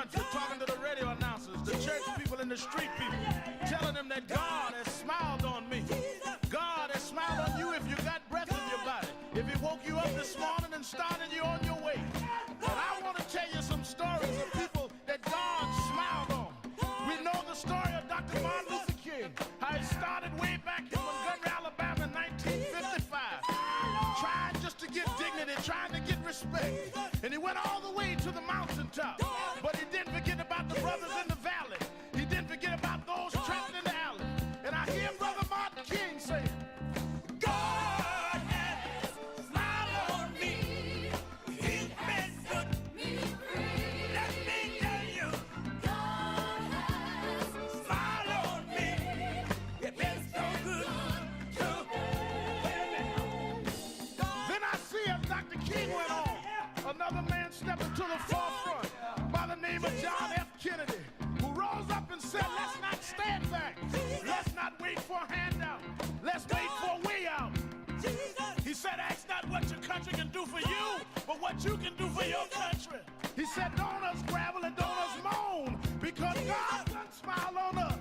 country, talking to the radio announcers, the church people and the street people, telling them that God has smiled on me. God has smiled on you if you got breath in your body, if he woke you up this morning and started you on your way. But I want to tell you some stories of people that God smiled on. We know the story of Dr. Martin Luther King, how he started way back in Montgomery, Alabama in 1955, trying just to get dignity, trying to get respect. And he went all the way to the mountaintop. But he didn't forget about the brothers in the valley. He didn't forget about those trapped in the alley. And I hear Brother Martin King say, God has smiled on me. He's been good to me. Let me tell you, God has smiled on me. It's been so good to me. Then I see as Dr. King went on, another man stepped into the forefront by the name of John F. Kennedy, who rose up and said, let's not stand back. Let's not wait for a handout. Let's wait for a way out. He said, ask not what your country can do for you, but what you can do for your country. He said, don't us gravel and don't us moan, because God done smile on us.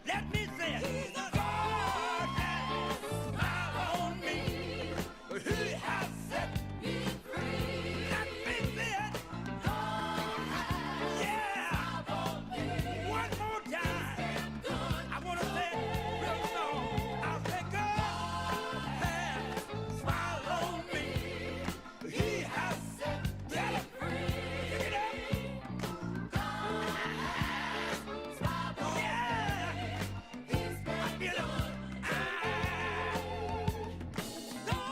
Let me say it. God has smiled on me. He has set me free. Let me say it. God has smiled on me. One more time. I want to say it real slow. I'll say God has smiled on me. He has set me free. Pick it up. God has smiled on me. He's been good.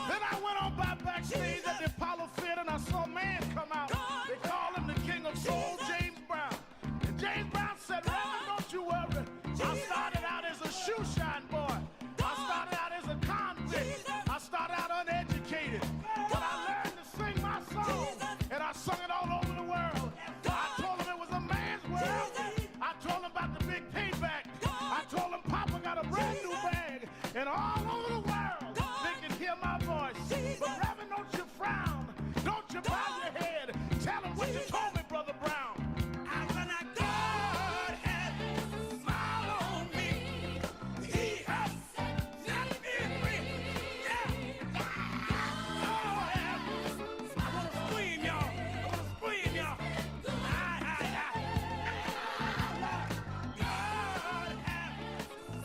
Then I went on by backstage at the Apollo Theater and I saw a man come out. They call him the King of Soul, James Brown. And James Brown said, Reverend, don't you worry. I started out as a shoe shine boy. I started out as a convict. I started out uneducated. But I learned to sing my song. And I sung it all over the world. I told him it was a man's world. I told him about the big payback. I told him Papa got a brand new bag. And all over the world, they can hear my voice. But Reverend, don't you frown. Don't you bow your head. Tell him what you told me, Brother Brown. I said, God has smiled on me. He has set me free. Yeah. I want to scream, y'all. I want to scream, y'all. God has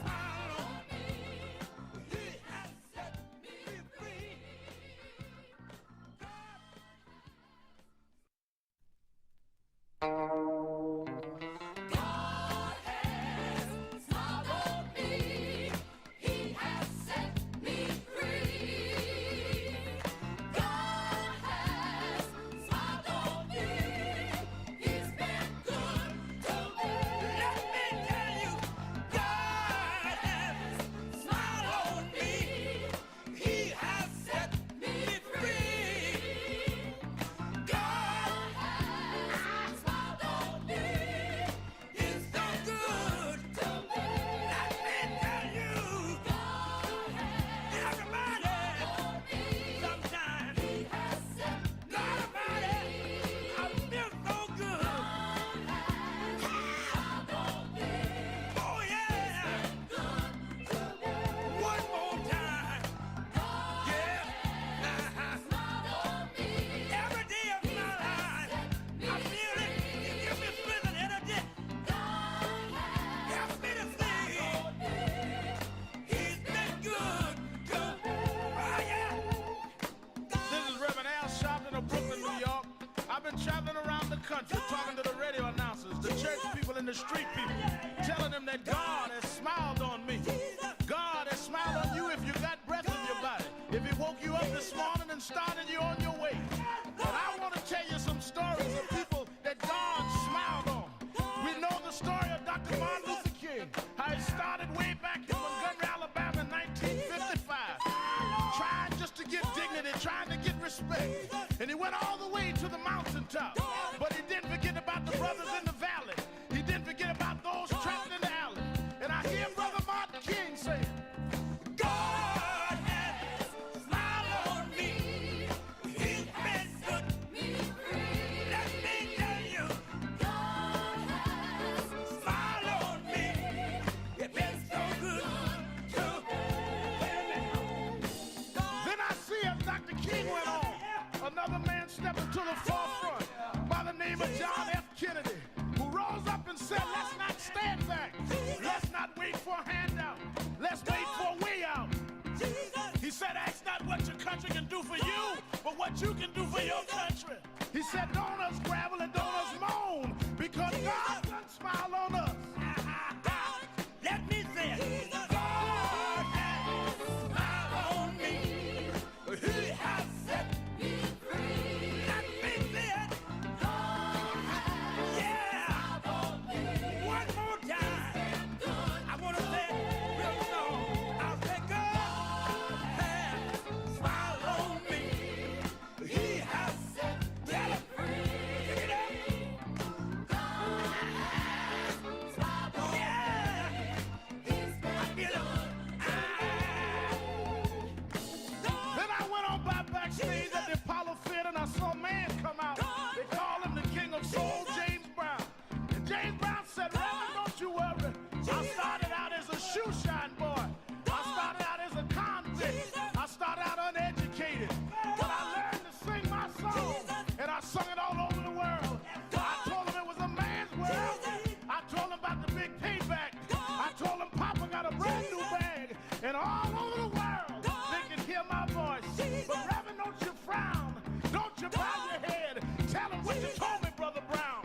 smiled on me. He has set me free. God has smiled on me. He has set me free. God has smiled on me. He's been good to me. Let me tell you, God has smiled on me. He has set me free. God has smiled on me. He's so good to me. Let me tell you, God has everybody, sometimes, He has set me free. I feel so good. Oh yeah. One more time. Yeah. Every day of my life, I feel it. It gives me strength and energy. Help me to sing. He's been good to me. Oh yeah. This is Reverend Al Sharpton of Brooklyn, New York. I've been traveling around the country talking to the radio announcers, the church people and the street people, telling them that God has smiled on me. God has smiled on you if you got breath in your body, if he woke you up this morning and started you on your way. But I want to tell you some stories of people that God smiled on. We know the story of Dr. Martin Luther King, how he started way back in Montgomery, Alabama in 1955, trying just to get dignity, trying to get respect. And he went all the way to the mountaintop. But he didn't forget about the brothers in the valley. He didn't forget about those trapped in the alley. And I hear Brother Martin King say, God has smiled on me. He's been good to me. Let me tell you, King went on, another man stepped into the forefront by the name of John F. Kennedy, who rose up and said, let's not stand back. Let's not wait for a handout. Let's wait for a way out. He said, ask not what your country can do for you, but what you can do for your country. He said, don't us gravel and don't us moan, because God doesn't smile on us. Let me say it. God has smiled on me. He has set me free. Let me say it. God has smiled on me. One more time. I want to say it real slow. I'll say God has smiled on me. He has set me free. Pick it up. God has smiled on me. Then I went on by backstage at the Apollo Theater and I saw a man come out. They call him the King of Soul, James Brown. And James Brown said, Reverend, don't you worry. I started out as a shoe shine boy. I started out as a convict. I started out uneducated. But I learned to sing my song. And I sung it all over the world. I told him it was a man's world. I told him about the big payback. I told him Papa got a brand new bag. And all over the world, they can hear my voice. But Reverend, don't you frown. Don't you bow your head. Tell him what you told me, Brother Brown.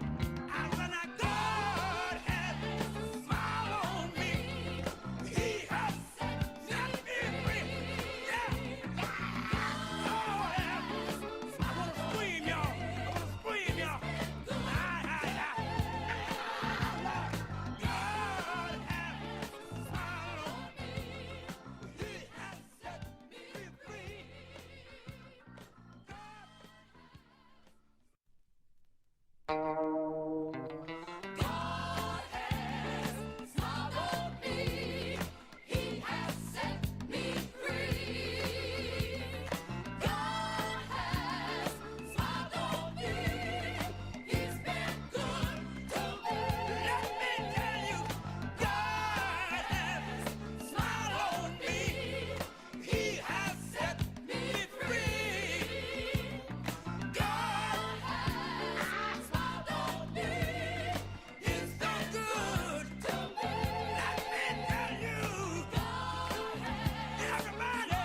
I said, now God has smiled on me. He has set me free. Yeah. Oh, yeah. I want to scream, y'all. I want to scream, y'all. God has smiled on me. He has set me free. God has smiled on me. He has set me free. God has smiled on me. He's been good to me. Let me tell you, God has smiled on me. He has set me free. God has smiled on me. He's so good to me. Let me tell you, everybody,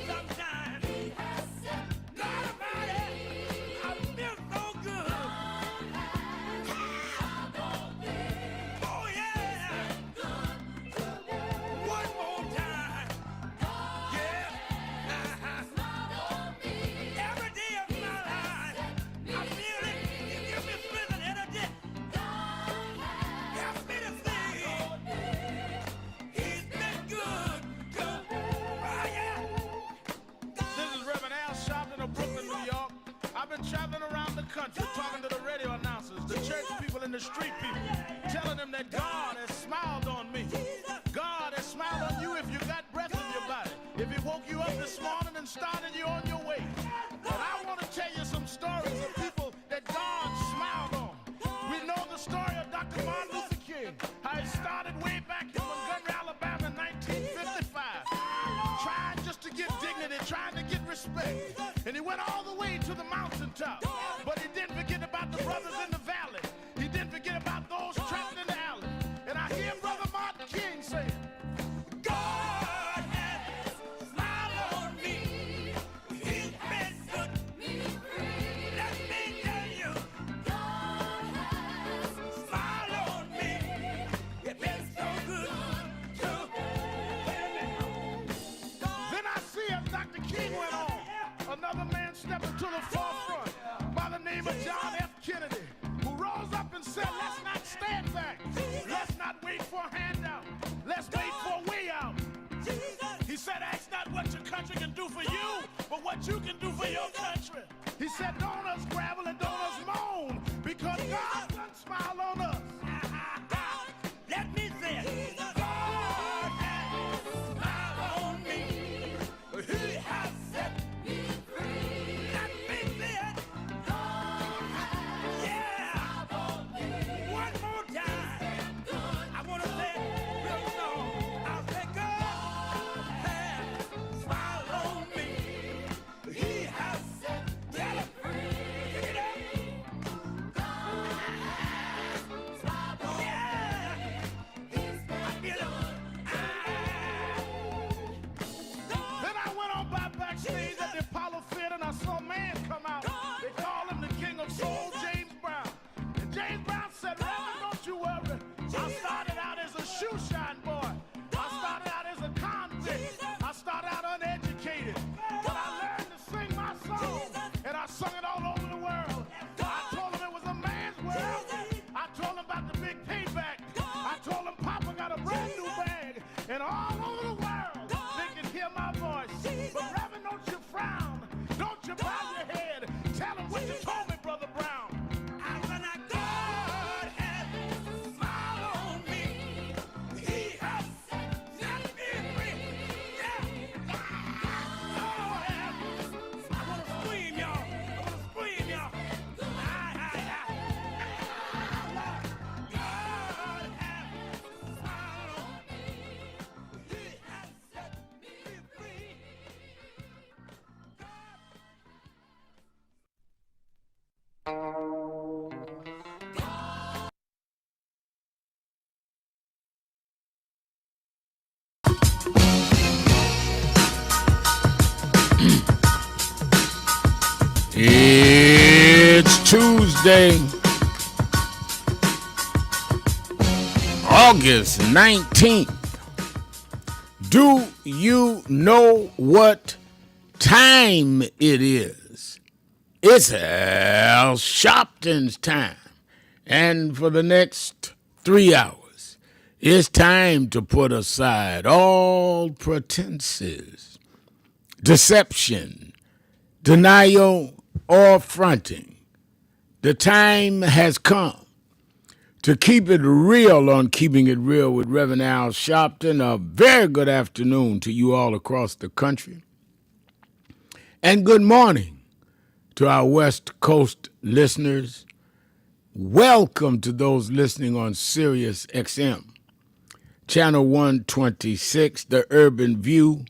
sometimes, everybody, I feel so good. Oh yeah, one more time, yeah. Every day of my life, I feel it. You give me strength and energy. Help me to sing. He's been good to me. Oh yeah. This is Reverend Al Sharpton of Brooklyn, New York. I've been traveling around the country talking to the radio announcers, the church people, and the street people, telling them that God has smiled on me. God has smiled on you if you got breath in your body, if He woke you up this morning and started you on your way. But I want to tell you some stories of people that God smiled on. We know the story of Dr. Martin Luther King, how he started way back in Montgomery, Alabama in 1955, trying just to get dignity, trying to get respect. And he went all the way to the mountaintop. But he didn't forget about the brothers in the valley. He didn't forget about those trapped in the alley. And I hear Brother Martin King saying, God has smiled on me. He's been good to me. Let me tell you, God has smiled on me. He's been so good to me. Then I see as Dr. King went on, another man stepped into the forefront by the name of John F. Kennedy, who rose up and said, let's not stand back. Let's not wait for a handout. Let's wait for a way out. He said, ask not what your country can do for you, but what you can do for your country. He said, don't us gravel and don't us moan, because God doesn't smile on us. Let me say it. God has smiled on me. He has set me free. Let me say it. Yeah. One more time. I want to say it real slow. I'll say God has smiled on me. It's Tuesday, August 19th. Do you know what time it is? It's Al Sharpton's time. And for the next 3 hours, it's time to put aside all pretenses, deception, denial, or fronting. The time has come to keep it real on Keeping It Real with Reverend Al Sharpton. A very good afternoon to you all across the country. And good morning to our West Coast listeners. Welcome to those listening on Sirius XM, Channel 126, The Urban View,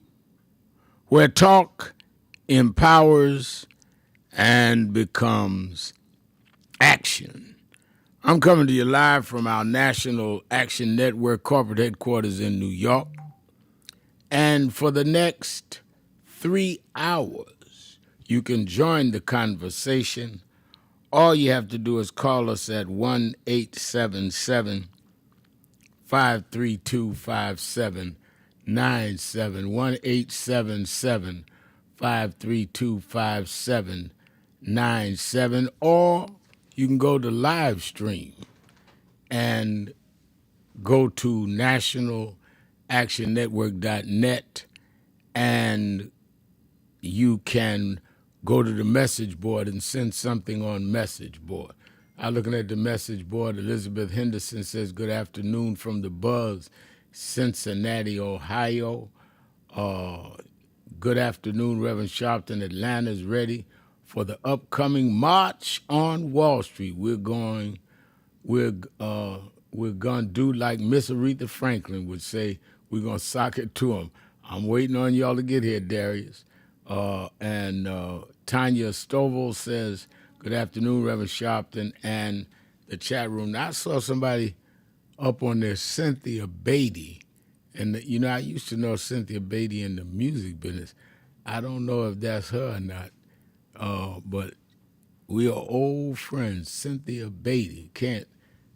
where talk empowers and becomes action. I'm coming to you live from our National Action Network corporate headquarters in New York. And for the next 3 hours, you can join the conversation. All you have to do is call us at 1-877-532-5797, 1-877-532-5797, or you can go to live stream and go to nationalactionnetwork.net, and you can go to the message board and send something on message board. I'm looking at the message board. Elizabeth Henderson says, good afternoon from the Buzz, Cincinnati, Ohio. Good afternoon, Reverend Sharpton. Atlanta's ready for the upcoming March on Wall Street. We're going to do like Miss Aretha Franklin would say, we're going to sock it to them. I'm waiting on y'all to get here, Darius. And Tanya Stovall says, good afternoon, Reverend Sharpton, and the chat room. Now, I saw somebody up on there, Cynthia Beatty. And, I used to know Cynthia Beatty in the music business. I don't know if that's her or not. But we are old friends, Cynthia Beatty.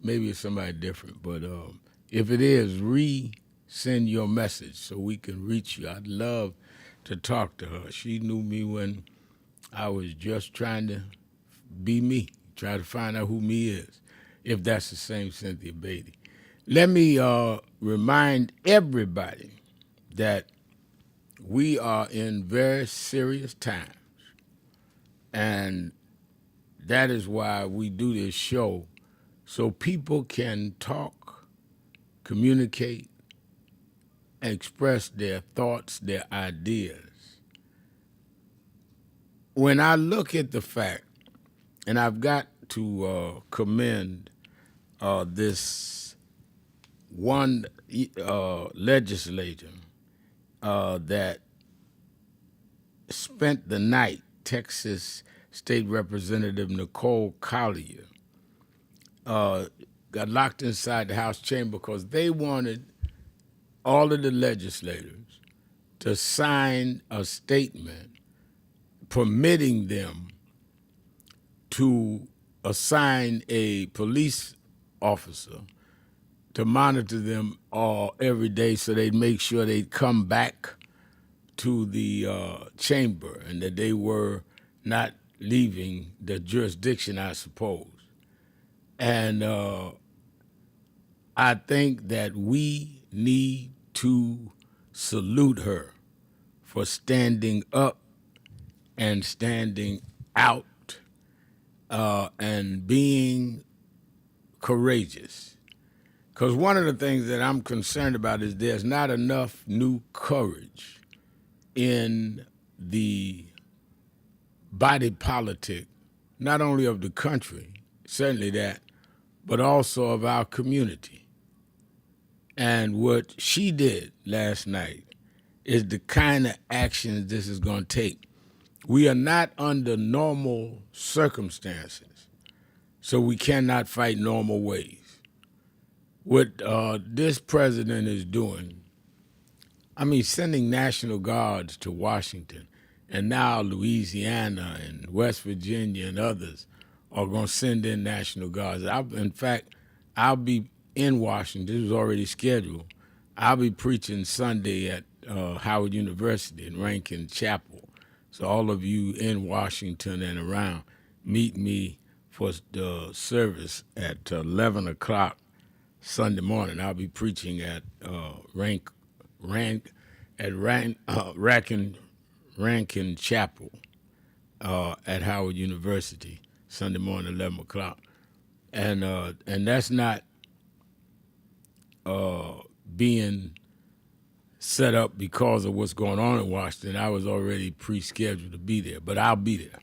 Maybe it's somebody different, but if it is, send your message so we can reach you. I'd love to talk to her. She knew me when I was just trying to be me, try to find out who me is, if that's the same Cynthia Beatty. Let me remind everybody that we are in very serious times. And that is why we do this show, so people can talk, communicate, express their thoughts, their ideas. When I look at the fact, and I've got to commend this one legislator that spent the night, Texas State Representative Nicole Collier, got locked inside the House chamber because they wanted all of the legislators to sign a statement permitting them to assign a police officer to monitor them all every day so they'd make sure they'd come back to the chamber and that they were not leaving the jurisdiction, I suppose. And I think that we need to salute her for standing up and standing out and being courageous. Because one of the things that I'm concerned about is there's not enough new courage in the body politic, not only of the country, certainly that, but also of our community. And what she did last night is the kind of actions this is going to take. We are not under normal circumstances, so we cannot fight normal ways. What this president is doing, I mean, sending National Guards to Washington And now Louisiana and West Virginia and others are going to send in National Guards. In fact, I'll be in Washington. This was already scheduled. I'll be preaching Sunday at Howard University in Rankin Chapel. So all of you in Washington and around, meet me for the service at 11 o'clock Sunday morning. I'll be preaching at Rankin Chapel at Howard University Sunday morning, 11 o'clock. And that's not being set up because of what's going on in Washington. I was already pre-scheduled to be there, but I'll be there.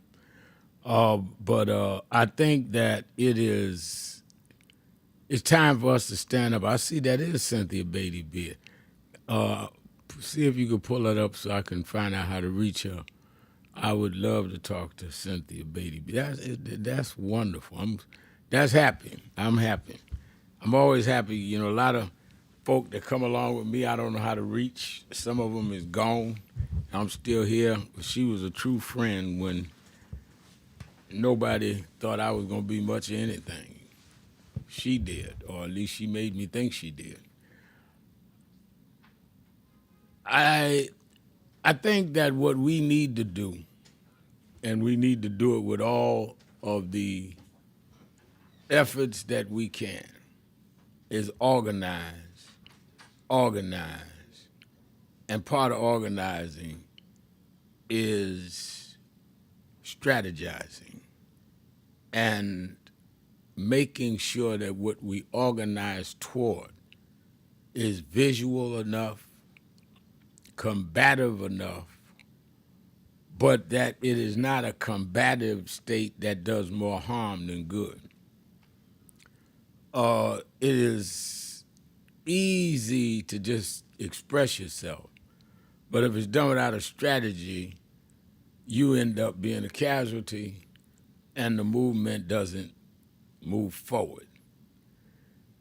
But I think that it's time for us to stand up. I see that is Cynthia Beatty Beard. See if you could pull it up so I can find out how to reach her. I would love to talk to Cynthia Beatty Beard. That's wonderful. That's happy. I'm happy. I'm always happy. You know, a lot of folk that come along with me, I don't know how to reach. Some of them is gone. I'm still here. But she was a true friend when nobody thought I was going to be much of anything. She did, or at least she made me think she did. I think that what we need to do, and we need to do it with all of the efforts that we can, is organize. And part of organizing is strategizing and making sure that what we organize toward is visual enough, combative enough, but that it is not a combative state that does more harm than good. It is easy to just express yourself, but if it's done without a strategy, you end up being a casualty and the movement doesn't move forward.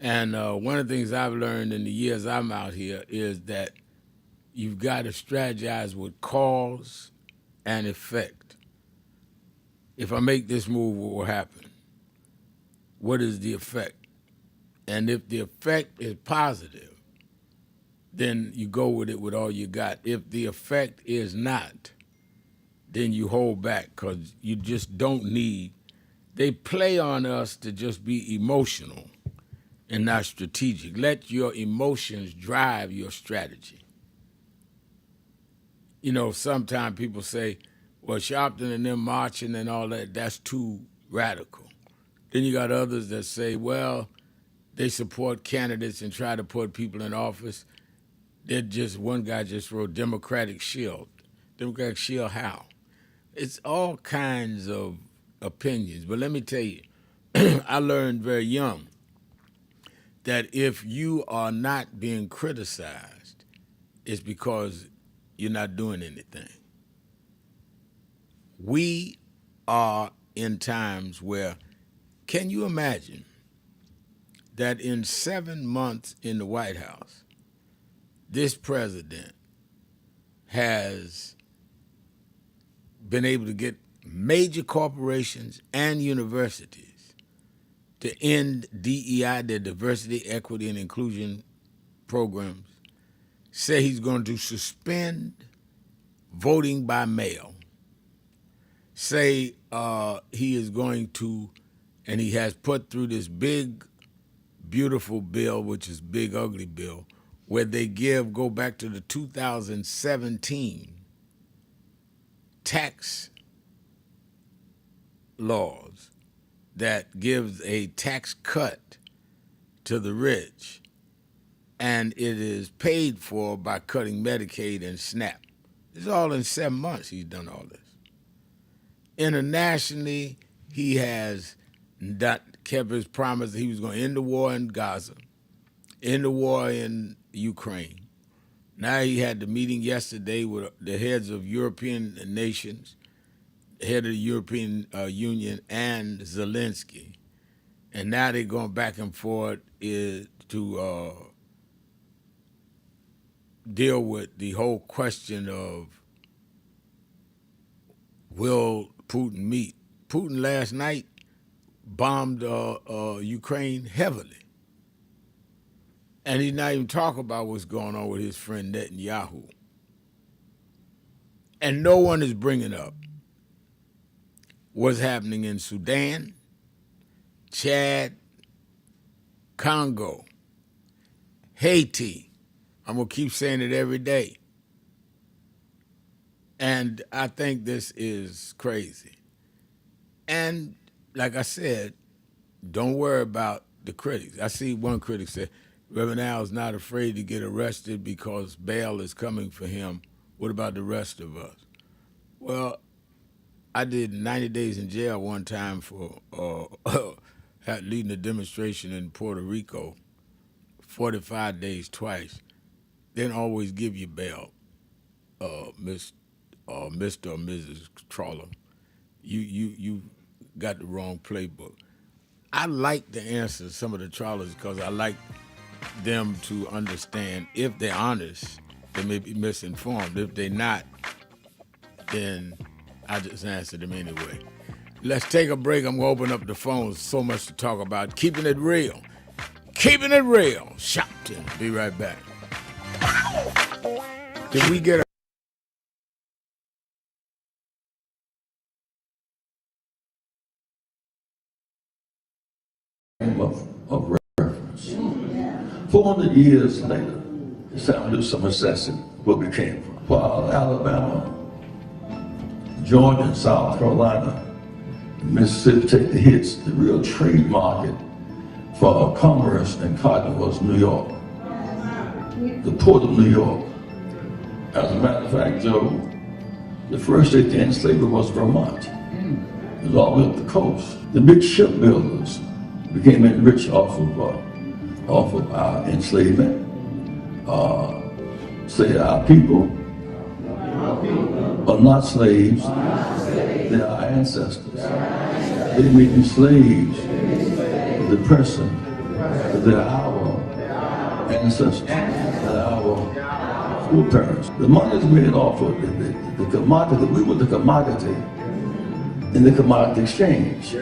And one of the things I've learned in the years I'm out here is that you've got to strategize with cause and effect. If I make this move, what will happen? What is the effect? And if the effect is positive, then you go with it with all you got. If the effect is not, then you hold back because you just don't need. They play on us to just be emotional and not strategic. Let your emotions drive your strategy. You know, sometimes people say, well, Sharpton and them marching and all that, that's too radical. Then you got others that say, well, they support candidates and try to put people in office. One guy just wrote Democratic Shield. Democratic Shield how? It's all kinds of opinions. But let me tell you, I learned very young that if you are not being criticized, it's because you're not doing anything. We are in times where, can you imagine that in 7 months in the White House, this president has been able to get major corporations and universities to end DEI, their diversity, equity, and inclusion programs, say he's going to suspend voting by mail, say he is going to, and he has put through this big, beautiful bill, which is big, ugly bill, where they go back to the 2017 tax laws that gives a tax cut to the rich, and it is paid for by cutting Medicaid and SNAP. It's all in 7 months he's done all this. Internationally, he has kept his promise that he was going to end the war in Gaza, end the war in Ukraine. Now he had the meeting yesterday with the heads of European nations, the head of the European Union, and Zelensky. And now they're going back and forth to deal with the whole question of will Putin meet? Putin last night bombed Ukraine heavily. And he's not even talking about what's going on with his friend Netanyahu. And no one is bringing up what's happening in Sudan, Chad, Congo, Haiti. I'm going to keep saying it every day. And I think this is crazy. And like I said, don't worry about the critics. I see one critic say, Reverend Al's not afraid to get arrested because bail is coming for him. What about the rest of us? Well, I did 90 days in jail one time for leading a demonstration in Puerto Rico, 45 days twice. They didn't always give you bail, Mr. or Mrs. Trawler. You got the wrong playbook. I like to answer some of the trawlers because I like them to understand if they're honest, they may be misinformed. If they're not, then I just answer them anyway. Let's take a break. I'm going to open up the phones. So much to talk about. Keeping it real. Keeping it real. Sharpton. Be right back. Did we get a of reference. 400 years later, it's time to do some assessing where we came from. While Alabama, Georgia, and South Carolina, and Mississippi take the hits, the real trade market for commerce and cotton was New York, the port of New York. As a matter of fact, Joe, the first state to end slavery was Vermont. It was all the way up the coast. The big shipbuilders became rich off of our enslavement. Say our people are not slaves, they are our ancestors. They became slaves, the person, they're our ancestors, they're our foreparents. The money is made off of the commodity. We were the commodity in the commodity exchange.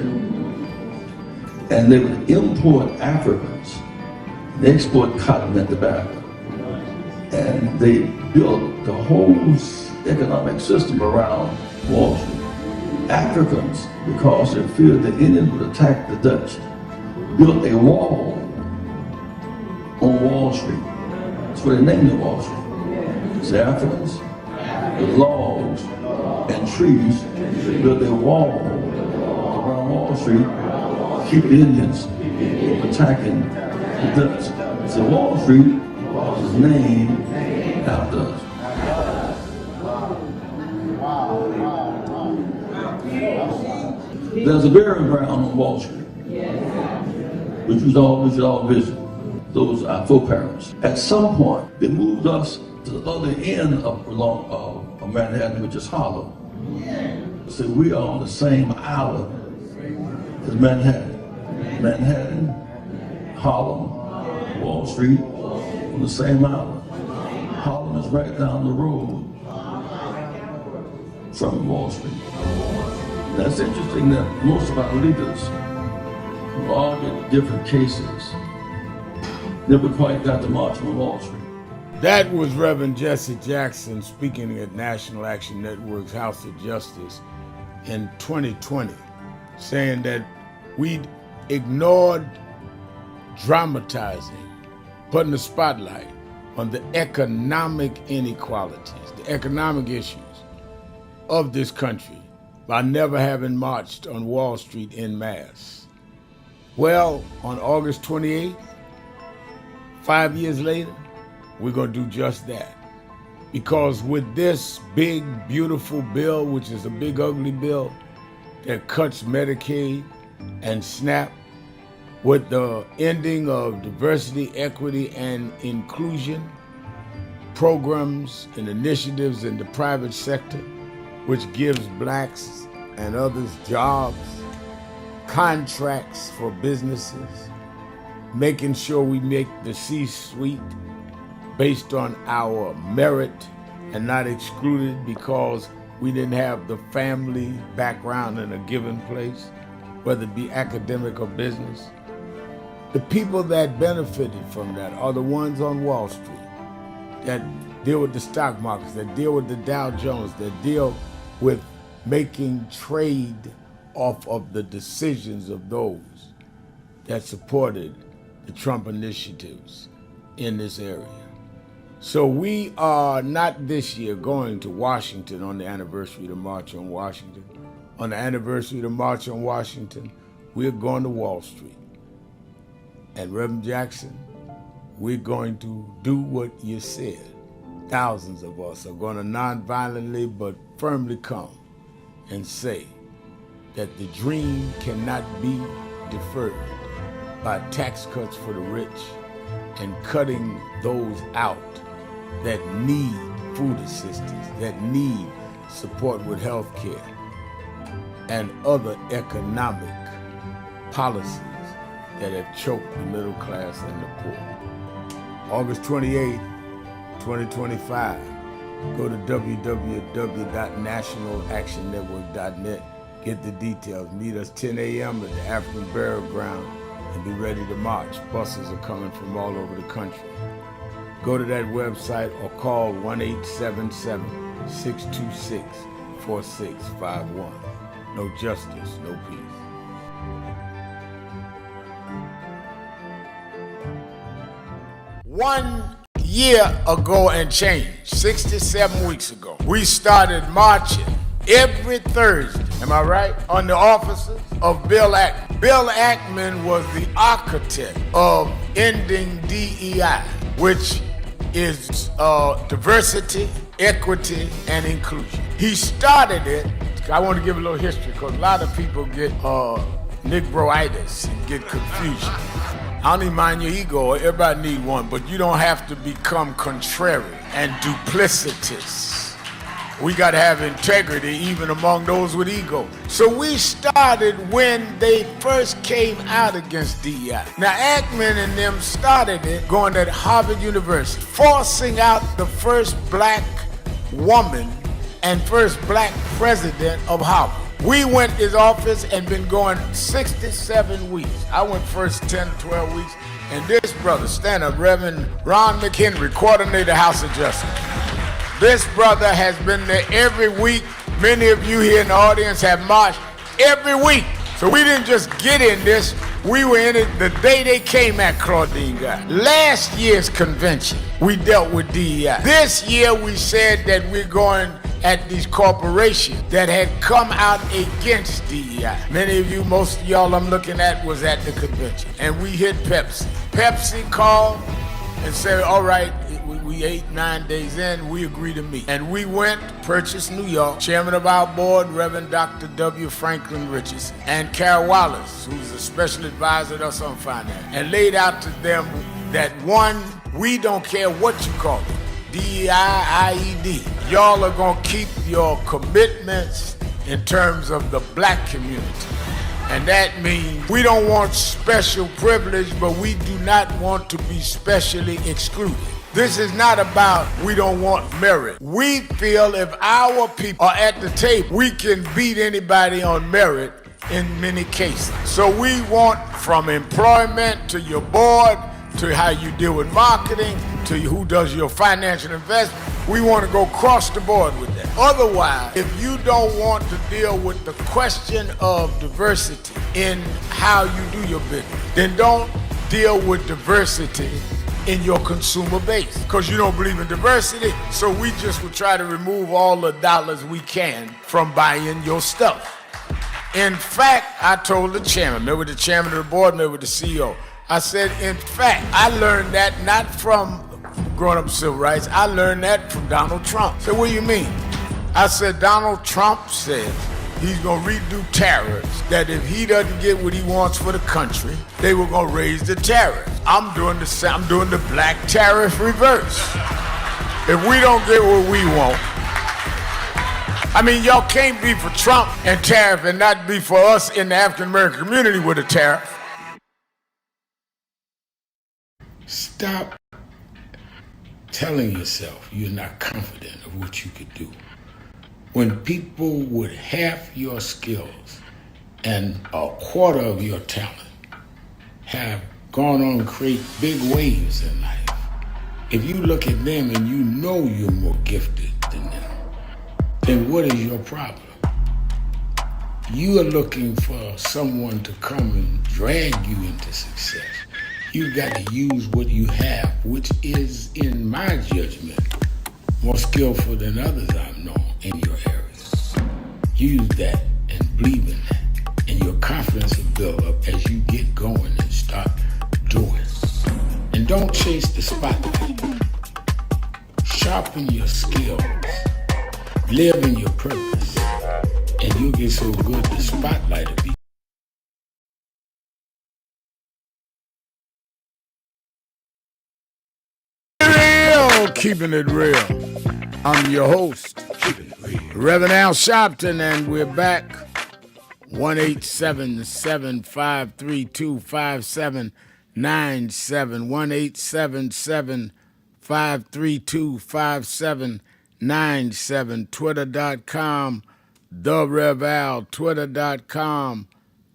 And they would import Africans. They export cotton and tobacco. And they built the whole economic system around Wall Street. Africans, because they feared the Indians would attack the Dutch, built a wall on Wall Street. That's where they named it Wall Street. It's the Africans, with logs and trees, built a wall around Wall Street, keep the Indians from attacking the Dutch. So Wall Street was named after us. There's a burial ground on Wall Street, which we should all visit. Those are our foreparents. At some point, they moved us to the other end of Manhattan, which is Harlem. So we are on the same island as Manhattan. Manhattan, Harlem, Wall Street, on the same island. Harlem is right down the road from Wall Street. That's interesting that most of our leaders who argued different cases never quite got to march on Wall Street. That was Reverend Jesse Jackson speaking at National Action Network's House of Justice in 2020, saying that we'd ignored dramatizing, putting the spotlight on the economic inequalities, the economic issues of this country by never having marched on Wall Street en masse. Well, on August 28th, 5 years later, we're going to do just that. Because with this big, beautiful bill, which is a big, ugly bill that cuts Medicaid and SNAP, with the ending of diversity, equity, and inclusion programs and initiatives in the private sector, which gives blacks and others jobs, contracts for businesses, making sure we make the C-suite based on our merit and not excluded because We didn't have the family background in a given place, whether it be academic or business. The people that benefited from that are the ones on Wall Street that deal with the stock markets, that deal with the Dow Jones, that deal with making trade off of the decisions of those that supported the Trump initiatives in this area. So we are not this year going to Washington on the anniversary of the March on Washington. On the anniversary of the March on Washington, we're going to Wall Street. And Reverend Jackson, we're going to do what you said. Thousands of us are going to nonviolently but firmly come and say that the dream cannot be deferred by tax cuts for the rich and cutting those out that need food assistance, that need support with health care and other economic policies that have choked the middle class and the poor. August 28, 2025, go to www.nationalactionnetwork.net, get the details. Meet us 10 a.m. at the African Burial Ground and be ready to march. Buses are coming from all over the country. Go to that website or call 1-877-626-4651. No justice, no peace. One year ago and change, 67 weeks ago, we started marching every Thursday, am I right, on the offices of Bill Ackman. Bill Ackman was the architect of ending DEI, which is diversity, equity, and inclusion. He started it. I want to give a little history because a lot of people get Negroitis and get confusion. I don't even mind your ego, everybody need one, but you don't have to become contrary and duplicitous. We got to have integrity even among those with ego. So we started when they first came out against DEI. Now Ackman and them started it going at Harvard University, forcing out the first black woman and first black president of Harvard. We went to his office and been going 67 weeks. I went first 10 to 12 weeks. And this brother, stand up, Reverend Ron McHenry, coordinator House of Justice. This brother has been there every week. Many of you here in the audience have marched every week. So we didn't just get in this, we were in it the day they came at Claudine got. Last year's convention, we dealt with DEI. This year we said that we're going at these corporations that had come out against DEI. Many of you, most of y'all I'm looking at was at the convention. And we hit Pepsi. Pepsi called and said, all right, we 8-9 days in, we agree to meet. And we went, purchased New York. Chairman of our board, Reverend Dr. W. Franklin Richardson, and Carol Wallace, who's a special advisor to us on finance, and laid out to them that one, we don't care what you call it, DEI, IED. Y'all are gonna keep your commitments in terms of the black community. And that means we don't want special privilege, but we do not want to be specially excluded. This is not about we don't want merit. We feel if our people are at the table, we can beat anybody on merit in many cases. So we want from employment to your board, to how you deal with marketing, to who does your financial investment. We want to go across the board with that. Otherwise, if you don't want to deal with the question of diversity in how you do your business, then don't deal with diversity in your consumer base, because you don't believe in diversity. So we just will try to remove all the dollars we can from buying your stuff. In fact, I told the chairman, maybe the chairman of the board, maybe the CEO, I said, in fact, I learned that not from growing up civil rights, I learned that from Donald Trump. I said, what do you mean? I said, Donald Trump said he's gonna redo tariffs, that if he doesn't get what he wants for the country, they were gonna raise the tariff. I'm doing the black tariff reverse. If we don't get what we want, I mean, y'all can't be for Trump and tariff and not be for us in the African American community with a tariff. Stop telling yourself you're not confident of what you could do. When people with half your skills and a quarter of your talent have gone on to create big waves in life, if you look at them and you know you're more gifted than them, then what is your problem? You are looking for someone to come and drag you into success. You've got to use what you have, which is, in my judgment, more skillful than others I've known in your area. Use that and believe in that, and your confidence will build up as you get going and start doing. And don't chase the spotlight. Sharpen your skills. Live in your purpose. And you'll get so good the spotlight will be. Real, keeping it real. I'm your host, Reverend Al Sharpton, and we're back. 1-877-532-5797. 1-877-532-5797. Twitter.com, The Rev Al. Twitter.com,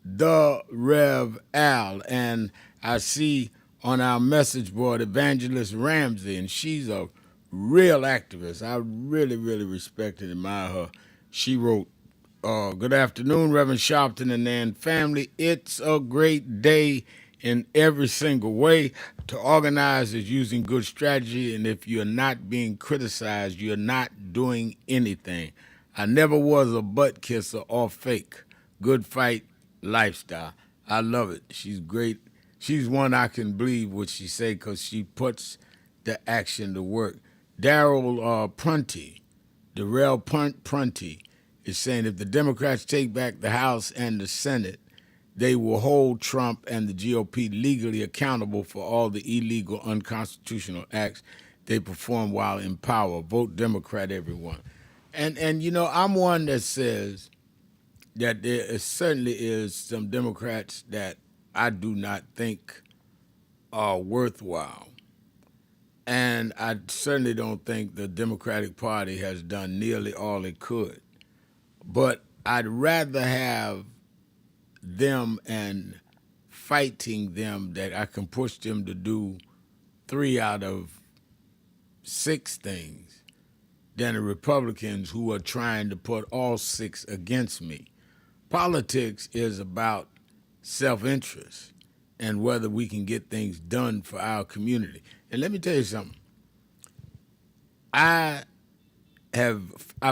The Rev Al. And I see on our message board Evangelist Ramsey, and she's a real activist. I really, really respect and admire her. She wrote, good afternoon, Reverend Sharpton and Nan family. It's a great day in every single way. To organize is using good strategy, and if you're not being criticized, you're not doing anything. I never was a butt kisser or fake. Good fight lifestyle. I love it. She's great. She's one I can believe what she say because she puts the action to work. Darrell Prunty is saying if the Democrats take back the House and the Senate, they will hold Trump and the GOP legally accountable for all the illegal, unconstitutional acts they perform while in power. Vote Democrat, everyone. And you know, I'm one that says that there certainly is some Democrats that I do not think are worthwhile. And I certainly don't think the Democratic Party has done nearly all it could. But I'd rather have them and fighting them that I can push them to do 3 out of 6 things than the Republicans who are trying to put all 6 against me. Politics is about self-interest and whether we can get things done for our community. And let me tell you something. I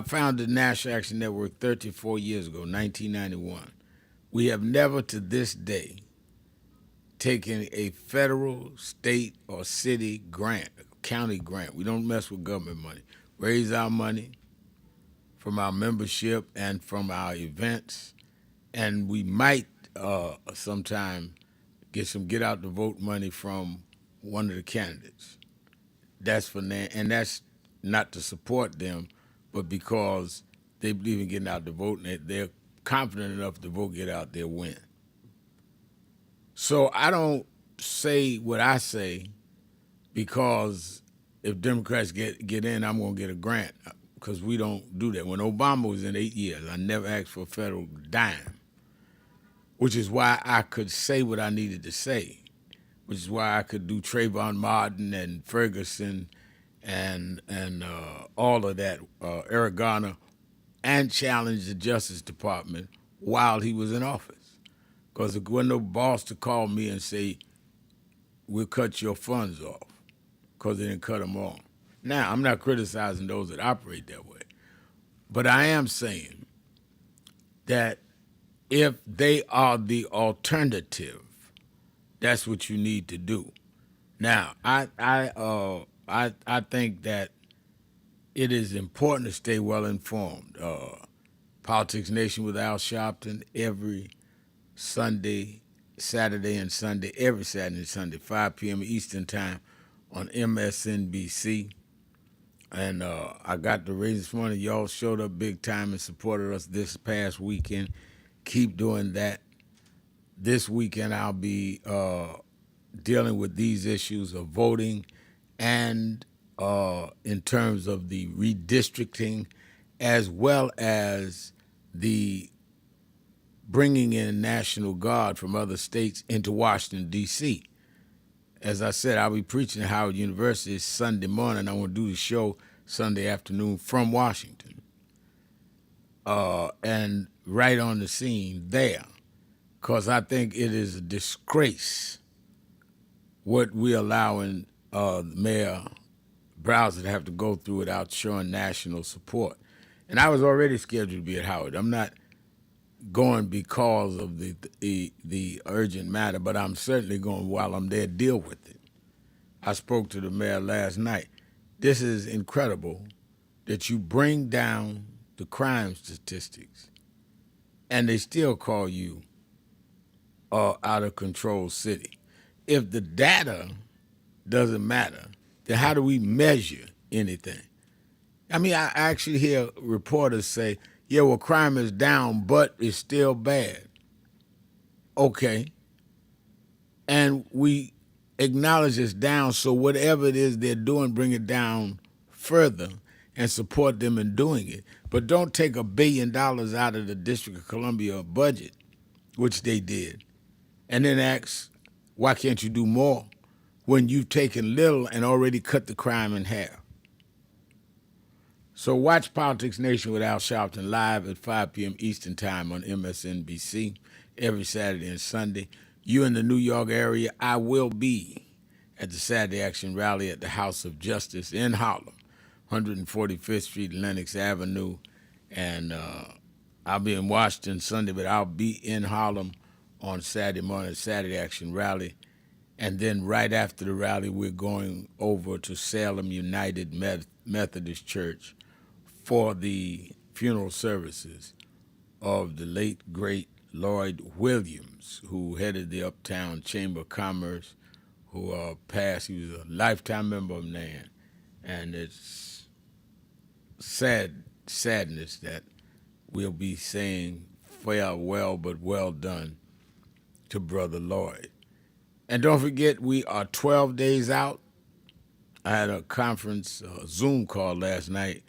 founded National Action Network 34 years ago, 1991. We have never to this day taken a federal, state, or city grant, county grant. We don't mess with government money. Raise our money from our membership and from our events, and we might sometime get some get out the vote money from one of the candidates. That's for and that's not to support them, but because they believe in getting out the vote and they're confident enough to vote get out their win. So I don't say what I say because if Democrats get in, I'm going to get a grant, because we don't do that. When Obama was in 8 years, I never asked for a federal dime, which is why I could say what I needed to say, which is why I could do Trayvon Martin and Ferguson and all of that, Eric Garner, and challenge the Justice Department while he was in office. Because there wasn't no boss to call me and say, we'll cut your funds off, because they didn't cut them off. Now, I'm not criticizing those that operate that way, but I am saying that if they are the alternative, that's what you need to do. Now, I think that it is important to stay well informed. Politics Nation with Al Sharpton every Sunday, Saturday and Sunday, every Saturday and Sunday, 5 p.m. Eastern Time on MSNBC. And I got the ratings this morning. Y'all showed up big time and supported us this past weekend. Keep doing that. This weekend I'll be dealing with these issues of voting and in terms of the redistricting as well as the bringing in National Guard from other states into Washington, D.C. As I said, I'll be preaching at Howard University Sunday morning. I want to do the show Sunday afternoon from Washington. And right on the scene there, because I think it is a disgrace what we're allowing Mayor Browser to have to go through without showing national support. And I was already scheduled to be at Howard. I'm not going because of the urgent matter, but I'm certainly going while I'm there deal with it. I spoke to the mayor last night. This is incredible that you bring down the crime statistics and they still call you out of control city. If the data doesn't matter, then how do we measure anything? I mean, I actually hear reporters say, yeah, well, crime is down, but it's still bad. Okay. And we acknowledge it's down, so whatever it is they're doing, bring it down further and support them in doing it. But don't take $1 billion out of the District of Columbia budget, which they did, and then ask, why can't you do more when you've taken little and already cut the crime in half? So watch Politics Nation with Al Sharpton live at 5 p.m. Eastern Time on MSNBC every Saturday and Sunday. You in the New York area, I will be at the Saturday Action Rally at the House of Justice in Harlem, 145th Street, Lenox Avenue. And I'll be in Washington Sunday, but I'll be in Harlem on Saturday morning, Saturday Action Rally. And then right after the rally, we're going over to Salem United Methodist Church for the funeral services of the late, great Lloyd Williams, who headed the Uptown Chamber of Commerce, who passed. He was a lifetime member of NAN. And it's sadness that we'll be saying farewell but well done to Brother Lloyd. And don't forget, we are 12 days out. I had a conference, Zoom call last night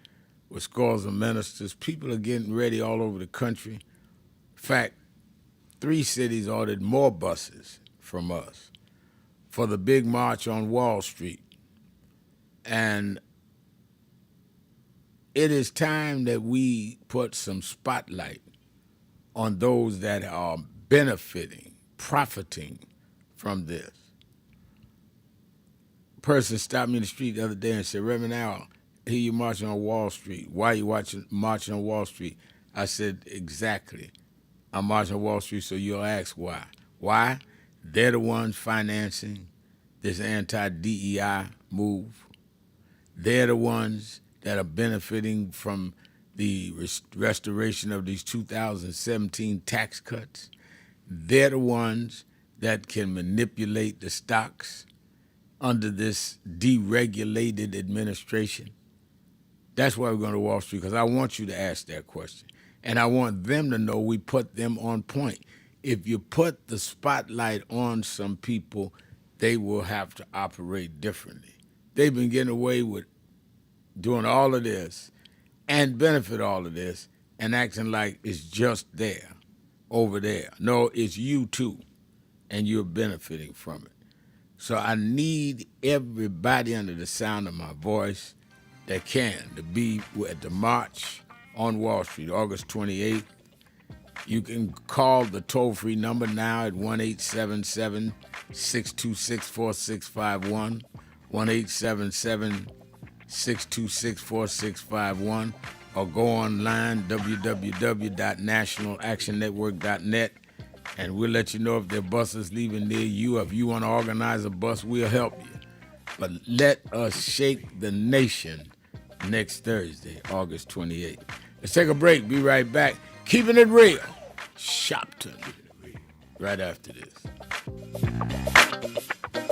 with scores of ministers. People are getting ready all over the country. In fact, 3 cities ordered more buses from us for the big march on Wall Street. And it is time that we put some spotlight on those that are benefiting, profiting from this. A person stopped me in the street the other day and said, Reverend Al, I hear you marching on Wall Street. Why are you marching on Wall Street? I said, exactly. I'm marching on Wall Street, so you'll ask why. Why? They're the ones financing this anti-DEI move. They're the ones that are benefiting from the restoration of these 2017 tax cuts. They're the ones that can manipulate the stocks under this deregulated administration. That's why we're going to Wall Street, because I want you to ask that question. And I want them to know we put them on point. If you put the spotlight on some people, they will have to operate differently. They've been getting away with doing all of this and benefit all of this and acting like it's just there, over there. No, it's you too, and you're benefiting from it. So I need everybody under the sound of my voice that can to be at the march on Wall Street, August 28th. You can call the toll-free number now at 1-877-626-4651, 1-877-626-4651, or go online, www.nationalactionnetwork.net, and we'll let you know if there are buses leaving near you. If you want to organize a bus, we'll help you. But let us shake the nation next Thursday, August 28th. Let's take a break. Be right back. Keeping it real. Sharpton. Right after this.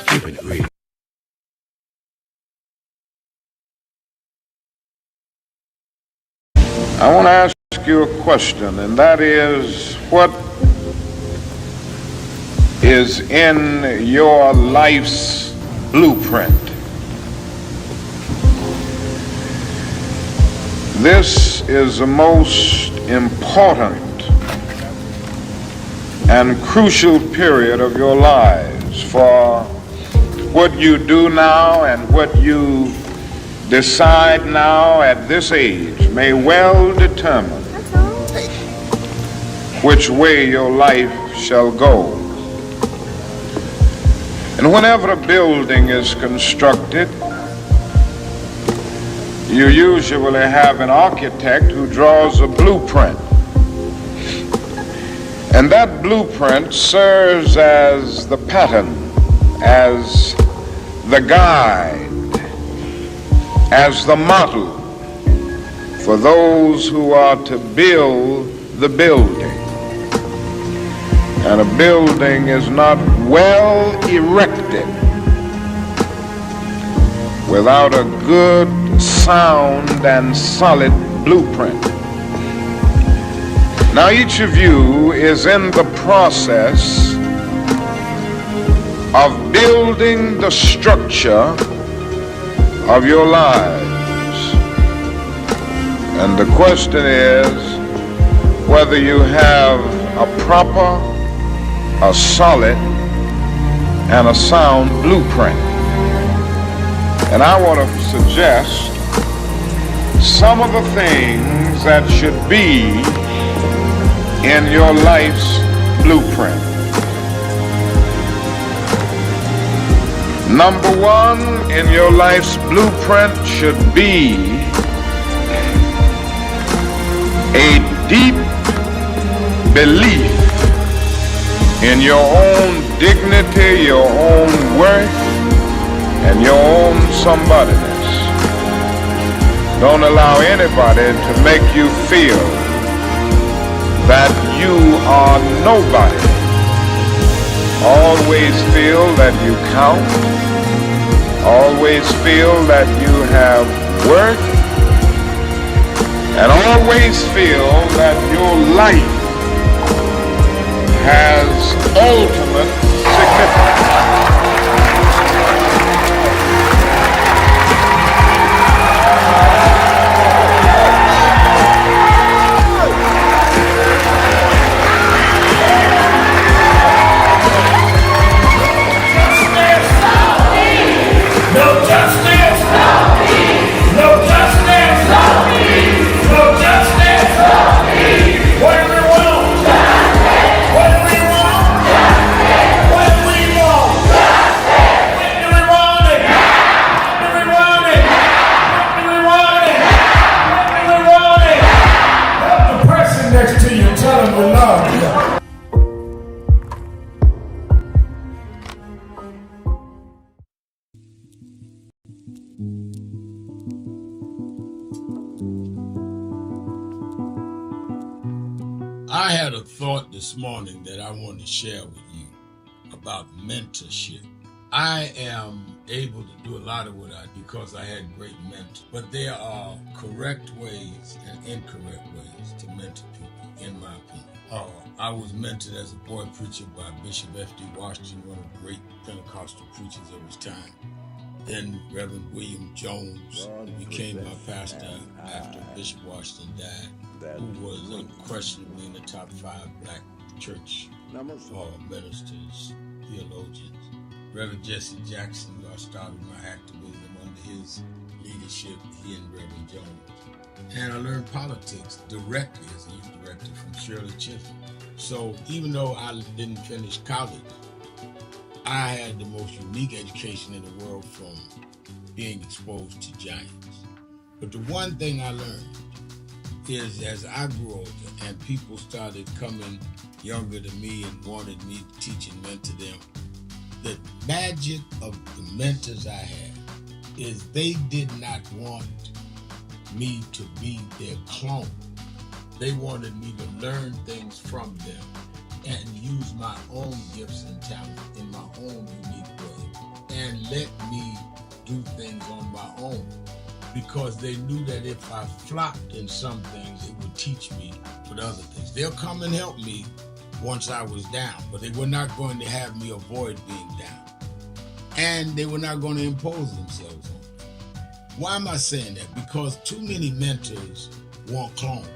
Keeping it real. I want to ask you a question, and that is, what is in your life's blueprint? This is the most important and crucial period of your lives, for what you do now and what you decide now at this age may well determine which way your life shall go. And whenever a building is constructed, you usually have an architect who draws a blueprint. And that blueprint serves as the pattern, as the guide, as the model for those who are to build the building. And a building is not well erected without a good, sound, and solid blueprint. Now each of you is in the process of building the structure of your lives. And the question is whether you have a proper, a solid, and a sound blueprint. And I want to suggest some of the things that should be in your life's blueprint. Number one in your life's blueprint should be a deep belief in your own dignity, your own worth, and your own somebodyness. Don't allow anybody to make you feel that you are nobody. Always feel that you count. Always feel that you have worth. And always feel that your life has ultimate significance. I had a thought this morning that I want to share with you about mentorship. I am able to do a lot of what I do because I had great mentors, but there are correct ways and incorrect ways to mentor people, in my opinion. I was mentored as a boy preacher by Bishop F.D. Washington, one of the great Pentecostal preachers of his time. Then Reverend William Jones, who became my pastor after Bishop Washington died, who was unquestionably in the top 5 black church ministers, theologians. Reverend Jesse Jackson, who I started my activism under his leadership, he and Reverend Jones. And I learned politics directly as a youth director from Shirley Chisholm. So even though I didn't finish college, I had the most unique education in the world from being exposed to giants. But the one thing I learned is as I grew older and people started coming younger than me and wanted me to teach and mentor them, the magic of the mentors I had is they did not want me to be their clone. They wanted me to learn things from them and use my own gifts and talent in my own unique way and let me do things on my own, because they knew that if I flopped in some things, it would teach me with other things. They'll come and help me once I was down, but they were not going to have me avoid being down. And they were not going to impose themselves on me. Why am I saying that? Because too many mentors want clones,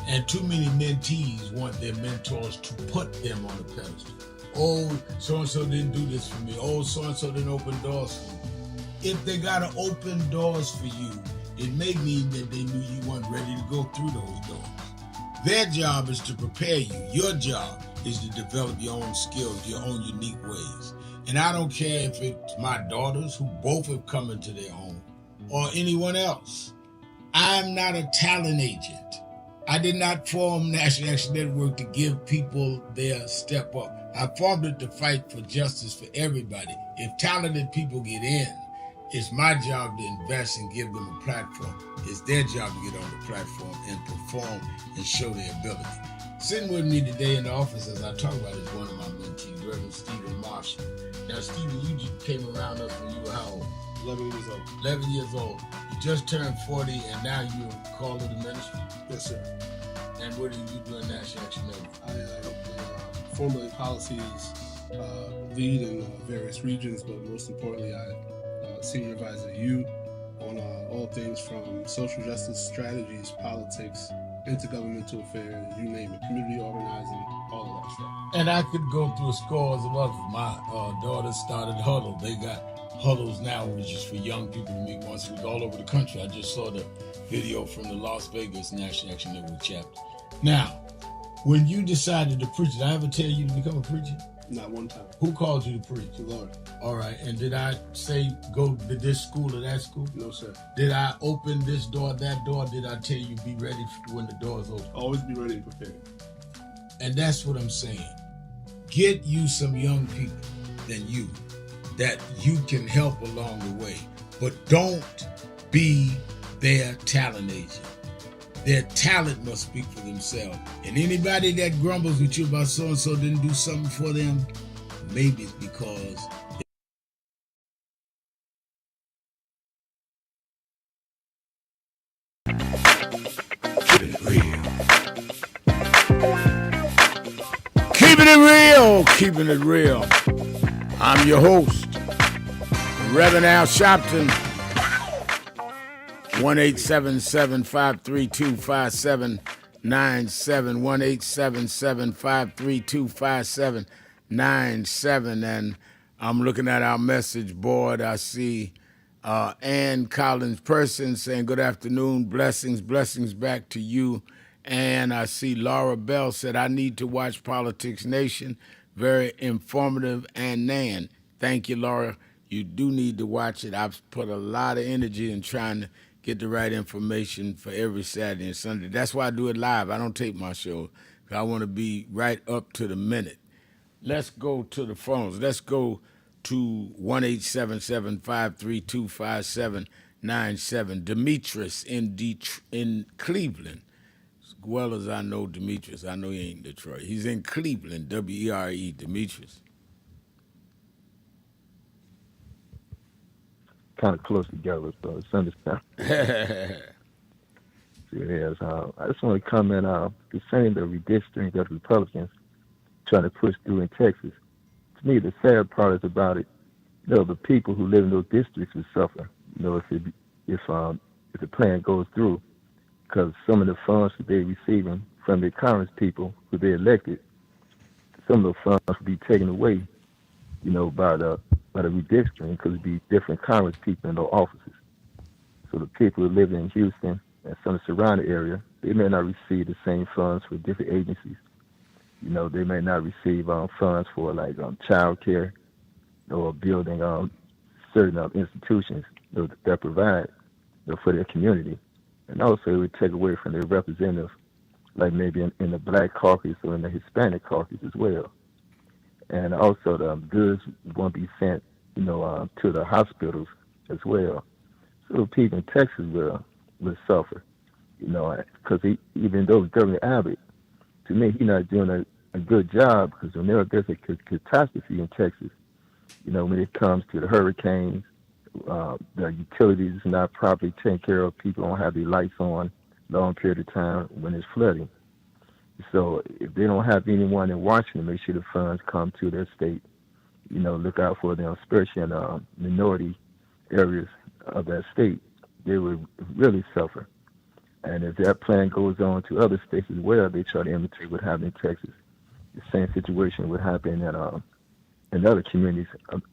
and too many mentees want their mentors to put them on a pedestal. Oh, so-and-so didn't do this for me. Oh, so-and-so didn't open doors for me. If they got to open doors for you, it may mean that they knew you weren't ready to go through those doors. Their job is to prepare you. Your job is to develop your own skills, your own unique ways. And I don't care if it's my daughters, who both have come into their own, or anyone else. I'm not a talent agent. I did not form National Action Network to give people their step up. I formed it to fight for justice for everybody. If talented people get in, it's my job to invest and give them a platform. It's their job to get on the platform and perform and show their ability. Sitting with me today in the office as I talk about is one of my mentees, Reverend Stephen Marshall. Now, Stephen, you just came around us when you were how old? 11 years old. 11 years old. You just turned 40 and now you're called to the ministry? Yes, sir. And what are you doing National Action Network? I formulate policies, lead in various regions, but most importantly, I senior advisor to you on all things from social justice strategies, politics, intergovernmental affairs, you name it, community organizing, all of that stuff. And I could go through scores of others. My daughter started Huddle. They got Huddles now, which is for young people to meet once a week all over the country. I just saw the video from the Las Vegas National Action Network chapter. Now, when you decided to preach, did I ever tell you to become a preacher? Not one time. Who called you to preach? The Lord. All right. And did I say go to this school or that school? No, sir. Did I open this door, that door? Did I tell you be ready when the doors open? Always be ready and prepared. And that's what I'm saying. Get you some young people than you that you can help along the way. But don't be their talent agent. Their talent must speak for themselves. And anybody that grumbles with you about so-and-so didn't do something for them, maybe it's because keeping it real. Keeping it real. Keeping it real. I'm your host, Reverend Al Sharpton. 1-877-532-5797, 1-877-532-5797. And I'm looking at our message board. I see Ann Collins Person saying, good afternoon, blessings back to you. And I see Laura Bell said, I need to watch Politics Nation. Very informative. And Nan, thank you, Laura. You do need to watch it. I've put a lot of energy in trying to get the right information for every Saturday and Sunday. That's why I do it live. I don't tape my show. I want to be right up to the minute. Let's go to the phones. Let's go to 1-877-532-5797. Demetrius in Cleveland. As well as I know Demetrius, I know he ain't in Detroit. He's in Cleveland, W-E-R-E, Demetrius. Kind of close together, so it's understandable. Yes, I just want to comment concerning the redistricting that Republicans trying to push through in Texas. To me, the sad part is about it. The people who live in those districts will suffer. If the plan goes through, because some of the funds that they're receiving from the Congress people who they elected, some of those funds will be taken away, by the redistricting, because it'd be different Congress people in those offices. So the people who live in Houston and some of the surrounding area, they may not receive the same funds for different agencies. They may not receive funds for like child care or building certain institutions that provide for their community. And also it would take away from their representatives, like maybe in the Black caucus or in the Hispanic caucus as well. And also the goods won't be sent, to the hospitals as well. So people in Texas will suffer, because even though Governor Abbott, to me, he's not doing a good job, because whenever there's a catastrophe in Texas, when it comes to the hurricanes, the utilities is not properly taken care of, people don't have their lights on long period of time when it's flooding. So if they don't have anyone in Washington, make sure the funds come to their state, look out for them, especially in minority areas of that state. they would really suffer. And if that plan goes on to other states as well, they try to imitate what happened in Texas. The same situation would happen in other communities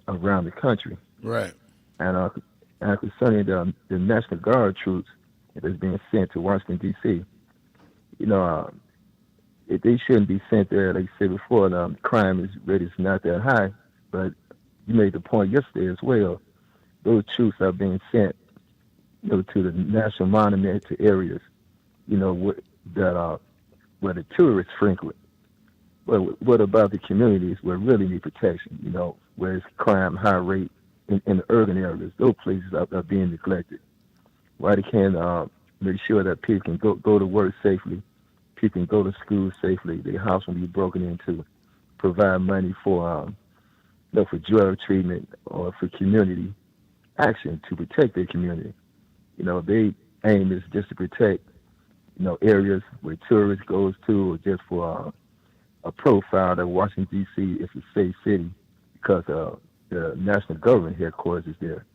around the country. Right. And concerning the National Guard troops that is being sent to Washington, D.C., they shouldn't be sent there. Like you said before, the crime rate is not that high. But you made the point yesterday as well. Those troops are being sent, to the national monument, to areas, where the tourists frequent. But what about the communities where really need protection? Where it's crime high rate in the urban areas? Those places are being neglected. Why they can't make sure that people can go to work safely, people can go to school safely, their house will be broken into, provide money for drug treatment or for community action to protect their community. They aim is just to protect, areas where tourists goes to, or just for a profile that Washington, D.C. is a safe city because the national government headquarters is there.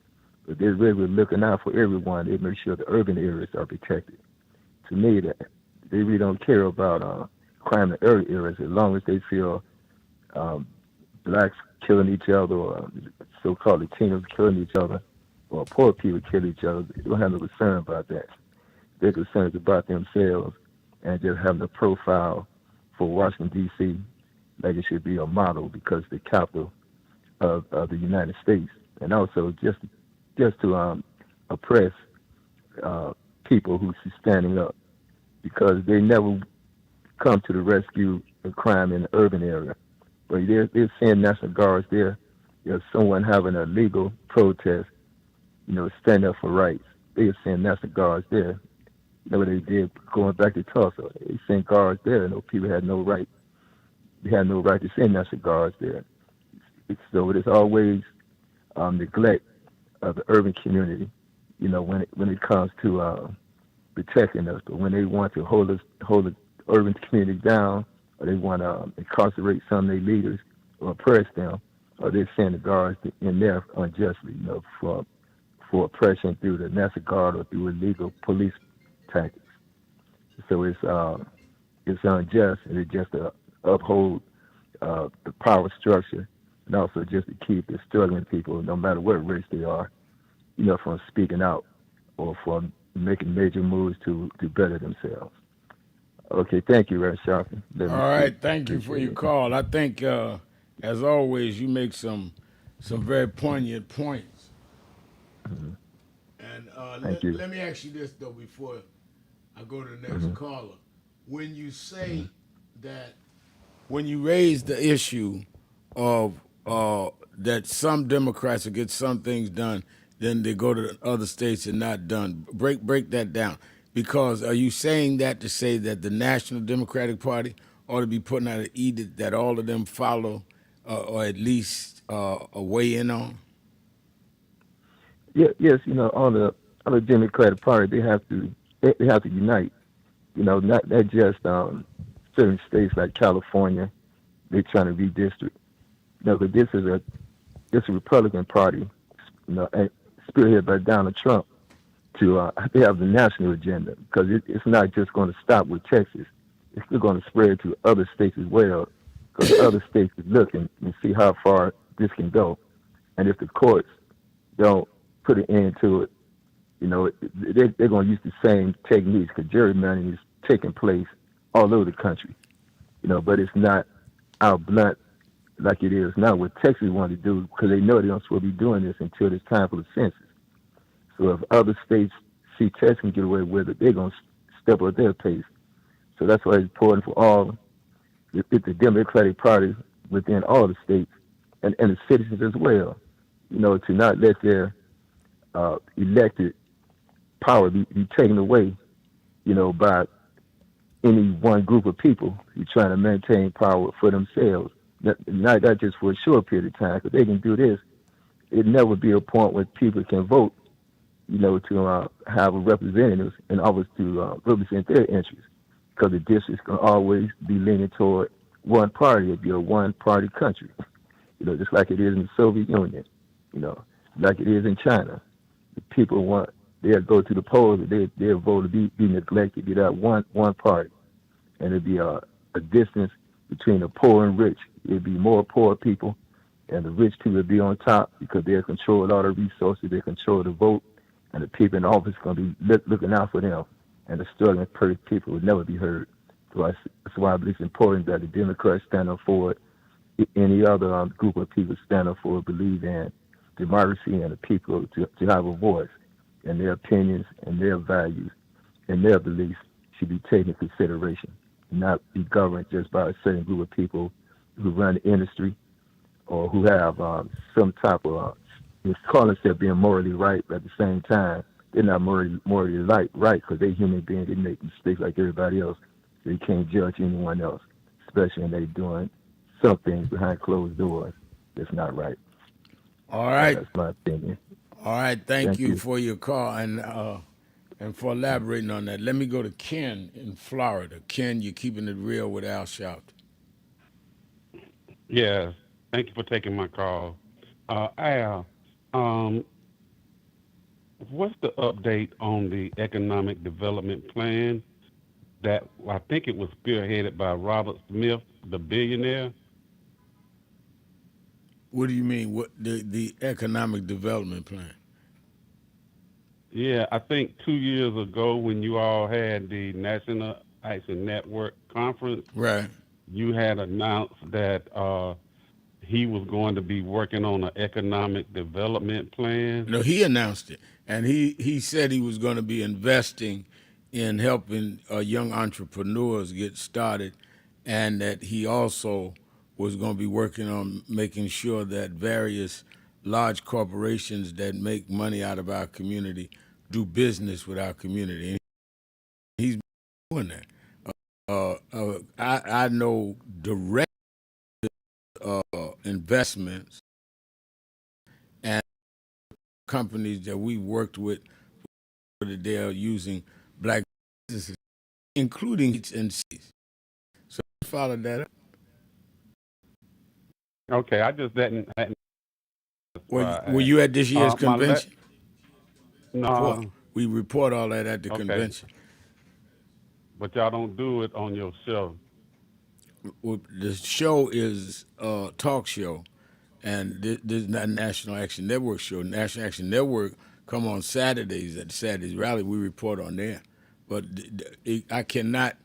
But they're really looking out for everyone. They make sure the urban areas are protected. To me, that they really don't care about crime in urban areas as long as they feel blacks killing each other or so-called Latinos killing each other or poor people killing each other. They don't have no concern about that. They're concerned about themselves and just having a profile for Washington, D.C. like it should be a model because the capital of the United States, and also just to oppress people who's standing up because they never come to the rescue of crime in the urban area. But they're seeing National Guards there. There's someone having a legal protest, stand up for rights. They're seeing National Guards there. What they did going back to Tulsa. They sent guards there. People had no right. They had no right to send National Guards there. So there's always neglect of the urban community, when it comes to protecting us. But when they want to hold the urban community down, or they want to incarcerate some of their leaders or oppress them, or they send the guards in there unjustly, for oppression through the National Guard or through illegal police tactics. So it's unjust, and it's just to uphold the power structure, and also just to keep the struggling people, no matter what race they are, from speaking out or from making major moves to better themselves. Okay, thank you, Reverend Sharpton. All right, thank you for your call. I think, as always, you make some very poignant points. Mm-hmm. And let me ask you this, though, before I go to the next caller. When you say that, when you raise the issue of that some Democrats will get some things done, then they go to the other states and not done. Break that down. Because are you saying that to say that the National Democratic Party ought to be putting out an edict that all of them follow or at least weigh in on? Yes, all the Democratic Party, they have to unite. Not just certain states like California, they're trying to redistrict. But this is a Republican Party, spearheaded by Donald Trump. They have the national agenda because it's not just going to stop with Texas. It's still going to spread to other states as well because other states is looking and see how far this can go. And if the courts don't put an end to it, they're going to use the same techniques because gerrymandering is taking place all over the country. But it's not out blunt like it is now what Texas wanted to do because they know they don't supposed to be doing this until it's time for the census. So if other states see Texas can get away with it, they're going to step up their pace. So that's why it's important for all the Democratic Party within all the states and the citizens as well, to not let their elected power be taken away, by any one group of people who trying to maintain power for themselves. Not just for a short period of time, because they can do this. It'd never be a point where people can vote, to have a representative and always to represent their interests, because the district's going to always be leaning toward one party. It'd be a one-party country, just like it is in the Soviet Union, like it is in China. The people want they'll go to the polls, they'll vote to be neglected, be that one party, and it'd be a distance between the poor and rich. It'd be more poor people, and the rich people would be on top because they'll control all the resources, they control the vote, and the people in the office going to be looking out for them, and the struggling people would never be heard. So that's why I believe it's important that the Democrats stand up for it. Any other group of people stand up for it, believe in democracy and the people to have a voice, and their opinions and their values and their beliefs should be taken into consideration, not be governed just by a certain group of people who run the industry or who have some type of call themselves being morally right, but at the same time they're not morally right because they're human beings. They make mistakes like everybody else. So you can't judge anyone else, especially when they're doing some things behind closed doors that's not right. All right. That's my opinion. All right. Thank you for your call and for elaborating on that. Let me go to Ken in Florida. Ken, you're keeping it real with Al Sharpton. Yes. Thank you for taking my call. Al, what's the update on the economic development plan that I think it was spearheaded by Robert Smith, the billionaire? What do you mean? What the economic development plan? Yeah, I think 2 years ago when you all had the National Action Network conference, Right. you had announced that he was going to be working on an economic development plan. No, he announced it, and he said he was going to be investing in helping young entrepreneurs get started, and that he also was going to be working on making sure that various large corporations that make money out of our community do business with our community. And he's doing that. I know direct investments and companies that we worked with that they are using black businesses, including agencies. So follow that up. Okay, I just hadn't Were you at this year's convention? No. We report all that at the convention. But y'all don't do it on your show. Well, the show is a talk show, and this is not a National Action Network show. National Action Network come on Saturdays at the Saturdays rally. We report on there. But I cannot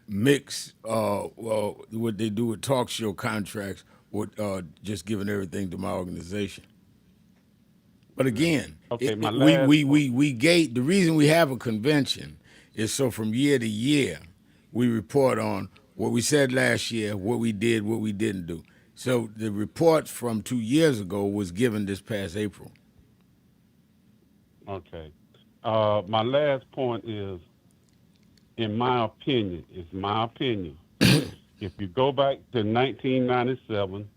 mix what they do with talk show contracts with just giving everything to my organization. But again, we gate the reason we have a convention is so from year to year we report on what we said last year, what we did, what we didn't do. So the report from 2 years ago was given this past April. Okay. My last point is, in my opinion, if you go back to 1997,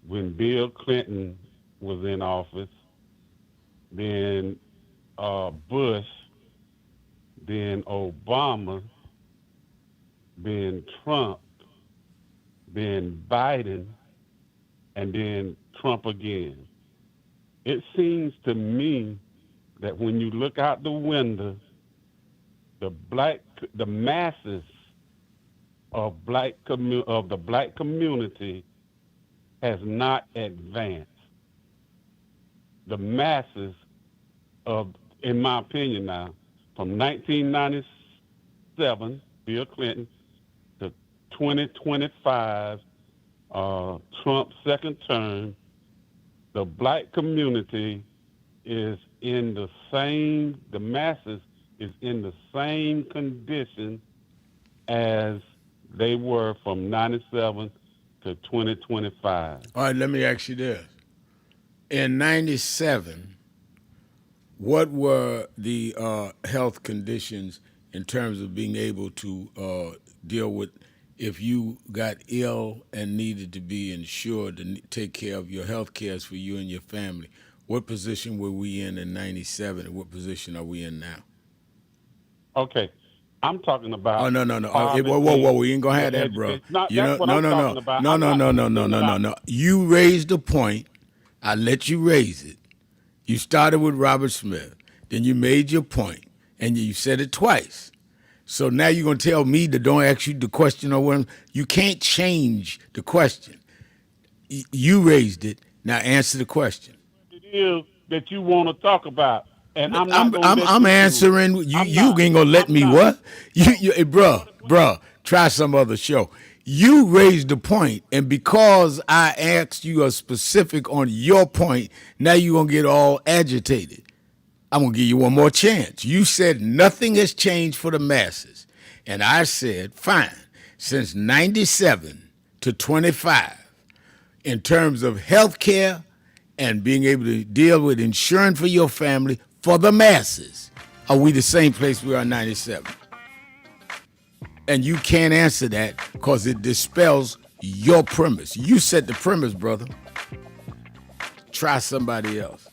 when Bill Clinton was in office, then Bush, then Obama, then Trump, then Biden, and then Trump again. It seems to me that when you look out the window, the masses of the black community has not advanced. The masses of, in my opinion now, from 1997, Bill Clinton, to 2025, Trump's second term, the black community is in the masses is in the same condition as they were from 97 to 2025. All right, let me ask you this. In 97, what were the health conditions in terms of being able to deal with if you got ill and needed to be insured to take care of your health cares for you and your family? What position were we in 97, and what position are we in now? Okay, I'm talking about. Oh no! Whoa! We ain't gonna have that, bro. No. You raised the point. I let you raise it. You started with Robert Smith. Then you made your point, and you said it twice. So now you're going to tell me to don't ask you the question or what? You can't change the question. You raised it. Now answer the question. It is that you want to talk about, and I'm answering. You ain't gonna let me what? Hey, bruh, try some other show. You raised the point, and because I asked you a specific on your point, now you're gonna get all agitated. I'm gonna give you one more chance. You said nothing has changed for the masses, and I said fine. Since 97 to 25, in terms of health care and being able to deal with insurance for your family for the masses, are we the same place we are in 97? And you can't answer that because it dispels your premise. You set the premise, brother. Try somebody else.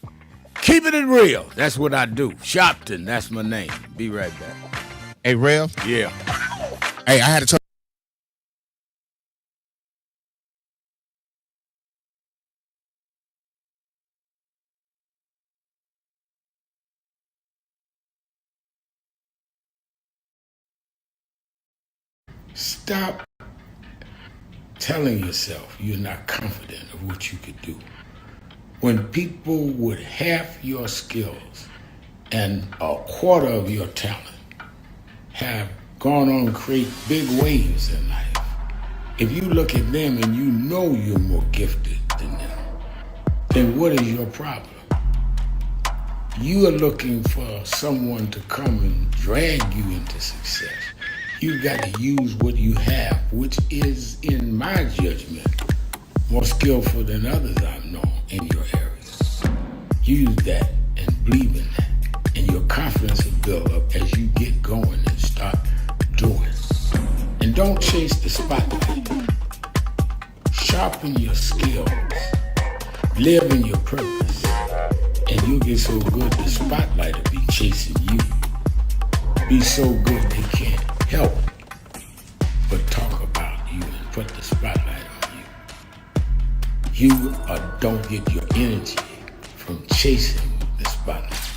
Keeping it real. That's what I do. Sharpton, that's my name. Be right back. Hey, Rev. Yeah. Hey, I had to tell. Stop telling yourself you're not confident of what you could do. When people with half your skills and a quarter of your talent have gone on to create big waves in life, if you look at them and you know you're more gifted than them, then what is your problem? You are looking for someone to come and drag you into success. You've got to use what you have, which is, in my judgment, more skillful than others I've known in your area. Use that and believe in that, and your confidence will build up as you get going and start doing. And don't chase the spotlight. Sharpen your skills. Live in your purpose. And you'll get so good the spotlight will be chasing you. Be so good they can't help but talk about you and put the spotlight on you. You don't get your energy from chasing the spotlight.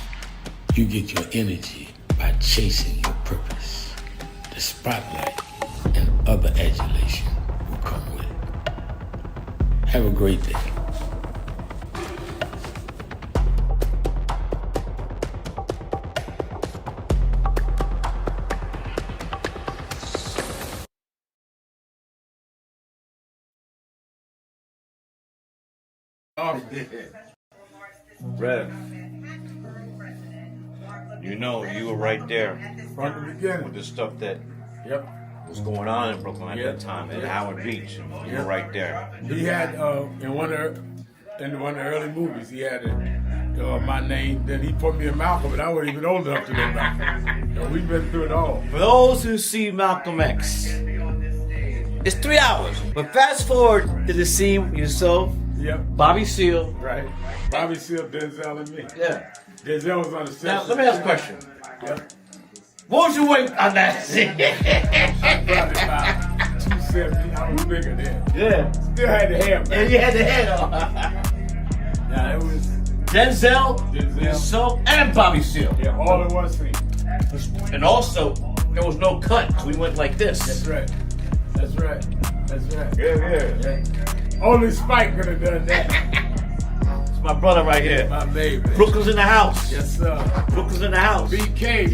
You get your energy by chasing your purpose. The spotlight and other adulation will come with it. Have a great day. Rev, you know you were right there From the beginning. with the stuff that Yep. was going on in Brooklyn at Yeah. that time, at Yeah. Howard Beach. You were right there. He had in one of the early movies, he had my name. Then he put me in Malcolm, and I wasn't even old enough to know Malcolm. We've been through it all. For those who see Malcolm X, it's 3 hours. But fast forward to the scene you saw Yep. Bobby Seale. Right. Bobby Seale, Denzel, and me. Yeah. Denzel was on the set. Now let me ask a question. Yep. What was your weight on that scene? I probably about 270. I was bigger then. Yeah. Still had the hair, And man. you had the head on. Yeah, it was. Denzel, yourself, and Bobby Seale. Yeah, all in one scene. And also, there was no cut, so we went like this. That's right. That's right. That's right. Yeah. Only Spike could have done that. It's my brother right here. My baby. Brooklyn's in the house. Yes, sir. Brooklyn's in the house. BK.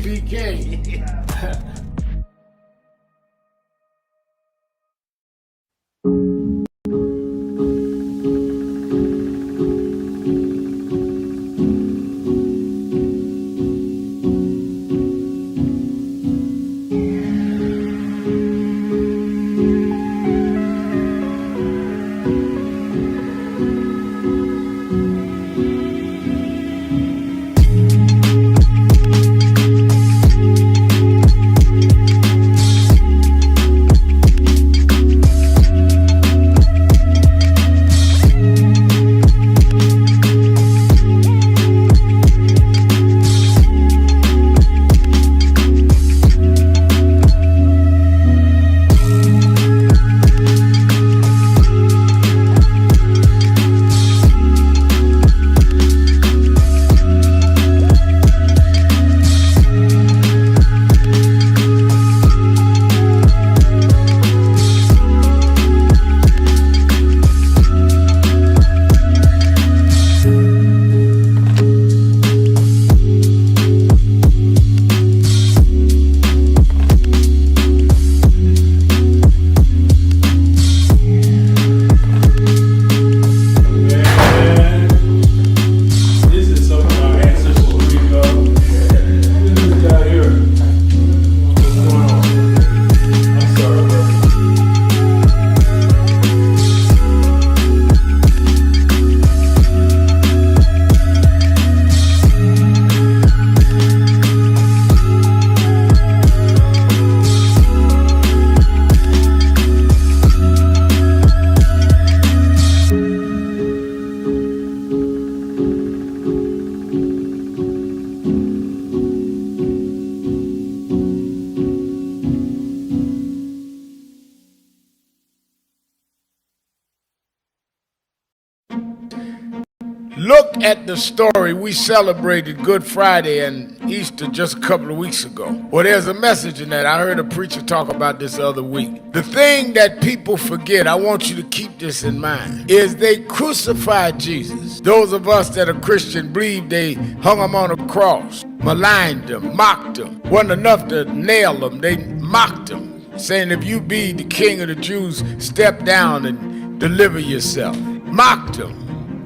Look at the story. We celebrated Good Friday and Easter just a couple of weeks ago. Well, there's a message in that. I heard a preacher talk about this the other week. The thing that people forget, I want you to keep this in mind, is they crucified Jesus. Those of us that are Christian believe they hung him on a cross, maligned him, mocked him. Wasn't enough to nail him. They mocked him, saying, if you be the king of the Jews, step down and deliver yourself. Mocked him.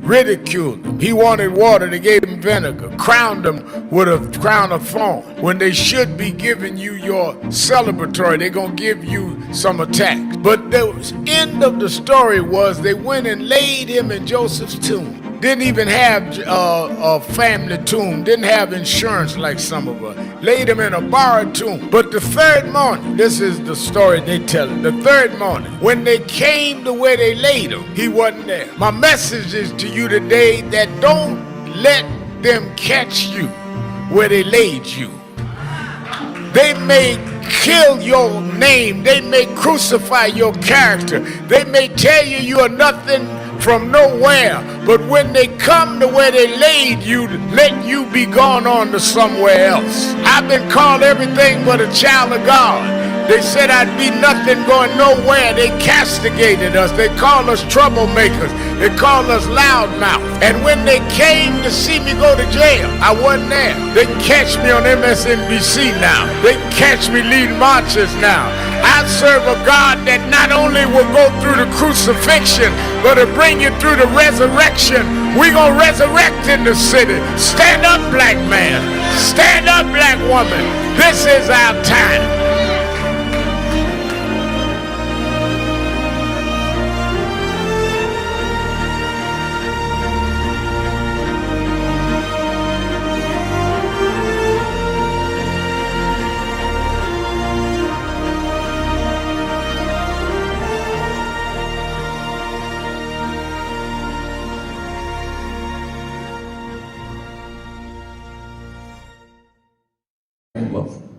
Ridiculed him. He wanted water, they gave him vinegar. Crowned him with a crown of thorn. When they should be giving you your celebratory, they're going to give you some attacks. But the end of the story was they went and laid him in Joseph's tomb. Didn't even have a family tomb. Didn't have insurance like some of us. Laid him in a borrowed tomb. But the third morning, this is the story they tell it. The third morning, when they came to where they laid him, he wasn't there. My message is to you today that don't let them catch you where they laid you. They may kill your name. They may crucify your character. They may tell you you are nothing from nowhere, but when they come to where they laid you, let you be gone on to somewhere else. I've been called everything but a child of God. They said I'd be nothing going nowhere. They castigated us. They called us troublemakers. They called us loudmouth. And when they came to see me go to jail, I wasn't there. They can catch me on MSNBC now. They can catch me leading marches now. I serve a God that not only will go through the crucifixion, but will bring you through the resurrection. We're going to resurrect in the city. Stand up, black man. Stand up, black woman. This is our time.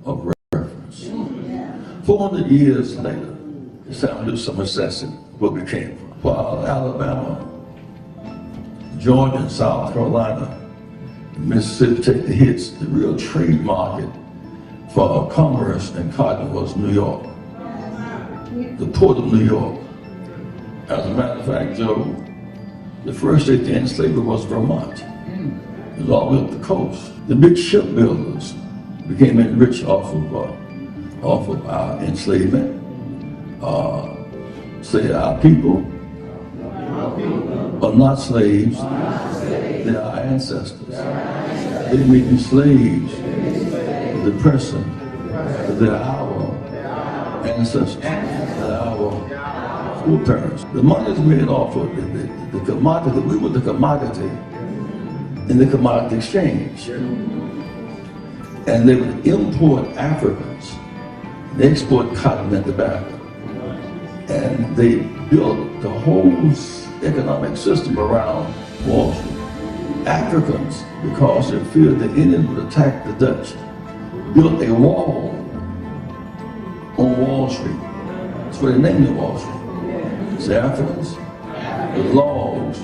Of reference. 400 years later, it's time to do some assessing where we came from. While Alabama, Georgia, and South Carolina, and Mississippi take the hits, the real trade market for commerce and cotton was New York, the port of New York. As a matter of fact, Joe, the first state to end slavery was Vermont. It was all the way up the coast. The big shipbuilders became rich off of our enslavement. Say our people are not slaves, they are our ancestors. They may be slaves, the person, they're our ancestors, they're our foreparents. The money is made off of the commodity. We were the commodity in the commodity exchange. And they would import Africans, they export cotton and tobacco. And they built the whole economic system around Wall Street. Africans, because they feared the Indians would attack the Dutch, built a wall on Wall Street. That's why they named it Wall Street. It's the Africans, with logs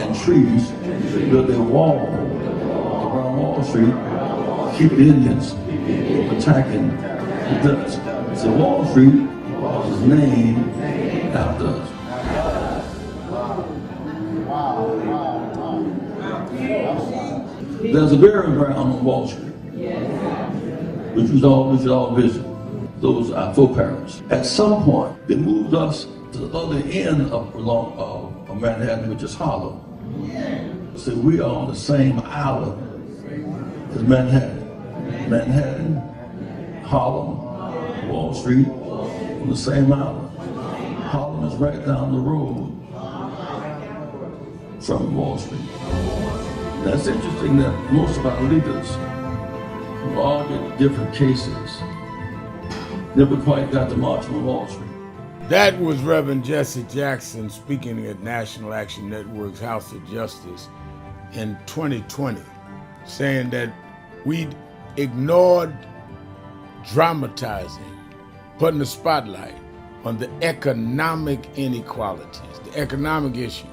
and trees, built a wall around Wall Street, keep the Indians from attacking the Dutch. So Wall Street was named after us. There's a burial ground on Wall Street, which we should all visit. Those are our foreparents. At some point, they moved us to the other end of Manhattan, which is Harlem. So we are on the same island as Manhattan. Manhattan, Harlem, Wall Street, on the same island. Harlem is right down the road from Wall Street. That's interesting that most of our leaders who argued different cases never quite got to march on Wall Street. That was Reverend Jesse Jackson speaking at National Action Network's House of Justice in 2020, saying that we ignored dramatizing, putting the spotlight on the economic inequalities, the economic issues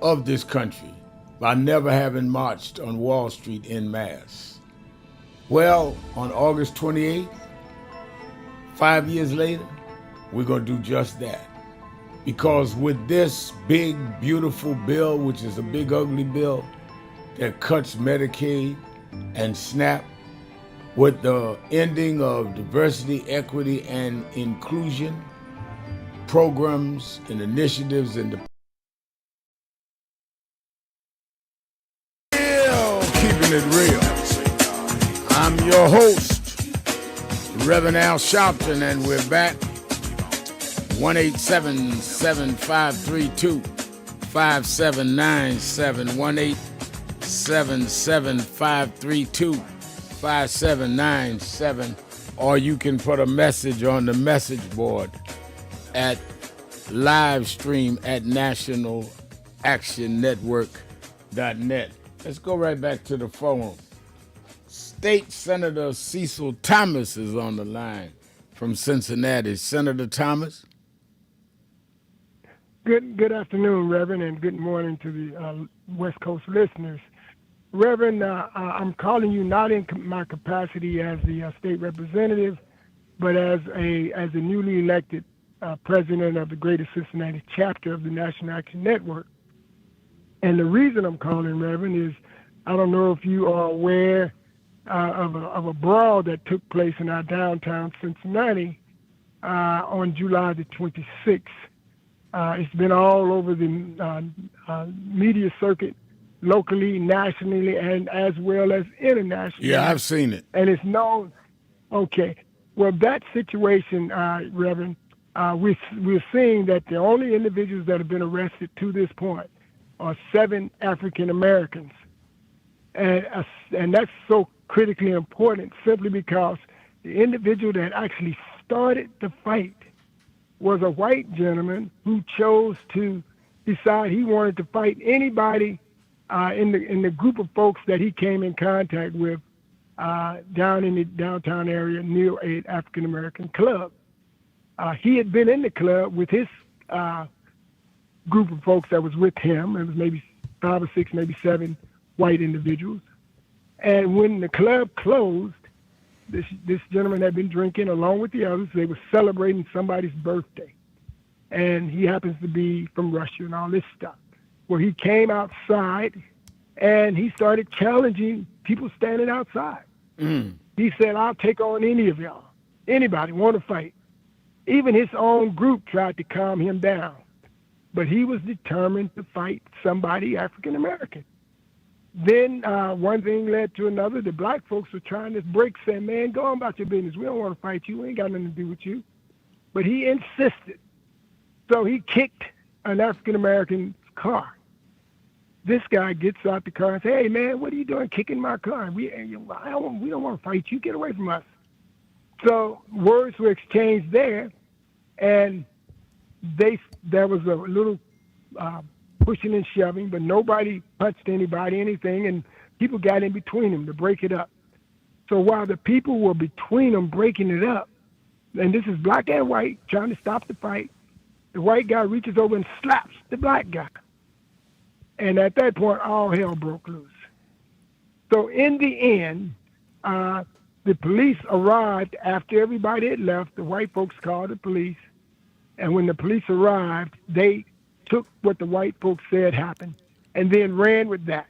of this country by never having marched on Wall Street en masse. Well, on August 28th, 5 years later, we're going to do just that. Because with this big, beautiful bill, which is a big, ugly bill that cuts Medicaid and SNAP, with the ending of diversity, equity, and inclusion programs and initiatives in the keeping it real. I'm your host, Reverend Al Sharpton, and we're back. 1-877-532-5797, 1-877-532-5797, or you can put a message on the message board at live stream at nationalactionnetwork.net. Let's go right back to the phone. State Senator Cecil Thomas is on the line from Cincinnati. Senator Thomas? Good afternoon, Reverend, and good morning to the West Coast listeners. Reverend, I'm calling you not in my capacity as the state representative, but as a newly elected president of the Greater Cincinnati chapter of the National Action Network. And the reason I'm calling, Reverend, is I don't know if you are aware of a brawl that took place in our downtown Cincinnati on July the 26th. It's been all over the media circuit, locally, nationally, and as well as internationally. Yeah, I've seen it. And it's known. Okay. Well, that situation, Reverend, we're seeing that the only individuals that have been arrested to this point are 7 African Americans. And that's so critically important simply because the individual that actually started the fight was a white gentleman who chose to decide he wanted to fight anybody in the group of folks that he came in contact with down in the downtown area near an African American club. He had been in the club with his group of folks that was with him. It was maybe 5 or 6, maybe 7 white individuals. And when the club closed, this gentleman had been drinking along with the others. They were celebrating somebody's birthday. And he happens to be from Russia and all this stuff. Well, he came outside and he started challenging people standing outside. He said, I'll take on any of y'all. Anybody want to fight. Even his own group tried to calm him down. But he was determined to fight somebody African American. Then one thing led to another. The black folks were trying to break, saying, man, go on about your business. We don't want to fight you. We ain't got nothing to do with you. But he insisted. So he kicked an African-American's car. This guy gets out the car and says, hey, man, what are you doing kicking my car? We don't want to fight you. Get away from us. So words were exchanged there, and there was a little pushing and shoving, but nobody punched anybody, anything, and people got in between them to break it up. So while the people were between them breaking it up, and this is black and white trying to stop the fight, the white guy reaches over and slaps the black guy. And at that point, all hell broke loose. So in the end, the police arrived after everybody had left. The white folks called the police. And when the police arrived, they took what the white folks said happened and then ran with that.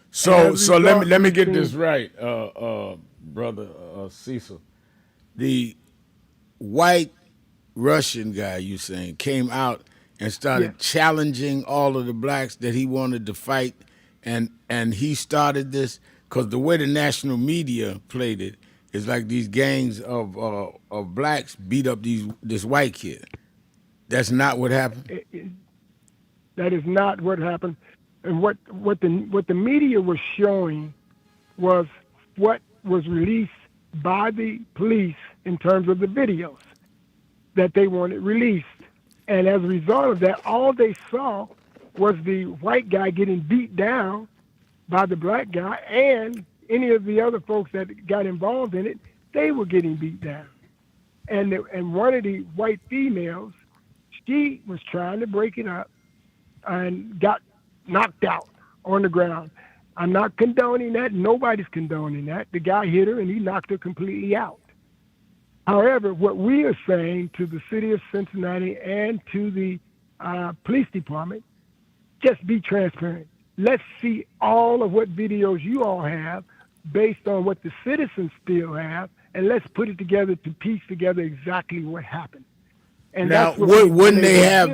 So let me get this right, brother Cecil. The white Russian guy you saying came out and started challenging all of the blacks that he wanted to fight, and he started this because the way the national media played it is like these gangs of blacks beat up this white kid. That's not what happened. That is not what happened. And what the media was showing was what was released by the police in terms of the videos that they wanted released. And as a result of that, all they saw was the white guy getting beat down by the black guy, and any of the other folks that got involved in it, they were getting beat down. And one of the white females, she was trying to break it up and got knocked out on the ground. I'm not condoning that. Nobody's condoning that. The guy hit her and he knocked her completely out. However, what we are saying to the city of Cincinnati and to the police department, just be transparent. Let's see all of what videos you all have based on what the citizens still have, and let's put it together to piece together exactly what happened. And now, that's what wouldn't they have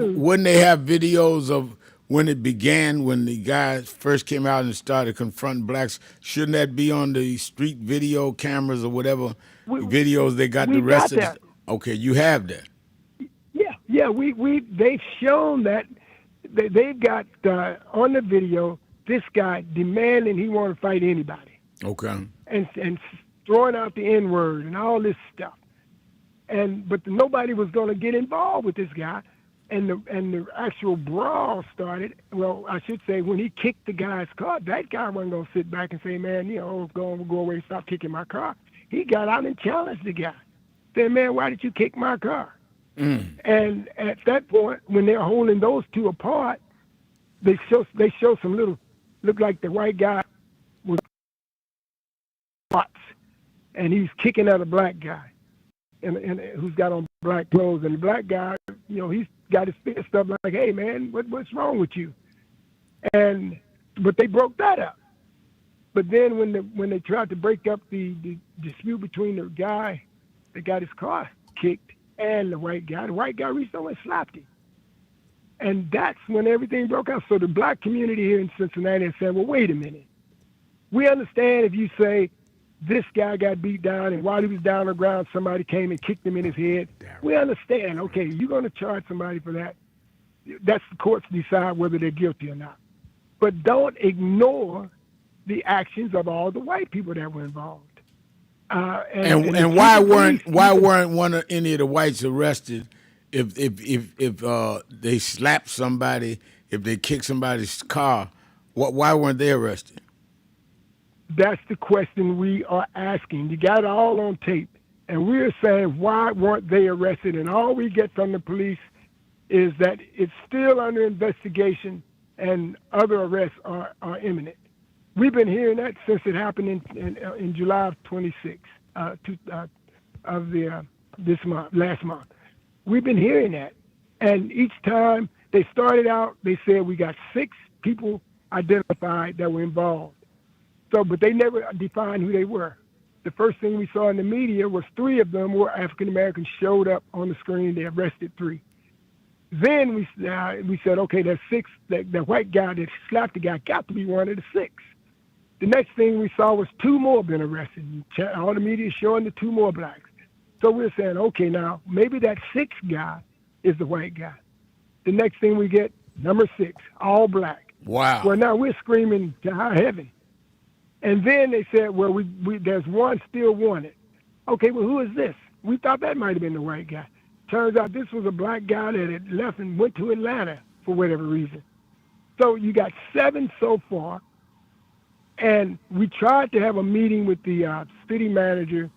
videos of when it began, when the guys first came out and started confronting blacks? Shouldn't that be on the street video cameras or whatever videos they got the rest of the? Okay, you have that. Yeah, they've shown that they've got on the video this guy demanding he want to fight anybody. Okay. And throwing out the N-word and all this stuff. But nobody was going to get involved with this guy. And the actual brawl started, well, I should say, when he kicked the guy's car, that guy wasn't going to sit back and say, man, go away, stop kicking my car. He got out and challenged the guy. Said, man, why did you kick my car? And at that point, when they're holding those two apart, they show some little, look like the white guy was spots, and he's kicking at a black guy, and who's got on black clothes, and the black guy, he's got his fist up like, hey man, what's wrong with you? But they broke that up. But then when they tried to break up the dispute between the guy that got his car kicked and the white guy reached over and slapped him. And that's when everything broke out. So the black community here in Cincinnati said, well, wait a minute. We understand if you say this guy got beat down and while he was down on the ground, somebody came and kicked him in his head. We understand, okay, you're going to charge somebody for that. That's the courts decide whether they're guilty or not. But don't ignore the actions of all the white people that were involved. And why weren't any of the whites arrested if they slapped somebody, if they kicked somebody's car? Why weren't they arrested? That's the question we are asking. You got it all on tape. And we're saying, why weren't they arrested? And all we get from the police is that it's still under investigation and other arrests are imminent. We've been hearing that since it happened in July of 26 last month. We've been hearing that. And each time they started out, they said we got 6 people identified that were involved. But they never defined who they were. The first thing we saw in the media was 3 of them were African Americans showed up on the screen. They arrested 3. Then we said, okay, there's 6. The white guy that slapped the guy got to be one of the 6. The next thing we saw was 2 more been arrested. All the media showing the 2 more blacks. So we're saying, okay, now maybe that 6th guy is the white guy. The next thing we get, number 6, all black. Wow. Well, now we're screaming to high heaven. And then they said, well, there's one still wanted. Okay, well, who is this? We thought that might have been the white guy. Turns out this was a black guy that had left and went to Atlanta for whatever reason. So you got 7 so far. And we tried to have a meeting with the city manager,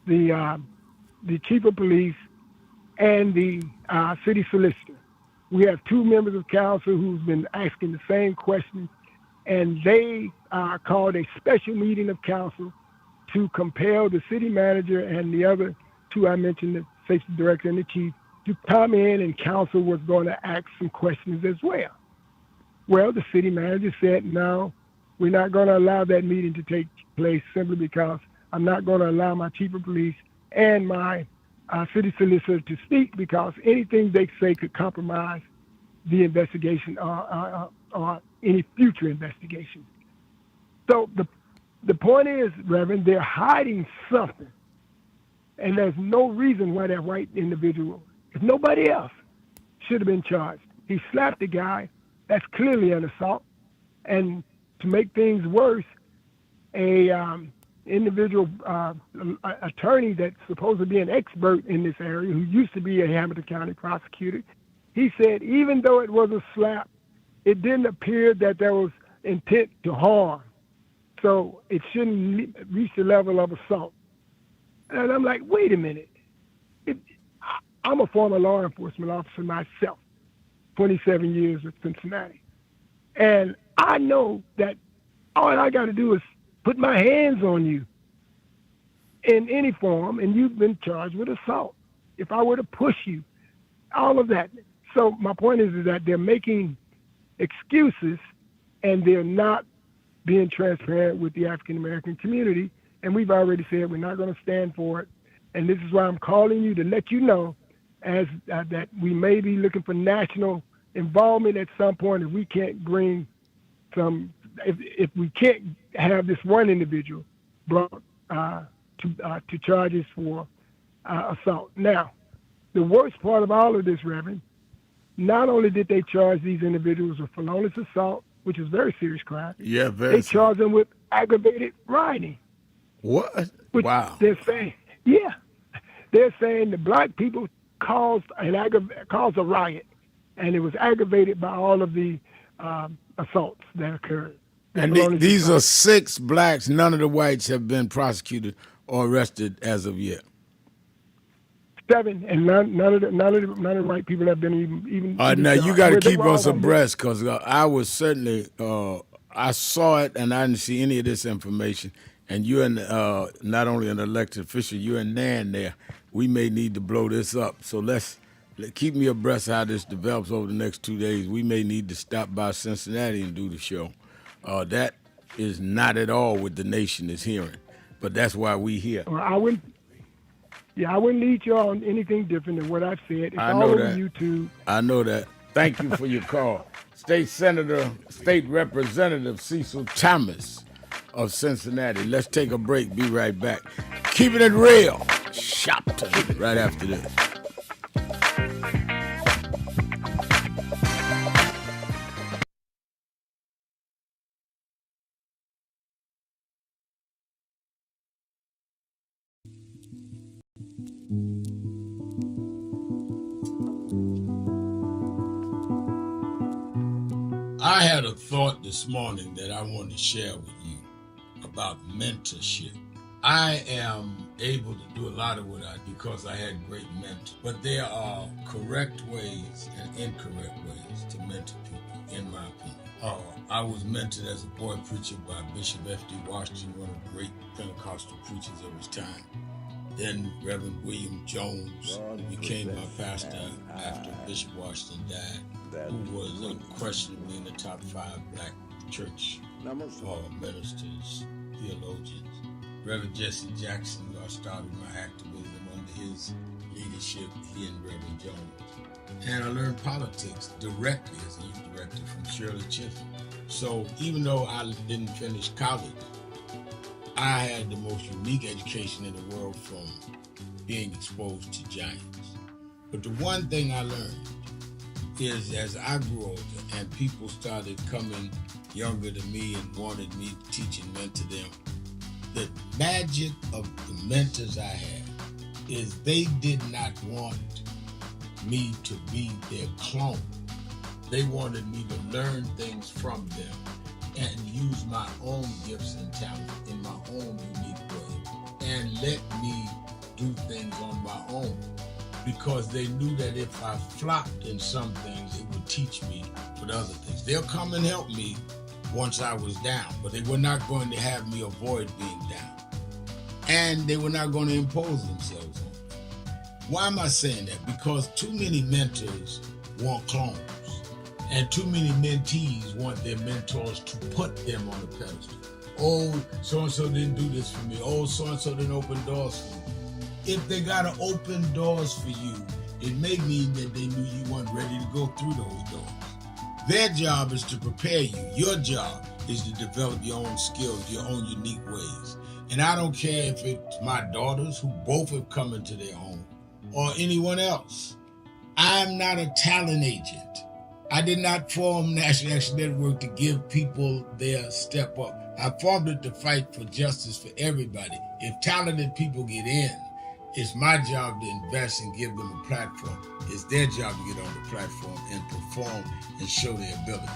the chief of police, and the city solicitor. We have 2 members of council who's been asking the same questions, and they called a special meeting of council to compel the city manager and the other 2 I mentioned, the safety director and the chief, to come in, and council was going to ask some questions as well. Well, the city manager said, no, we're not going to allow that meeting to take place simply because I'm not going to allow my chief of police and my city solicitor to speak because anything they say could compromise the investigation or any future investigation. So the point is, Reverend, they're hiding something. And there's no reason why that white individual, if nobody else, should have been charged. He slapped the guy. That's clearly an assault. And to make things worse, a individual attorney that's supposed to be an expert in this area, who used to be a Hamilton County prosecutor, he said even though it was a slap, it didn't appear that there was intent to harm. So it shouldn't reach the level of assault. And I'm like, wait a minute. I'm a former law enforcement officer myself, 27 years with Cincinnati. And I know that all I got to do is put my hands on you in any form, and you've been charged with assault. If I were to push you, all of that. So my point is that they're making excuses, and they're not being transparent with the African American community. And we've already said we're not going to stand for it. And this is why I'm calling you to let you know as that we may be looking for national involvement at some point if we can't bring some, if we can't have this one individual brought to charges for assault. Now, the worst part of all of this, Reverend, not only did they charge these individuals with felonious assault, which is a very serious crime, Yeah, very. they charged them with aggravated rioting. What? Which Wow. they're saying, yeah, they're saying the black people caused a riot, and it was aggravated by all of the assaults that occurred. And these are 6 blacks. None of the whites have been prosecuted or arrested as of yet. 7, and none of the white people have been even. Now you got to keep us abreast, because I was certainly I saw it and I didn't see any of this information. And you're not only an elected official, you're in NAN there. We may need to blow this up. So let's keep me abreast of how this develops over the next 2 days. We may need to stop by Cincinnati and do the show. That is not at all what the nation is hearing, but that's why we here. Well, I wouldn't lead you on anything different than what I've said. It's all over YouTube. I know that. Thank you for your call. State Representative Cecil Thomas of Cincinnati. Let's take a break. Be right back. Keeping it real. Sharpton. Right after this. I had a thought this morning that I want to share with you about mentorship. I am able to do a lot of what I do because I had great mentors, but there are correct ways and incorrect ways to mentor people, in my opinion. I was mentored as a boy preacher by Bishop F.D. Washington, one of the great Pentecostal preachers of his time. Then Reverend William Jones became my pastor after Bishop Washington died, who was unquestionably in the top 5 black church ministers, theologians. Reverend Jesse Jackson, who I started my activism under his leadership, he and Reverend Jones. And I learned politics directly as a youth director from Shirley Chisholm. So even though I didn't finish college, I had the most unique education in the world from being exposed to giants. But the one thing I learned is as I grew older and people started coming younger than me and wanted me to teach and mentor them, the magic of the mentors I had is they did not want me to be their clone. They wanted me to learn things from them and use my own gifts and talents in my own unique way and let me do things on my own, because they knew that if I flopped in some things, it would teach me for the other things. They'll come and help me once I was down, but they were not going to have me avoid being down. And they were not going to impose themselves on me. Why am I saying that? Because too many mentors want clones. And too many mentees want their mentors to put them on a pedestal. Oh, so-and-so didn't do this for me. Oh, so-and-so didn't open doors for me. If they got to open doors for you, it may mean that they knew you weren't ready to go through those doors. Their job is to prepare you. Your job is to develop your own skills, your own unique ways. And I don't care if it's my daughters, who both have come into their own, or anyone else. I'm not a talent agent. I did not form National Action Network to give people their step up. I formed it to fight for justice for everybody. If talented people get in, it's my job to invest and give them a platform. It's their job to get on the platform and perform and show their ability.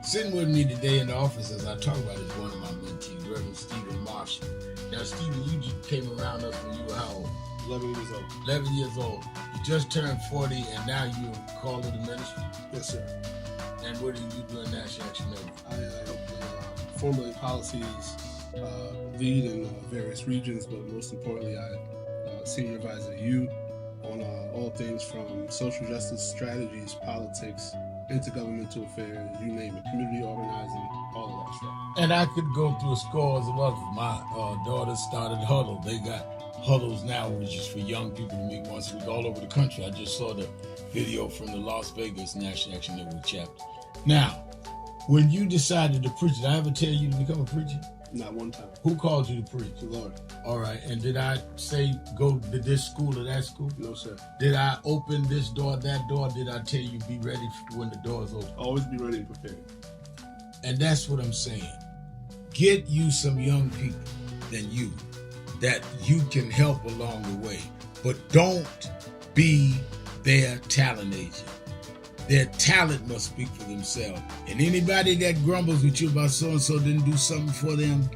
Sitting with me today in the office as I talk about it is one of my mentees, Reverend Stephen Marshall. Now, Stephen, you just came around us when you were how old? 11 years old. 11 years old. You just turned 40 and now you're called to the ministry? Yes, sir. And what do you do in National Action Network? I formulate policies, lead in various regions, but most importantly, I senior advisor to you on all things from social justice strategies, politics, intergovernmental affairs, you name it, community organizing, all of that stuff. And I could go through scores of others. My daughter started Huddle. They got Huddles now, which is for young people to meet once a week all over the country. I just saw the video from the Las Vegas National Action Network chapter. Now, when you decided to preach, did I ever tell you to become a preacher? Not one time. Who called you to preach? The Lord. All right. And did I say go to this school or that school? No, sir. Did I open this door, that door? Did I tell you be ready when the door's open? Always be ready and prepared. And that's what I'm saying. Get you some young people than you that you can help along the way. But don't be their talent agent. Their talent must speak for themselves. And anybody that grumbles with you about so-and-so didn't do something for them,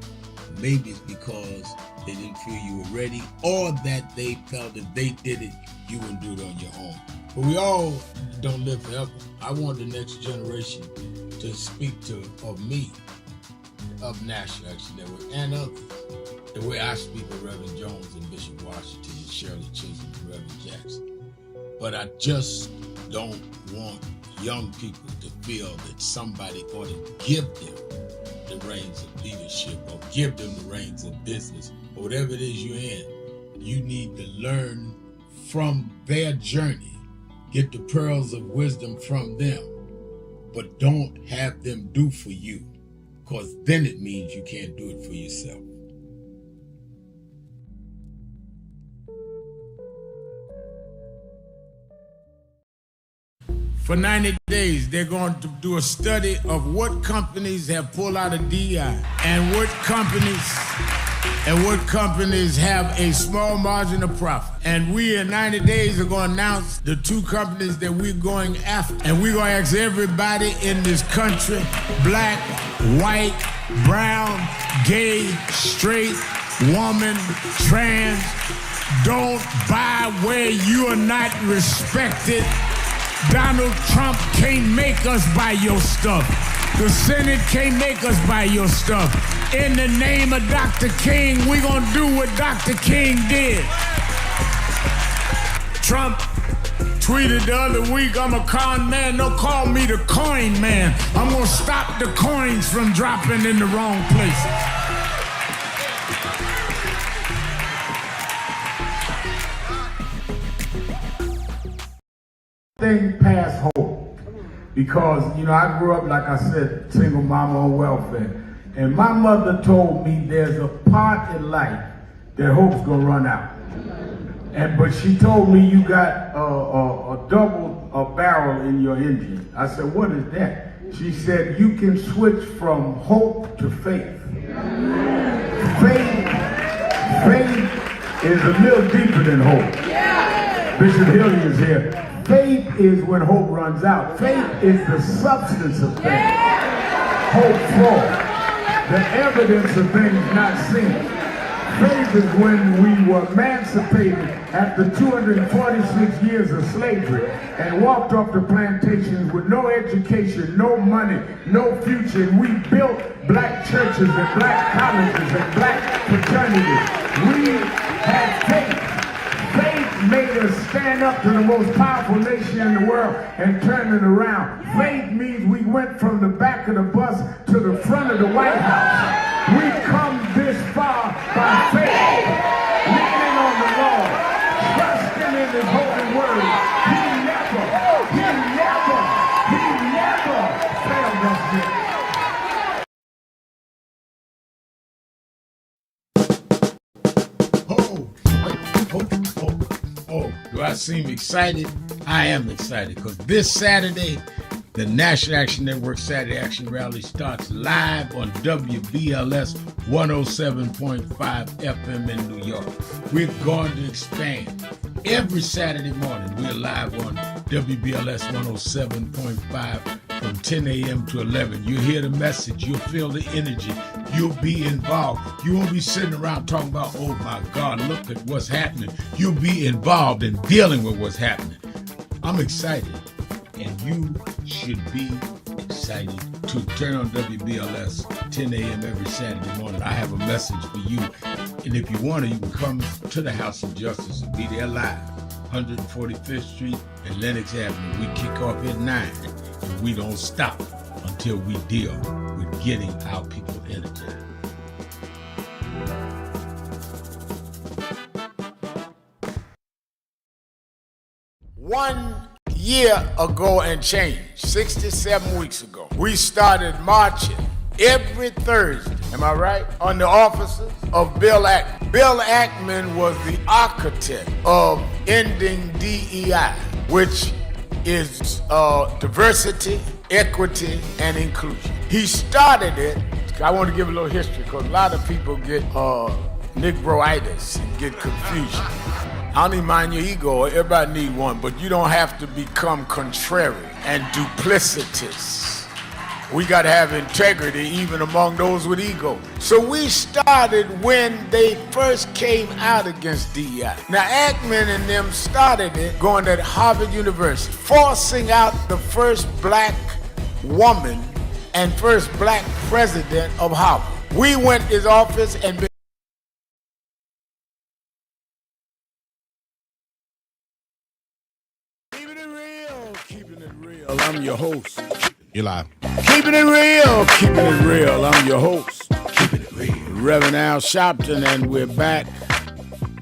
maybe it's because they didn't feel you were ready, or that they felt if they did it, you wouldn't do it on your own. But we all don't live forever. I want the next generation to speak of me, of National Action Network, and others. The way I speak of Reverend Jones and Bishop Washington and Shirley Chisholm and Reverend Jackson. But I just don't want young people to feel that somebody ought to give them the reins of leadership or give them the reins of business or whatever it is you're in. You need to learn from their journey, get the pearls of wisdom from them, but don't have them do for you, because then it means you can't do it for yourself. For 90 days, they're going to do a study of what companies have pulled out of DI and what companies have a small margin of profit. And we in 90 days are going to announce the 2 companies that we're going after. And we're going to ask everybody in this country, black, white, brown, gay, straight, woman, trans, don't buy where you are not respected. Donald Trump can't make us buy your stuff. The Senate can't make us buy your stuff. In the name of Dr. King, we're going to do what Dr. King did. Trump tweeted the other week, I'm a con man. Don't call me the coin man. I'm going to stop the coins from dropping in the wrong places. Thing past hope, because I grew up, like I said, single mama on welfare, and my mother told me there's a part in life that hope's gonna run out, but she told me you got a double barrel in your engine. I said, what is that? She said you can switch from hope to faith. Faith is a little deeper than hope. Bishop Hilly is here. Faith is when hope runs out. Faith is the substance of things. Hope for the evidence of things not seen. Faith is when we were emancipated after 246 years of slavery and walked off the plantations with no education, no money, no future. And we built black churches and black colleges and black fraternities. We had faith. Faith made us stand up to the most powerful nation in the world and turn it around. Faith means we went from the back of the bus to the front of the White House. We come this far by faith, leaning on the Lord, trusting in His holy word. He never failed us yet. Do I seem excited? I am excited because this Saturday, the National Action Network Saturday Action Rally starts live on WBLS 107.5 FM in New York. We're going to expand. Every Saturday morning, we're live on WBLS 107.5 from 10 a.m. to 11. You'll hear the message. You'll feel the energy. You'll be involved. You won't be sitting around talking about, oh my God, look at what's happening. You'll be involved in dealing with what's happening. I'm excited, and you should be excited to turn on WBLS 10 a.m. every Saturday morning. I have a message for you. And if you want to, you can come to the House of Justice and be there live. 145th Street and Lenox Avenue. We kick off at 9, and we don't stop until we deal with getting our people energized. 1 year ago and change, 67 weeks ago, we started marching every Thursday, am I right, on the offices of Bill Ackman. Bill Ackman was the architect of ending DEI, which is diversity, equity, and inclusion. He started it. I want to give a little history because a lot of people get Negroitis and get confusion. I don't even mind your ego. Everybody need one, but you don't have to become contrary and duplicitous. We got to have integrity even among those with ego. So we started when they first came out against DEI. Now Ackman and them started it going at Harvard University, forcing out the first black woman and first black president of Harvard. We went to his office and I'm your host. You lie. Keeping it real, keeping it real. I'm your host. Keeping it real. Reverend Al Sharpton, and we're back.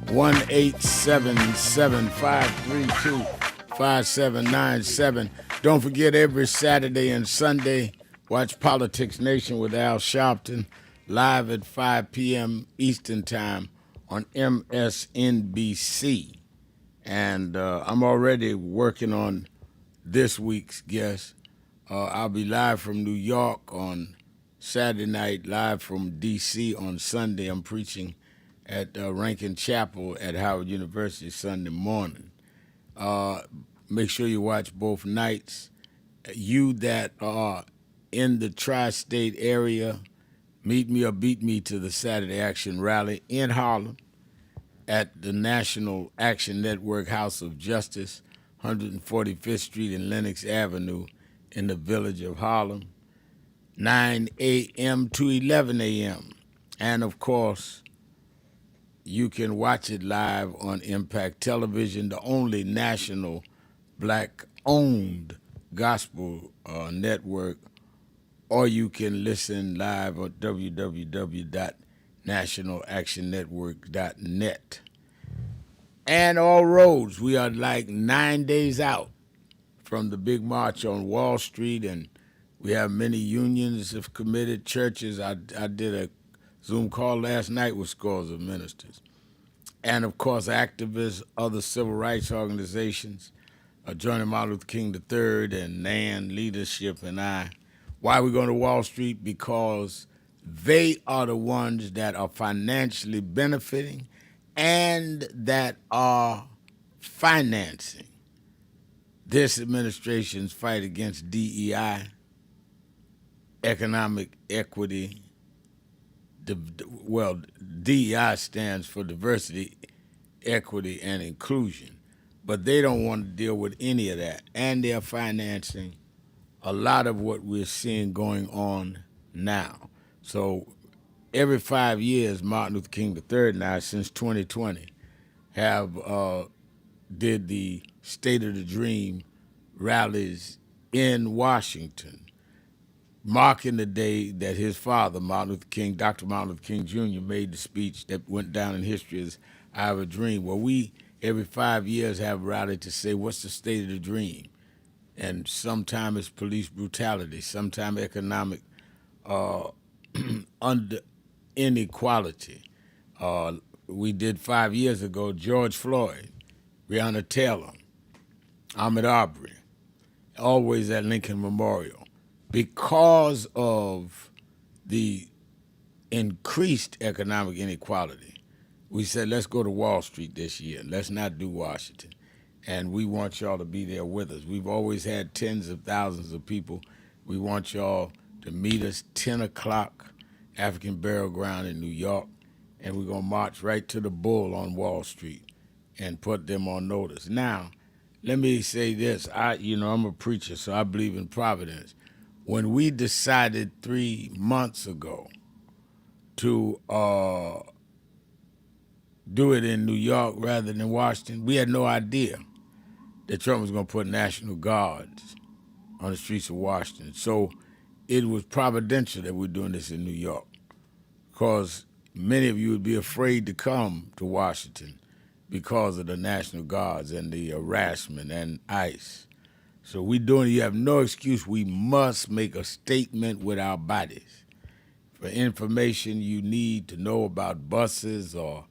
1-877-532-5797. Don't forget every Saturday and Sunday, watch Politics Nation with Al Sharpton live at 5 p.m. Eastern Time on MSNBC. And I'm already working on this week's guest. I'll be live from New York on Saturday night, live from D.C. on Sunday. I'm preaching at Rankin Chapel at Howard University Sunday morning. Make sure you watch both nights. You that are in the tri-state area, meet me or beat me to the Saturday Action Rally in Harlem at the National Action Network House of Justice, 145th Street and Lenox Avenue in the village of Harlem, 9 a.m. to 11 a.m. And, of course, you can watch it live on Impact Television, the only national black-owned gospel network, or you can listen live at www.nationalactionnetwork.net. And all roads, we are like 9 days out from the big march on Wall Street, and we have many unions have committed, churches. I did a Zoom call last night with scores of ministers. And, of course, activists, other civil rights organizations, joining Martin Luther King III and NAN leadership and I. Why are we going to Wall Street? Because they are the ones that are financially benefiting and that are financing this administration's fight against DEI, economic equity. DEI stands for diversity, equity, and inclusion. But they don't want to deal with any of that. And they're financing a lot of what we're seeing going on now. So every 5 years, Martin Luther King III now, since 2020, have did the State of the Dream rallies in Washington, marking the day that his father, Martin Luther King, Dr. Martin Luther King Jr., made the speech that went down in history as I Have a Dream. Well, we, every 5 years, have a rally to say, what's the state of the dream? And sometimes it's police brutality, sometimes economic under inequality. We did 5 years ago, George Floyd, Breonna Taylor, Ahmaud Arbery, always at Lincoln Memorial. Because of the increased economic inequality, we said, let's go to Wall Street this year. Let's not do Washington. And we want y'all to be there with us. We've always had tens of thousands of people. We want y'all to meet us 10 o'clock, African Burial Ground in New York, and we're going to march right to the Bull on Wall Street and put them on notice. Now, let me say this. I'm a preacher, so I believe in providence. when we decided 3 months ago to do it in New York rather than Washington, we had no idea that Trump was going to put National Guards on the streets of Washington. So it was providential that we're doing this in New York, because many of you would be afraid to come to Washington because of the National Guards and the harassment and ICE. So we're doing it. You have no excuse. We must make a statement with our bodies. For information you need to know about buses or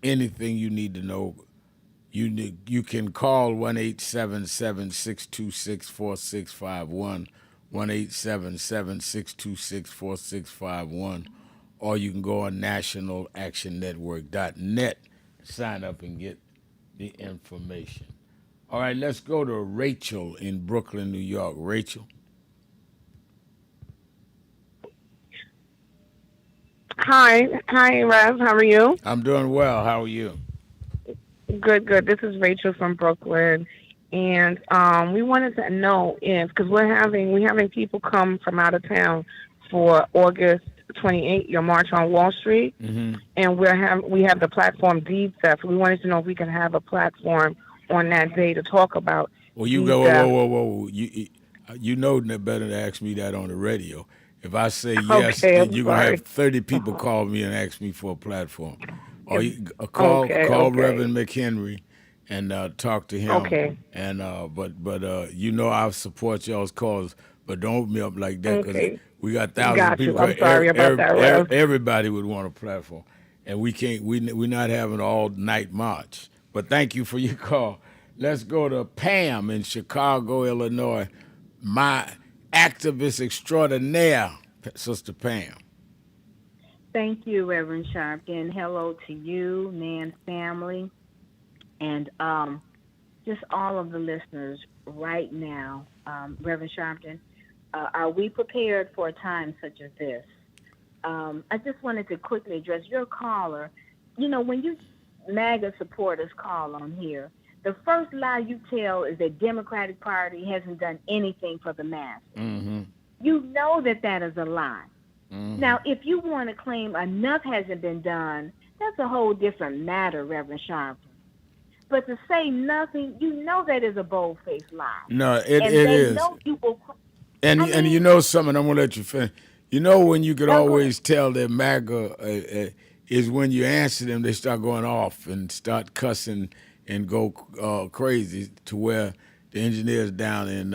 anything you need to know, you can call 1-877-626-4651, 1-877-626-4651, or you can go on nationalactionnetwork.net, sign up and get the information. All right, let's go to Rachel in Brooklyn, New York. Rachel. Hi, Rev. How are you? I'm doing well. How are you? Good. This is Rachel from Brooklyn, and we wanted to know if, because we're having people come from out of town for August 28th, your March on Wall Street, and we have the platform Deed Theft. We wanted to know if we can have a platform on that day to talk about. Well, you go, whoa. You know better to ask me that on the radio. If I say yes, Okay, then you're going to have 30 people call me and ask me for a platform. Or you call Reverend McHenry and talk to him. Okay. And but you know I support y'all's cause, but don't open me up like that, because we got thousands of people. I'm sorry about that, Rev. Everybody would want a platform, and we can't. We're not having all night march. But thank you for your call. Let's go to Pam in Chicago, Illinois. My activist extraordinaire, Sister Pam. Thank you, Reverend Sharpton. Hello to you, Nan's family, and just all of the listeners right now. Reverend Sharpton, are we prepared for a time such as this? I just wanted to quickly address your caller. You know, when you MAGA supporters call on here, the first lie you tell is that Democratic Party hasn't done anything for the masses. Mm-hmm. You know that is a lie. Mm-hmm. Now, if you want to claim enough hasn't been done, that's a whole different matter, Reverend Sharpton. But to say nothing, you know that is a bold-faced lie. No, it is. Know you will, and you know something, I'm going to let you finish. You know when you could always tell that MAGA is when you answer them, they start going off and start cussing and go crazy, to where the engineers down in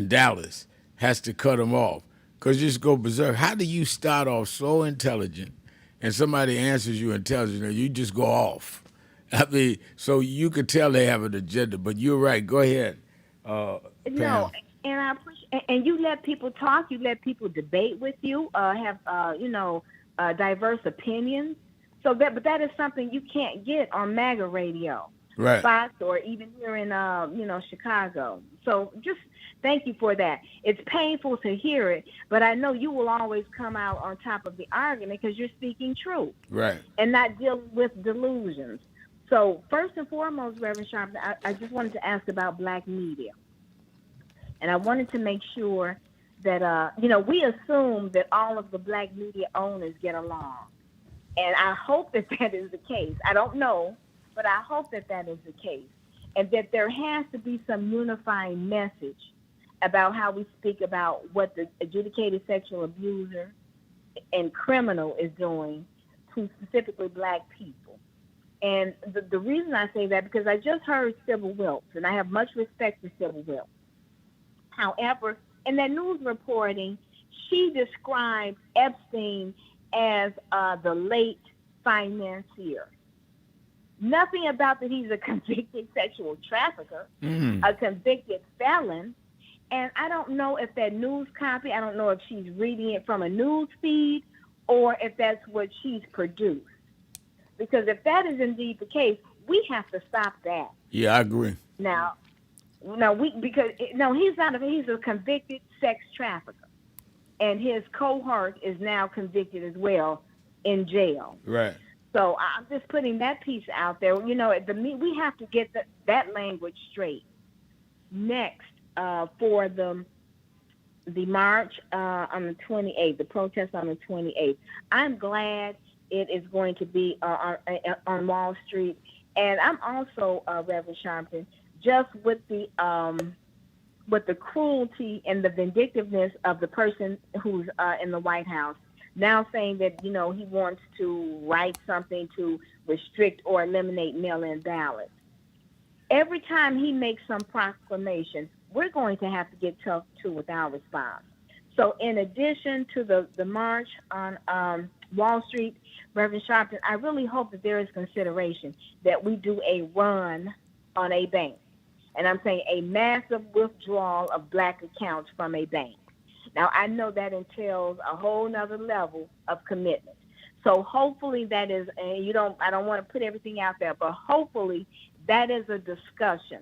Dallas has to cut them off, because you just go berserk. How do you start off so intelligent and somebody answers you and tells you, you just go off? I mean, so you could tell they have an agenda, but you're right. Go ahead. No, Pam. and I appreciate, and you let people talk, you let people debate with you, have diverse opinions. So but that is something you can't get on MAGA radio, right? Fox, or even here in Chicago. So just thank you for that. It's painful to hear it, but I know you will always come out on top of the argument because you're speaking truth, right, and not dealing with delusions. So first and foremost, Reverend Sharpton, I just wanted to ask about black media. And I wanted to make sure that, we assume that all of the black media owners get along. And I hope that is the case. I don't know, but I hope that is the case. And that there has to be some unifying message about how we speak about what the adjudicated sexual abuser and criminal is doing to specifically black people. And the reason I say that, because I just heard Sybil Wilkes, and I have much respect for Sybil Wilkes. However, in that news reporting, she described Epstein as the late financier. Nothing about that he's a convicted sexual trafficker, a convicted felon. And I don't know if that news copy, I don't know if she's reading it from a news feed or if that's what she's produced. Because if that is indeed the case, we have to stop that. Yeah, I agree. Now, he's not. He's a convicted sex trafficker, and his cohort is now convicted as well in jail. Right. So I'm just putting that piece out there. We have to get that language straight. next for the march on the 28th, the protest on the 28th. I'm glad it is going to be on Wall Street, and I'm also Reverend Sharpton, just with the cruelty and the vindictiveness of the person who's in the White House, now saying that, he wants to write something to restrict or eliminate mail-in ballots. Every time he makes some proclamation, we're going to have to get tough, too, with our response. So in addition to the march on Wall Street, Reverend Sharpton, I really hope that there is consideration that we do a run on a bank. And I'm saying a massive withdrawal of Black accounts from a bank. Now, I know that entails a whole nother level of commitment. So hopefully that is, and I don't want to put everything out there, but hopefully that is a discussion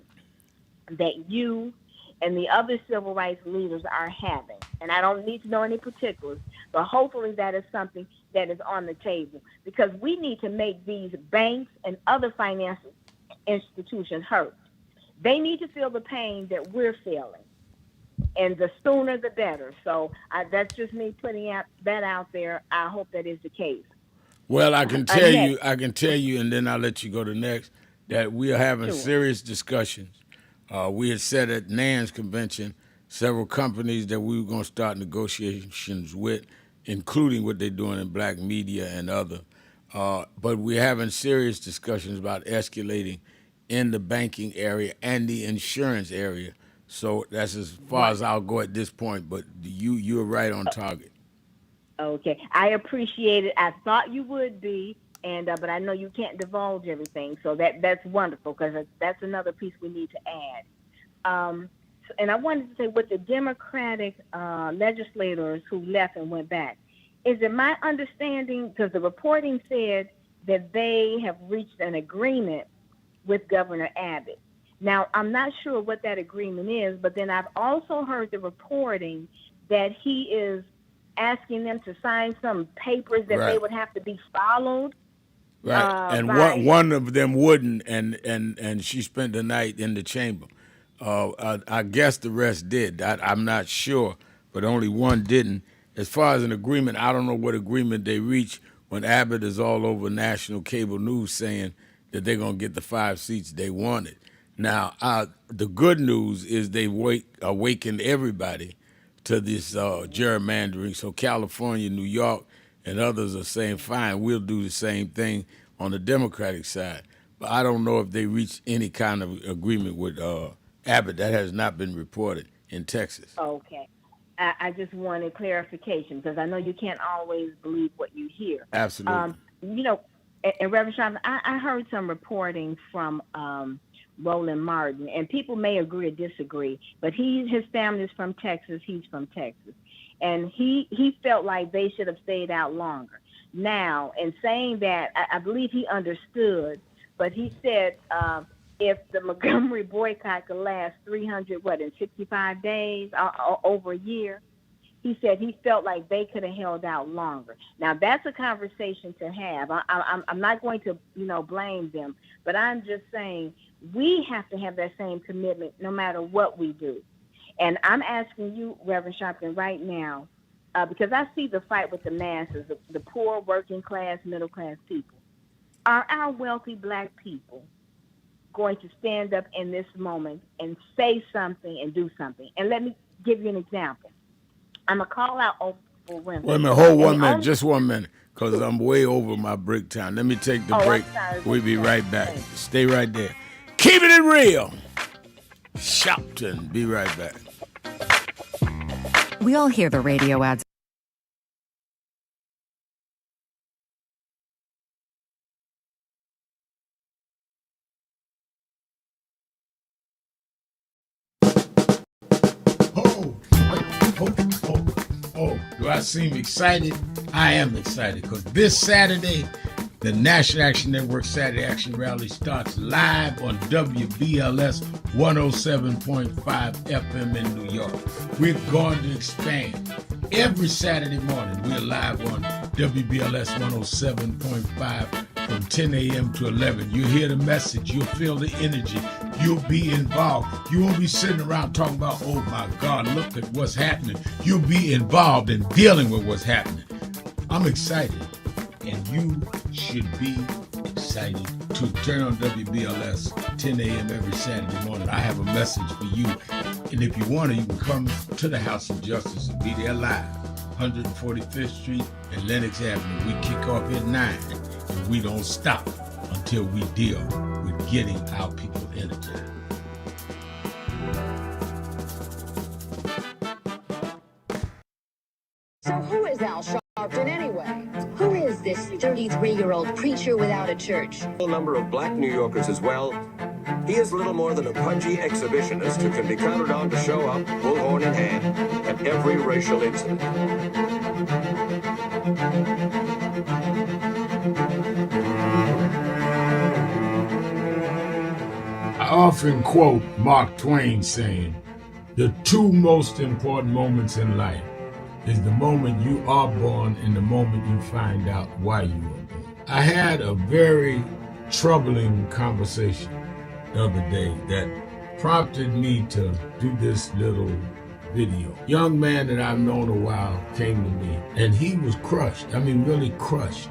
that you and the other civil rights leaders are having. And I don't need to know any particulars, but hopefully that is something that is on the table, because we need to make these banks and other financial institutions hurt. They need to feel the pain that we're feeling, and the sooner the better. So that's just me putting that out there. I hope that is the case. Well, I can tell you, and then I'll let you go to next, that we are having serious discussions. We had said at NAN's convention several companies that we were going to start negotiations with, including what they're doing in Black media and other. But we're having serious discussions about escalating in the banking area and the insurance area. So that's as far as I'll go at this point, but you're right on target. Okay. I appreciate it. I thought you would be, but I know you can't divulge everything. So that's wonderful, because that's another piece we need to add. And I wanted to say, with the Democratic legislators who left and went back, is it my understanding, because the reporting said that they have reached an agreement with Governor Abbott. Now, I'm not sure what that agreement is, but then I've also heard the reporting that he is asking them to sign some papers that they would have to be followed. Right, and one of them wouldn't, and she spent the night in the chamber. I guess the rest did. I'm not sure, but only one didn't. As far as an agreement, I don't know what agreement they reached when Abbott is all over national cable news saying that they're going to get the 5 seats they wanted. Now, the good news is they awakened everybody to this gerrymandering. So California, New York, and others are saying, fine, we'll do the same thing on the Democratic side. But I don't know if they reached any kind of agreement with Abbott. That has not been reported in Texas. Okay. I just wanted clarification, because I know you can't always believe what you hear. Absolutely. And Reverend Sharpton, I heard some reporting from Roland Martin, and people may agree or disagree, but his family is from Texas. He's from Texas. And he felt like they should have stayed out longer. Now, in saying that, I believe he understood, but he said if the Montgomery boycott could last 365 days, over a year, he said he felt like they could have held out longer. Now, that's a conversation to have. I'm not going to, blame them, but I'm just saying we have to have that same commitment no matter what we do. And I'm asking you, Reverend Sharpton, right now, because I see the fight with the masses, the poor, working class, middle class people. Are our wealthy Black people going to stand up in this moment and say something and do something? And let me give you an example. I'm going to call out Oprah Winfrey. Wait a minute, hold 1 minute, just 1 minute, because I'm way over my break time. Let me take the break. We'll be right back. Stay right there. Keeping it real. Sharpton, be right back. We all hear the radio ads. Do I seem excited? I am excited, because this Saturday, the National Action Network Saturday Action Rally starts live on WBLS 107.5 FM in New York. We're going to expand. Every Saturday morning, we're live on WBLS 107.5 from 10 a.m. to 11. You'll hear the message. You'll feel the energy. You'll be involved. You won't be sitting around talking about, oh my God, look at what's happening. You'll be involved in dealing with what's happening. I'm excited, and you should be excited too. Turn on WBLS, 10 a.m. every Saturday morning. I have a message for you. And if you want to, you can come to the House of Justice and be there live. 145th Street and Lenox Avenue. We kick off at 9, and we don't stop until we deal with getting our people energized. So who is Al Sharpton anyway? Who is this 33-year-old preacher without a church? A number of black New Yorkers as well. He is little more than a pudgy exhibitionist who can be counted on to show up, bullhorn in hand, at every racial incident. I often quote Mark Twain saying, the two most important moments in life is the moment you are born and the moment you find out why you were born. I had a very troubling conversation the other day that prompted me to do this little video. Young man that I've known a while came to me, and he was crushed. I mean, really crushed,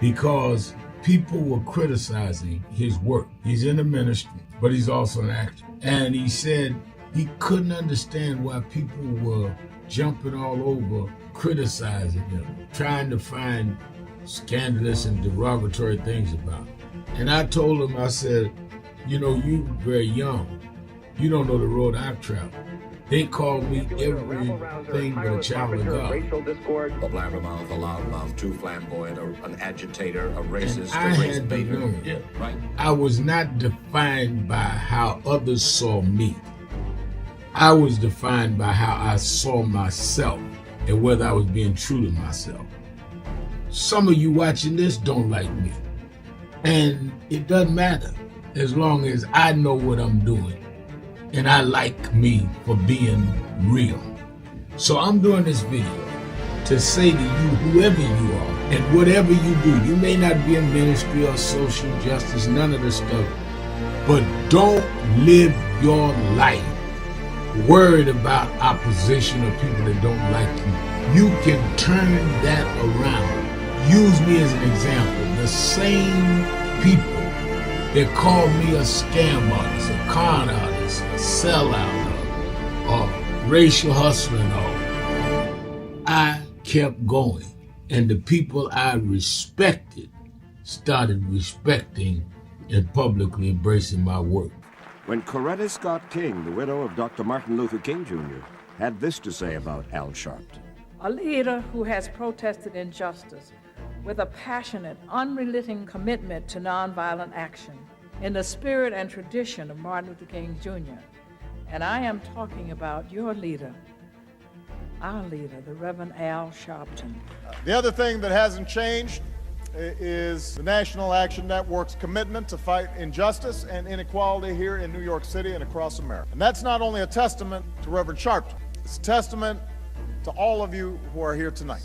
because people were criticizing his work. He's in the ministry, but he's also an actor. And he said he couldn't understand why people were jumping all over, criticizing him, trying to find scandalous and derogatory things about him. And I told him, I said, you know, you very young. You don't know the road I've traveled. They call me everything but a child of God. Racial discourse, a blabbermouth, a loudmouth, too flamboyant, an agitator, a racist, I had to learn. Yeah, right. I was not defined by how others saw me. I was defined by how I saw myself and whether I was being true to myself. Some of you watching this don't like me. And it doesn't matter as long as I know what I'm doing. And I like me for being real. So I'm doing this video to say to you, whoever you are, and whatever you do, you may not be in ministry or social justice, none of this stuff, but don't live your life worried about opposition or people that don't like you. You can turn that around. Use me as an example. The same people that called me a scam artist, a con artist, a sellout, or racial hustler and all, I kept going. And the people I respected started respecting and publicly embracing my work. When Coretta Scott King, the widow of Dr. Martin Luther King Jr., had this to say about Al Sharpton. A leader who has protested injustice with a passionate, unrelenting commitment to nonviolent action in the spirit and tradition of Martin Luther King Jr. And I am talking about your leader, our leader, the Reverend Al Sharpton. The other thing that hasn't changed is the National Action Network's commitment to fight injustice and inequality here in New York City and across America. And that's not only a testament to Reverend Sharpton, it's a testament to all of you who are here tonight.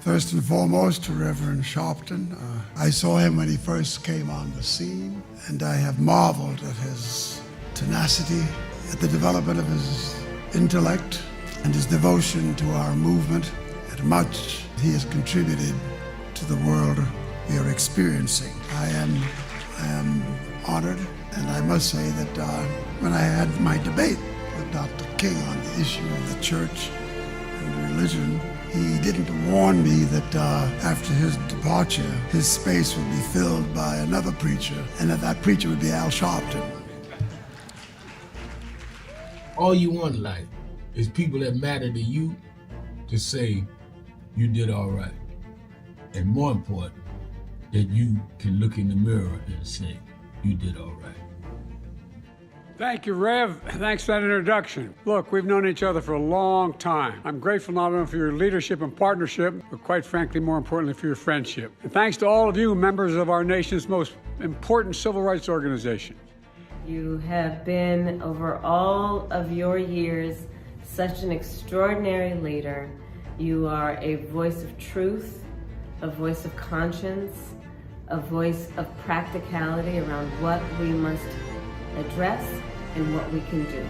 First and foremost, to Reverend Sharpton. I saw him when he first came on the scene, and I have marveled at his tenacity, at the development of his intellect, and his devotion to our movement, and much he has contributed to the world we are experiencing. I am honored, and I must say that when I had my debate with Dr. King on the issue of the church and religion, he didn't warn me that after his departure, his space would be filled by another preacher, and that preacher would be Al Sharpton. All you want in life is people that matter to you to say you did all right. And more important, that you can look in the mirror and say you did all right. Thank you, Rev. Thanks for that introduction. Look, we've known each other for a long time. I'm grateful not only for your leadership and partnership, but quite frankly, more importantly, for your friendship. And thanks to all of you, members of our nation's most important civil rights organization. You have been, over all of your years, such an extraordinary leader. You are a voice of truth, a voice of conscience, a voice of practicality around what we must address and what we can do.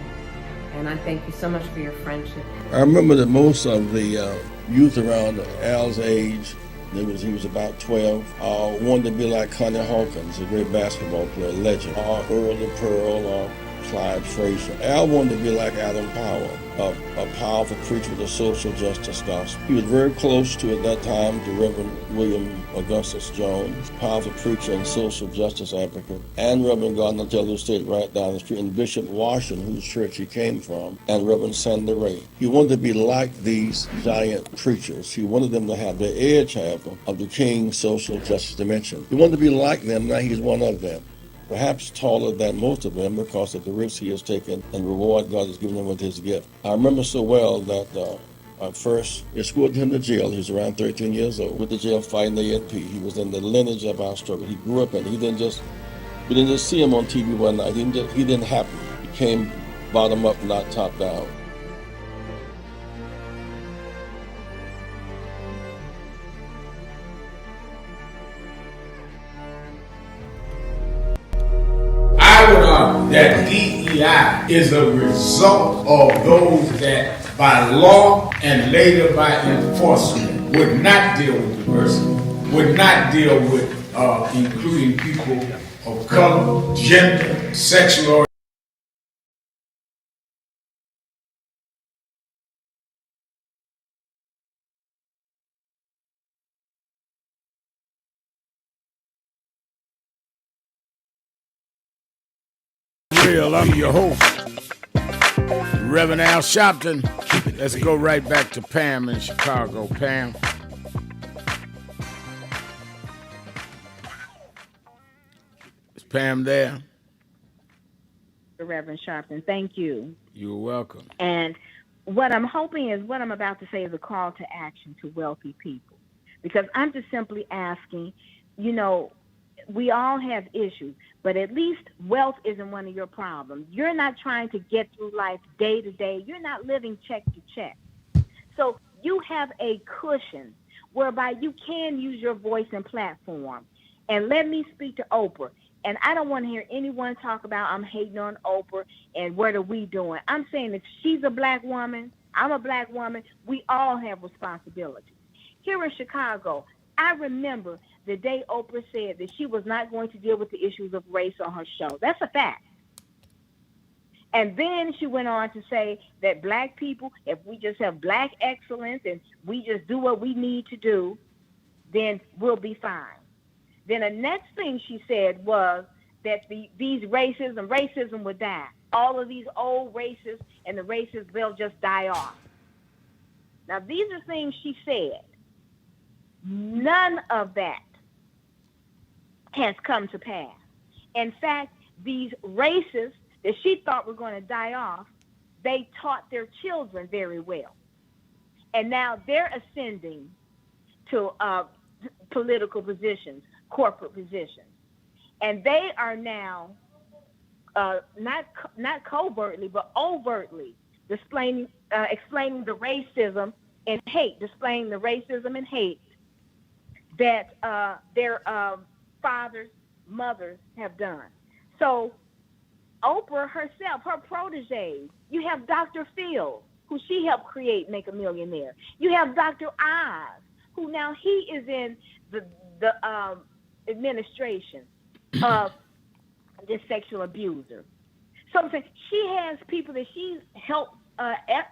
And I thank you so much for your friendship. I remember that most of the youth around Al's age, he was about 12, wanted to be like Connie Hawkins, a great basketball player, legend, or Earl the Pearl, or Clyde Frazier. Al wanted to be like Adam Powell, a powerful preacher with a social justice gospel. He was very close to, at that time, to Reverend William Augustus Jones, powerful preacher and social justice advocate, and Reverend Gardner Taylor stayed right down the street, and Bishop Washington, whose church he came from, and Reverend Sandy Ray. He wanted to be like these giant preachers. He wanted them to have the edge, however, of the King's social justice dimension. He wanted to be like them. Now he's one of them. Perhaps taller than most of them because of the risks he has taken and the reward God has given him with his gift. I remember so well that I first escorted him to jail. He was around 13 years old. With the jail fighting the ANP. He was in the lineage of our struggle. He grew up in it. We didn't just see him on TV one night. He didn't happen. He came bottom up, not top down. I would argue that DEI is a result of those that by law and later by enforcement would not deal with diversity, would not deal with including people of color, gender, sexual orientation. I'm your host, Reverend Al Sharpton. Let's go right back to Pam in Chicago. Pam. Is Pam there? Reverend Sharpton, thank you. You're welcome. And what I'm hoping is what I'm about to say is a call to action to wealthy people. Because I'm just simply asking, we all have issues, but at least wealth isn't one of your problems. You're not trying to get through life day to day. You're not living check to check. So you have a cushion whereby you can use your voice and platform. And let me speak to Oprah. And I don't want to hear anyone talk about I'm hating on Oprah and what are we doing. I'm saying if she's a black woman, I'm a black woman, we all have responsibilities. Here in Chicago, I remember the day Oprah said that she was not going to deal with the issues of race on her show. That's a fact. And then she went on to say that black people, if we just have black excellence and we just do what we need to do, then we'll be fine. Then the next thing she said was that these racism would die. All of these old racists and the racists, they'll just die off. Now, these are things she said. None of that has come to pass. In fact, these racists that she thought were going to die off, they taught their children very well. And now they're ascending to political positions, corporate positions. And they are now not covertly, but overtly explaining the racism and hate, displaying the racism and hate that their fathers, mothers have done. So Oprah herself, her protege, you have Dr. Phil, who she helped create Make a Millionaire. You have Dr. Oz, who now he is in the administration of this sexual abuser. So I'm saying she has people that she helped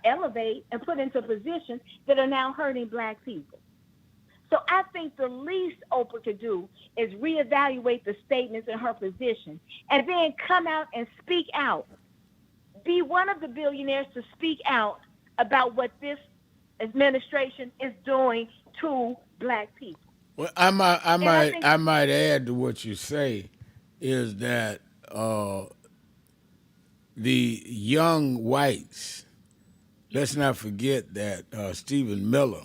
elevate and put into positions that are now hurting black people. So I think the least Oprah could do is reevaluate the statements in her position and then come out and speak out. Be one of the billionaires to speak out about what this administration is doing to black people. Well, I might add to what you say is that the young whites, let's not forget that Stephen Miller,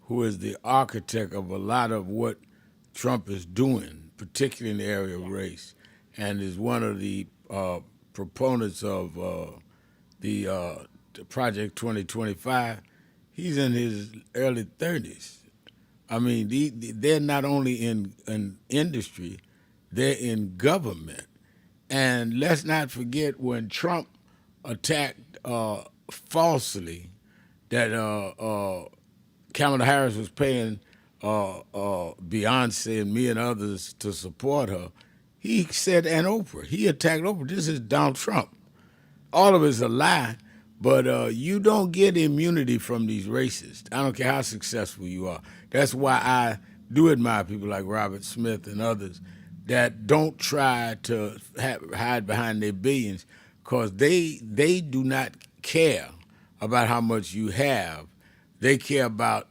who is the architect of a lot of what Trump is doing, particularly in the area of race, and is one of the proponents of the Project 2025, he's in his early 30s. I mean, they're not only in industry, they're in government. And let's not forget when Trump attacked falsely that Kamala Harris was paying Beyonce and me and others to support her. He said, and Oprah. He attacked Oprah. This is Donald Trump. All of it's a lie, but you don't get immunity from these racists. I don't care how successful you are. That's why I do admire people like Robert Smith and others that don't try to hide behind their billions, because they do not care about how much you have. They care about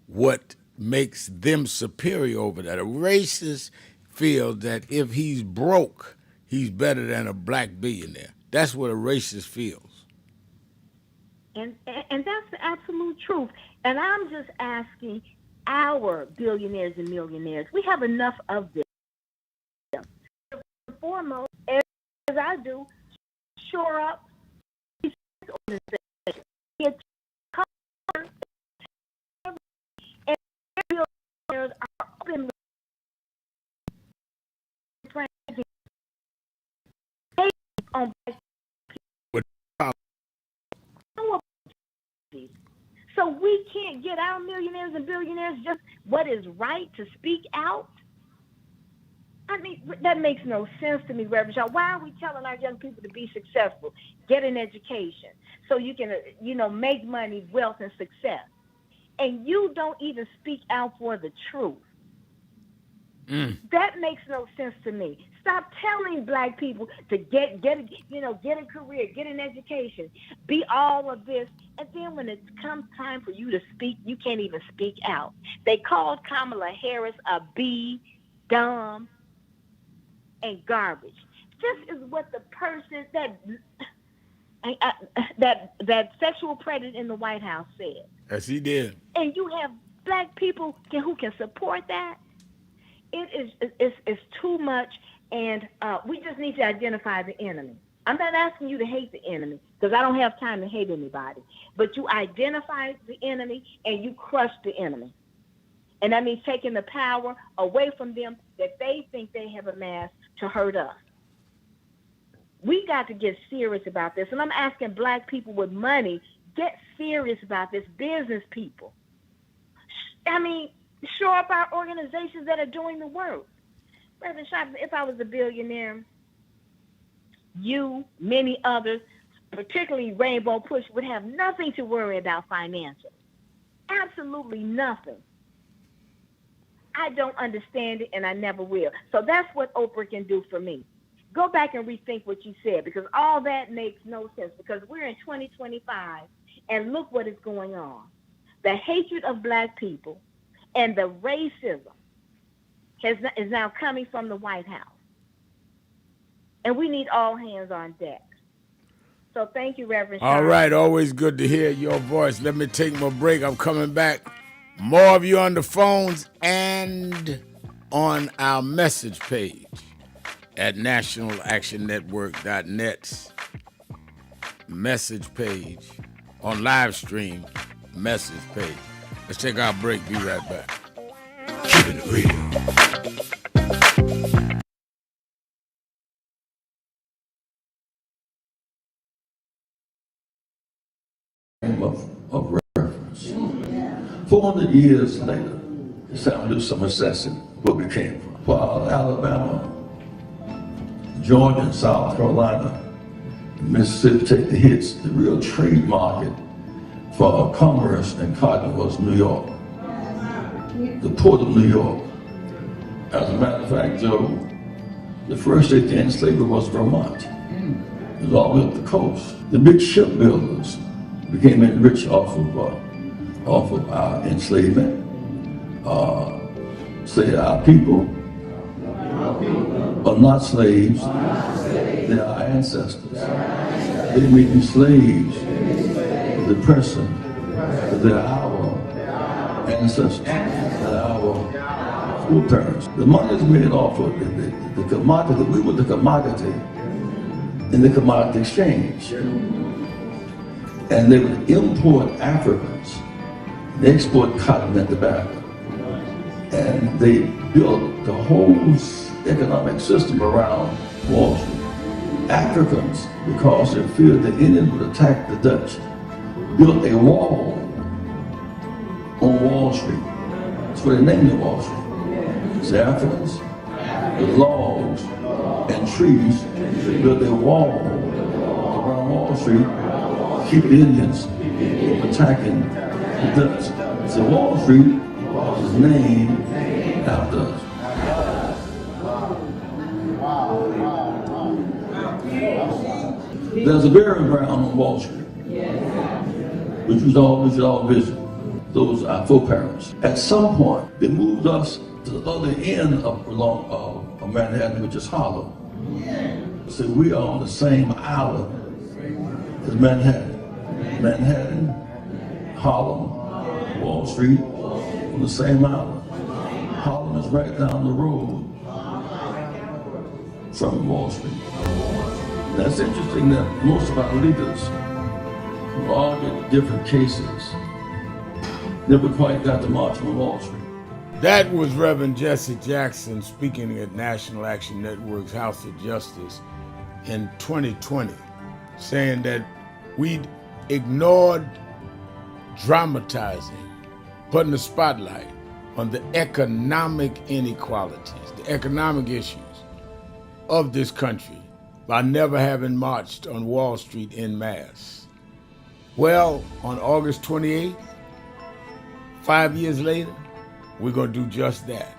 what makes them superior over that. A racist feels that if he's broke, he's better than a black billionaire. That's what a racist feels. And that's the absolute truth. And I'm just asking our billionaires and millionaires, we have enough of them. Foremost, as I do, shore up these organizations. And billionaires are openly on so we can't get our millionaires and billionaires just what is right to speak out. I mean, that makes no sense to me, Reverend Shaw. Why are we telling our young people to be successful, get an education, so you can, make money, wealth, and success, and you don't even speak out for the truth? That makes no sense to me. Stop telling black people to get a career, get an education, be all of this, and then when it comes time for you to speak, you can't even speak out. They called Kamala Harris a B, dumb, and garbage. This is what the person that sexual predator in the White House said. Yes, he did. And you have black people who can support that. It's too much, and we just need to identify the enemy. I'm not asking you to hate the enemy, because I don't have time to hate anybody. But you identify the enemy and you crush the enemy. And that means taking the power away from them that they think they have amassed to hurt us. We got to get serious about this. And I'm asking black people with money, get serious about this, business people. I mean, shore up our organizations that are doing the work. Reverend Sharpton, if I was a billionaire, you, many others, particularly Rainbow Push, would have nothing to worry about financially. Absolutely nothing. I don't understand it, and I never will. So that's what Oprah can do for me. Go back and rethink what you said, because all that makes no sense, because we're in 2025, and look what is going on. The hatred of black people and the racism is now coming from the White House. And we need all hands on deck. So thank you, Reverend Sean. All right, always good to hear your voice. Let me take my break. I'm coming back. More of you on the phones and on our message page at nationalactionnetwork.net's message page, on live stream message page. Let's take our break. Be right back. Keeping it real. Of reference. 400 years later, it's time to do some assessing where we came from. While Alabama, Georgia, and South Carolina, and Mississippi take the hits, the real trade market for commerce and cotton was New York. The port of New York. As a matter of fact, Joe, the first state to end slavery was Vermont. It was all the way up the coast. The big shipbuilders became rich off of our enslavement. Say our people are not slaves, they are our ancestors. They may be slaves of the person, but they're our ancestors, they're our foreparents. The money is made off of the commodity. We were the commodity in the commodity exchange. And they would import Africans. They export cotton and tobacco. And they built the whole economic system around Wall Street. Africans, because they feared the Indians would attack the Dutch, built a wall on Wall Street. That's what they named it Wall Street. It's the Africans, with logs and trees, they built a wall around Wall Street to keep the Indians from attacking the Dutch. So Wall Street was named after us. There's a burial ground on Wall Street, which we should all visit. Those are our foreparents. At some point, they moved us to the other end of Manhattan, which is Harlem. So we are on the same island as Manhattan. Manhattan, Harlem, Wall Street, on the same island. Harlem is right down the road from Wall Street. That's interesting that most of our leaders who argued different cases never quite got to march on Wall Street. That was Reverend Jesse Jackson speaking at National Action Network's House of Justice in 2020, saying that we'd ignored dramatizing, putting the spotlight on the economic inequalities, the economic issues of this country by never having marched on Wall Street en masse. Well, on August 28th, 5 years later, we're going to do just that.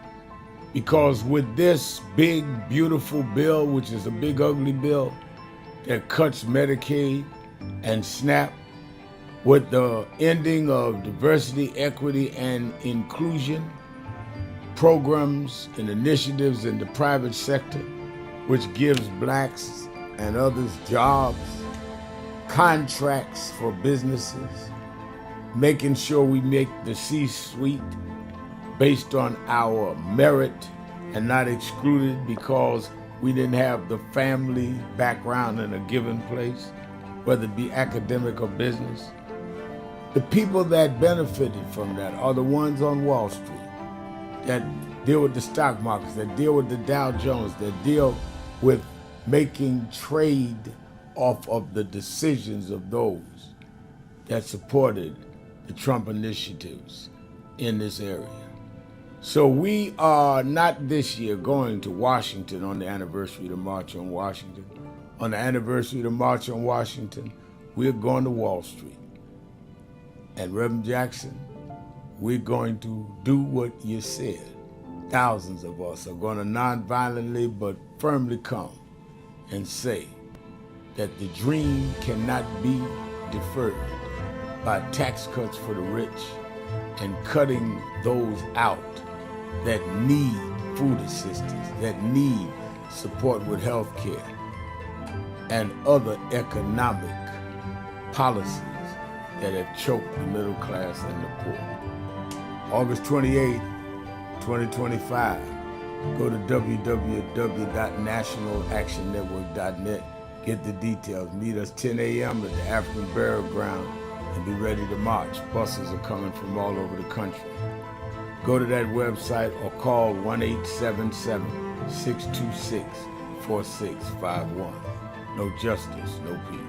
Because with this big, beautiful bill, which is a big, ugly bill that cuts Medicaid and SNAP, with the ending of diversity, equity, and inclusion programs and initiatives in the private sector, which gives blacks and others jobs, contracts for businesses, making sure we make the C-suite based on our merit and not excluded because we didn't have the family background in a given place, whether it be academic or business. The people that benefited from that are the ones on Wall Street that deal with the stock markets, that deal with the Dow Jones, that deal with making trade off of the decisions of those that supported the Trump initiatives in this area. So we are not this year going to Washington on the anniversary of the March on Washington. On the anniversary of the March on Washington, we're going to Wall Street. And Reverend Jackson, we're going to do what you said. Thousands of us are going to nonviolently but firmly come and say that the dream cannot be deferred by tax cuts for the rich and cutting those out that need food assistance, that need support with health care and other economic policies that have choked the middle class and the poor. August 28, 2025, go to www.nationalactionnetwork.net, get the details. Meet us 10 a.m. at the African Burial Ground and be ready to march. Buses are coming from all over the country. Go to that website or call 1-877-626-4651. No justice, no peace.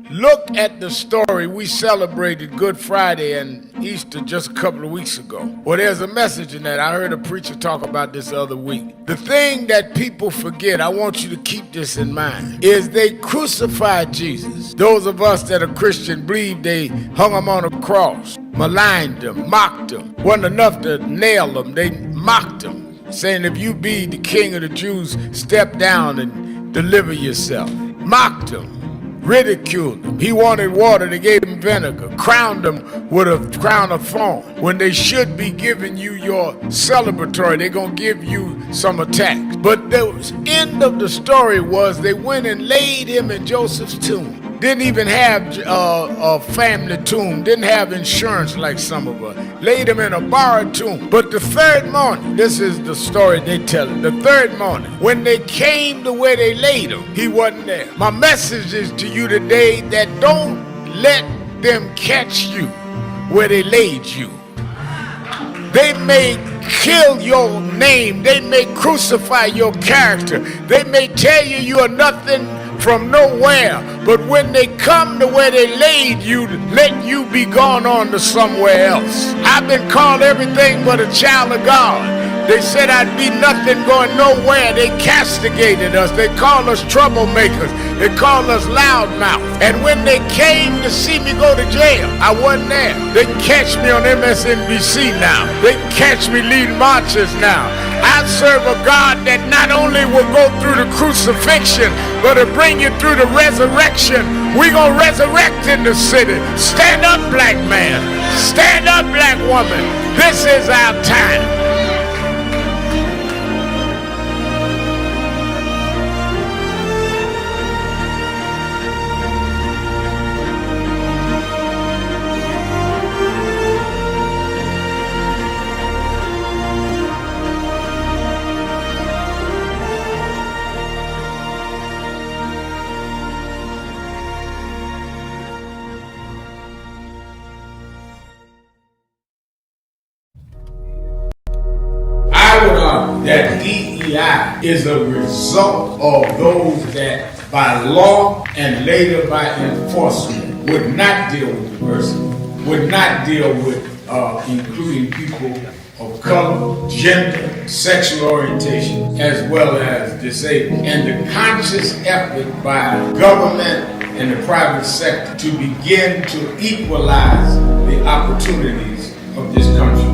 Look at the story. We celebrated Good Friday and Easter just a couple of weeks ago. Well, there's a message in that. I heard a preacher talk about this the other week. The thing that people forget, I want you to keep this in mind, is they crucified Jesus. Those of us that are Christian believe they hung him on a cross, maligned him, mocked him. Wasn't enough to nail him. They mocked him, saying, if you be the king of the Jews, step down and deliver yourself. Mocked him. Ridiculed him. He wanted water, they gave him vinegar. Crowned him with a crown of thorns. When they should be giving you your celebratory, they're going to give you some attacks. But the end of the story was they went and laid him in Joseph's tomb. Didn't even have a family tomb. Didn't have insurance like some of us. Laid him in a borrowed tomb. But the third morning, this is the story they tell. The third morning, when they came to where they laid him, he wasn't there. My message is to you today that don't let them catch you where they laid you. They may kill your name. They may crucify your character. They may tell you you are nothing from nowhere. But when they come to where they laid you, let you be gone on to somewhere else. I've been called everything but a child of God. They said I'd be nothing going nowhere. They castigated us. They called us troublemakers. They called us loudmouth. And when they came to see me go to jail, I wasn't there. They catch me on MSNBC now. They catch me leading marches now. I serve a God that not only will go through the crucifixion, but will bring you through the resurrection. We're going to resurrect in the city. Stand up, black man. Stand up, black woman. This is our time. That DEI is a result of those that by law and later by enforcement would not deal with diversity, would not deal with including people of color, gender, sexual orientation, as well as disabled. And the conscious effort by government and the private sector to begin to equalize the opportunities of this country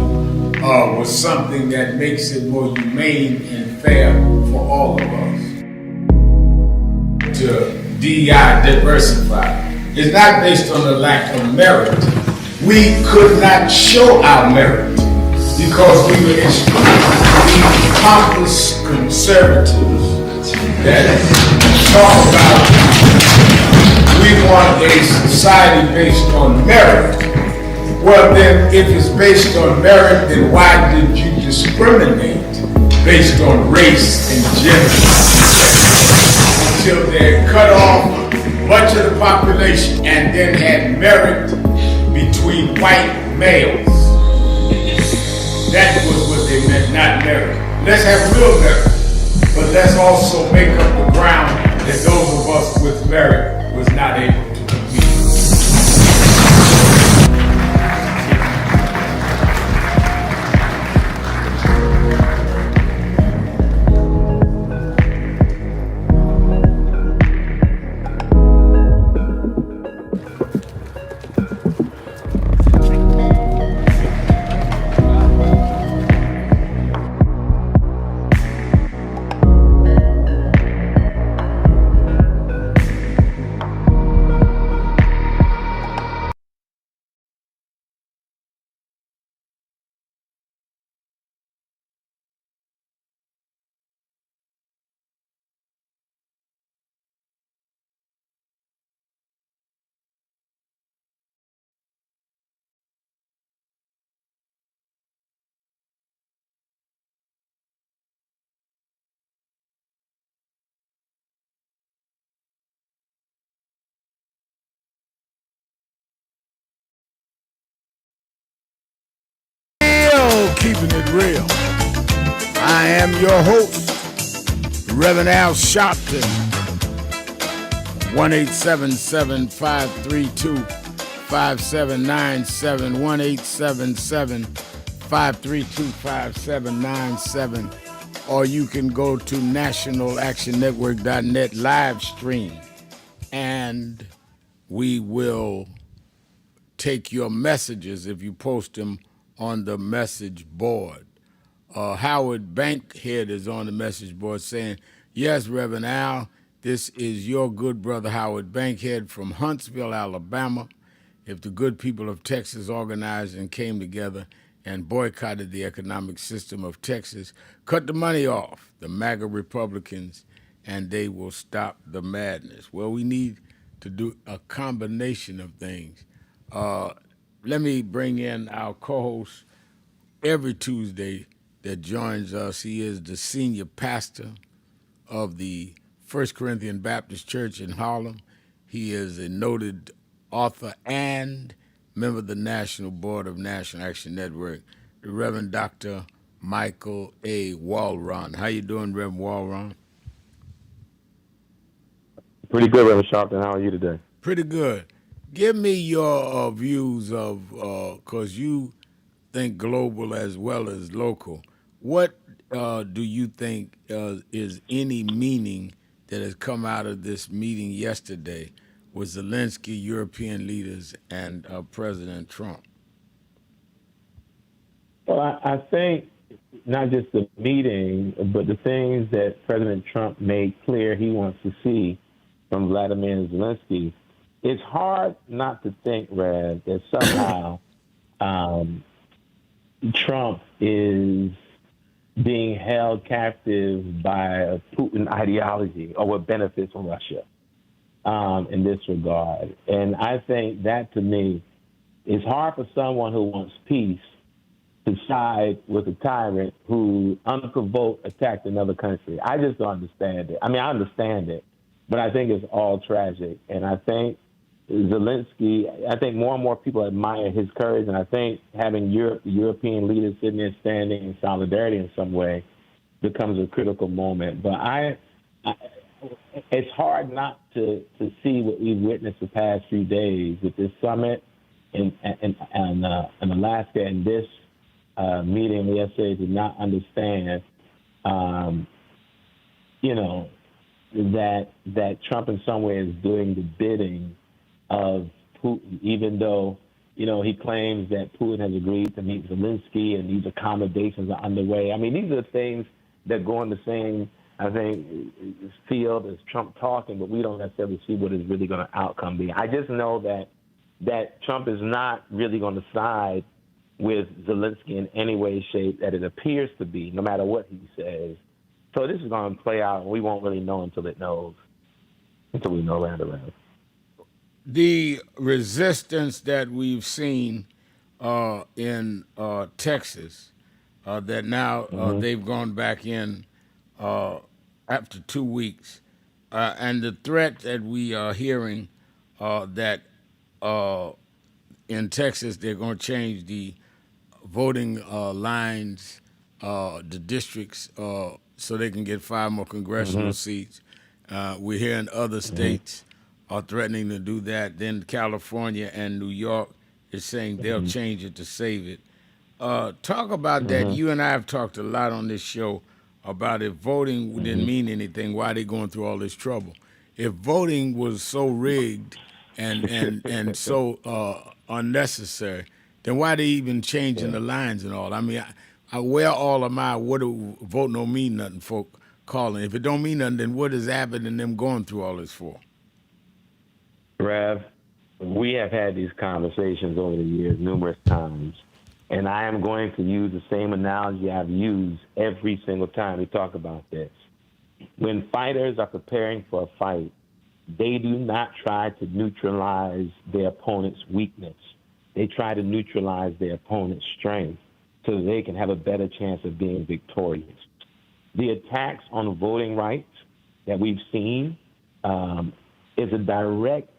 was something that makes it more humane and fair for all of us. To DEI diversify. It's not based on the lack of merit. We could not show our merit because we were extremely pompous conservatives that talk about we want a society based on merit. Well then, if it's based on merit, then why did you discriminate based on race and gender? Until they cut off much of the population and then had merit between white males. That was what they meant, not merit. Let's have real merit, but let's also make up the ground that those of us with merit was not able to compete. Keeping it real. I am your host, Reverend Al Sharpton. 1-877-532-5797, 1-877-532-5797, or you can go to nationalactionnetwork.net live stream, and we will take your messages if you post them on the message board. Howard Bankhead is on the message board saying, yes, Reverend Al, this is your good brother Howard Bankhead from Huntsville, Alabama. If the good people of Texas organized and came together and boycotted the economic system of Texas, cut the money off, the MAGA Republicans, and they will stop the madness. Well, we need to do a combination of things. Let me bring in our co-host every Tuesday that joins us. He is the senior pastor of the First Corinthian Baptist Church in Harlem. He is a noted author and member of the National Board of National Action Network, the Reverend Dr. Michael A. Walron. How you doing, Reverend Walron? Pretty good, Reverend Sharpton. How are you today? Pretty good. Give me your views of, because you think global as well as local. What do you think is any meaning that has come out of this meeting yesterday with Zelensky, European leaders, and President Trump? Well, I think not just the meeting, but the things that President Trump made clear he wants to see from Vladimir Zelensky. It's hard not to think, Rev, that somehow Trump is being held captive by a Putin ideology or what benefits from Russia in this regard. And I think that, to me, is hard for someone who wants peace to side with a tyrant who unprovoked attacked another country. I just don't understand it. I mean, I understand it, but I think it's all tragic. And I think Zelensky, I think more and more people admire his courage, and I think having European leaders sitting there standing in solidarity in some way becomes a critical moment. But it's hard not to see what we've witnessed the past few days with this summit in Alaska and this meeting yesterday, to not understand, that Trump in some way is doing the bidding of Putin, even though, he claims that Putin has agreed to meet Zelensky and these accommodations are underway. I mean, these are things that go in the same, I think, field as Trump talking, but we don't necessarily see what is really going to outcome be. I just know that Trump is not really going to side with Zelensky in any way, shape that it appears to be, no matter what he says. So this is going to play out, and we won't really know until we know around. The resistance that we've seen in Texas, that now they've gone back in after 2 weeks, and the threat that we are hearing that in Texas they're going to change the voting lines, the districts, so they can get 5 more congressional seats. We're hearing other states are threatening to do that. Then California and New York is saying they'll change it to save it. Talk about that. You and I have talked a lot on this show about if voting didn't mean anything, why are they going through all this trouble? If voting was so rigged and so unnecessary, then why are they even changing the lines and all? I mean, where all am I? What do vote don't mean nothing, folk calling? If it don't mean nothing, then what is Abbott and them going through all this for? Rev, we have had these conversations over the years numerous times, and I am going to use the same analogy I've used every single time we talk about this. When fighters are preparing for a fight, they do not try to neutralize their opponent's weakness. They try to neutralize their opponent's strength so that they can have a better chance of being victorious. The attacks on voting rights that we've seen is a direct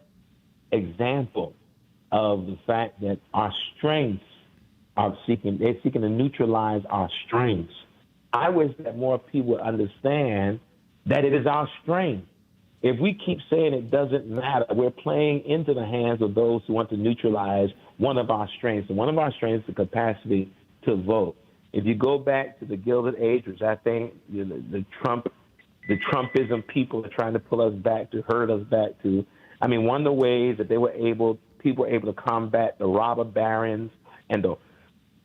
example of the fact that our strengths they're seeking to neutralize our strengths. I wish that more people understand that it is our strength. If we keep saying it doesn't matter, we're playing into the hands of those who want to neutralize one of our strengths. And one of our strengths is the capacity to vote. If you go back to the Gilded Age, which I think the Trumpism people are trying to pull us back to, herd us back to, I mean, one of the ways that people were able to combat the robber barons and the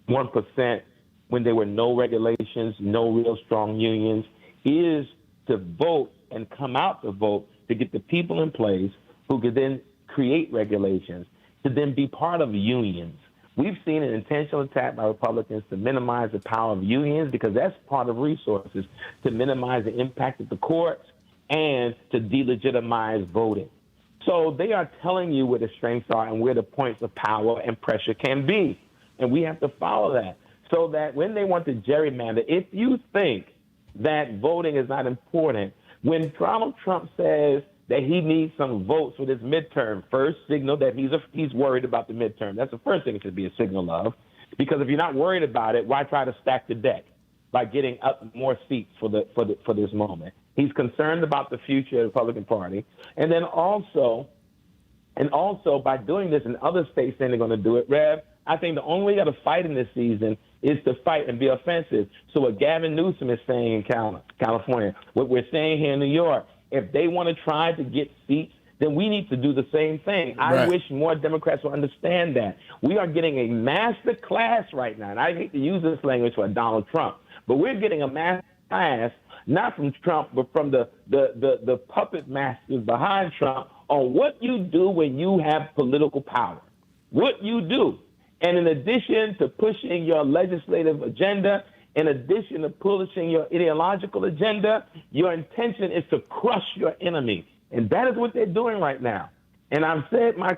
1% when there were no regulations, no real strong unions, is to vote and come out to vote to get the people in place who could then create regulations, to then be part of unions. We've seen an intentional attack by Republicans to minimize the power of unions because that's part of resources, to minimize the impact of the courts and to delegitimize voting. So they are telling you where the strengths are and where the points of power and pressure can be. And we have to follow that so that when they want to gerrymander, if you think that voting is not important, when Donald Trump says that he needs some votes for this midterm. First signal that he's worried about the midterm. That's the first thing it should be a signal of. Because if you're not worried about it, why try to stack the deck by getting up more seats for this moment? He's concerned about the future of the Republican Party. And then also by doing this in other states saying they're going to do it, Rev, I think the only way you got to fight in this season is to fight and be offensive. So what Gavin Newsom is saying in California, what we're saying here in New York, if they want to try to get seats, then we need to do the same thing. Right. I wish more Democrats will understand that. We are getting a master class right now, and I hate to use this language for Donald Trump, but we're getting a master class, not from Trump, but from the puppet masters behind Trump on what you do when you have political power. What you do. And in addition to pushing your legislative agenda, in addition to pushing your ideological agenda, your intention is to crush your enemy. And that is what they're doing right now. And I've said my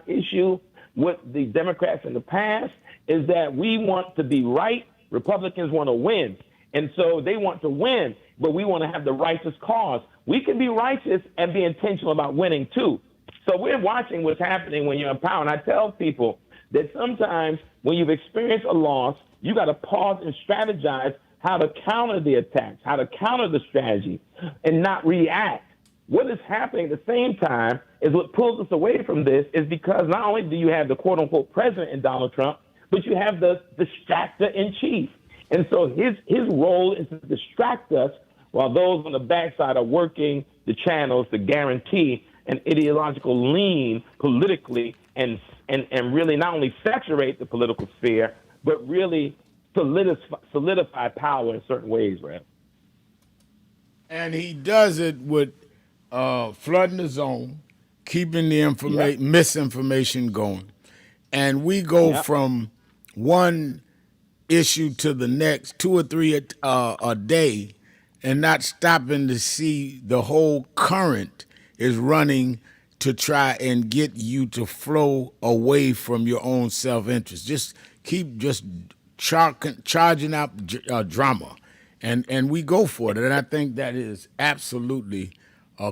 issue with the Democrats in the past is that we want to be right. Republicans want to win. And so they want to win, but we want to have the righteous cause. We can be righteous and be intentional about winning too. So we're watching what's happening when you're in power. And I tell people that sometimes when you've experienced a loss, you got to pause and strategize how to counter the attacks, how to counter the strategy, and not react. What is happening at the same time is what pulls us away from this is because not only do you have the quote-unquote president in Donald Trump, but you have the distractor-in-chief. And so his role is to distract us while those on the backside are working the channels to guarantee an ideological lean politically and really not only saturate the political sphere, but really solidify power in certain ways, right? And he does it with flooding the zone, keeping the misinformation going. And we go from one issue to the next, 2 or 3 a day, and not stopping to see the whole current is running to try and get you to flow away from your own self-interest. Just keep charging up drama, and we go for it. And I think that is absolutely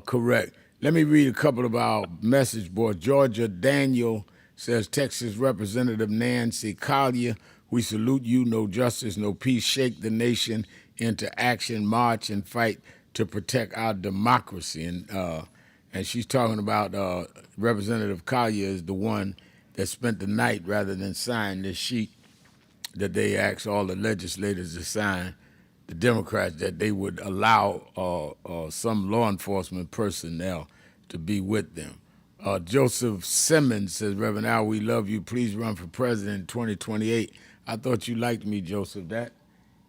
correct. Let me read a couple of our message boards. Georgia Daniel says, Texas Representative Nancy Collier, we salute you. No justice, no peace. Shake the nation into action, march and fight to protect our democracy. And she's talking about Representative Collier is the one that spent the night rather than sign this sheet that they asked all the legislators to sign, the Democrats, that they would allow some law enforcement personnel to be with them. Joseph Simmons says, Reverend Al, we love you. Please run for president in 2028. I thought you liked me, Joseph. That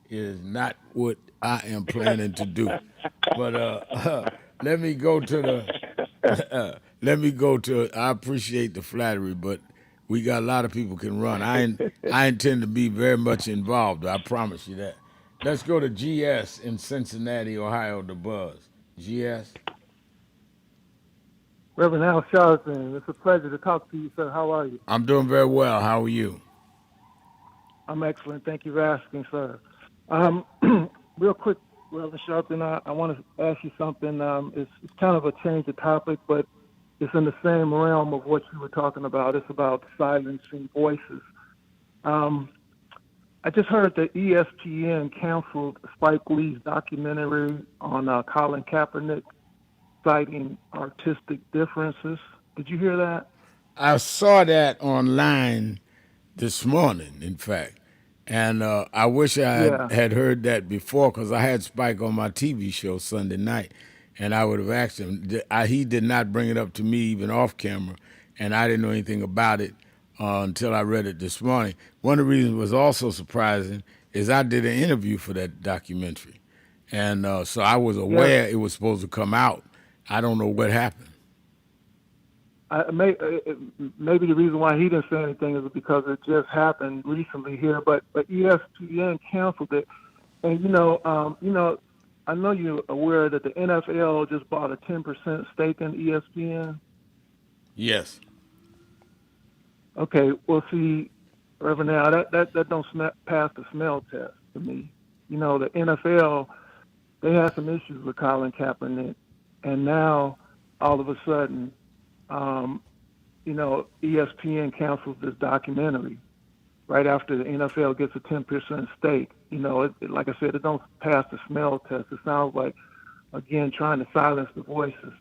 is not what I am planning to do. But let me go to I appreciate the flattery, but we got a lot of people can run. I intend to be very much involved. I promise you that. Let's go to GS in Cincinnati, Ohio, the Buzz. GS. Reverend Al Sharpton, it's a pleasure to talk to you, sir. How are you? I'm doing very well. How are you? I'm excellent. Thank you for asking, sir. Real quick, Reverend Sharpton, I want to ask you something. It's kind of a change of topic, but it's in the same realm of what you were talking about. It's about silencing voices. I just heard that ESPN canceled Spike Lee's documentary on Colin Kaepernick, citing artistic differences. Did you hear that? I saw that online this morning, in fact. And I wish I had heard that before, because I had Spike on my TV show Sunday night, and I would have asked him. He did not bring it up to me even off camera, and I didn't know anything about it until I read it this morning. One of the reasons it was also surprising is I did an interview for that documentary, and so I was aware it was supposed to come out. I don't know what happened. Maybe the reason why he didn't say anything is because it just happened recently here, but ESPN canceled it. And I know you're aware that the NFL just bought a 10% stake in ESPN. Yes. Okay. Well, see, Reverend, now that don't pass the smell test to me. The NFL, they had some issues with Colin Kaepernick, and now all of a sudden, ESPN cancels this documentary right after the NFL gets a 10% stake. Like I said, it don't pass the smell test. It sounds like, again, trying to silence the voices.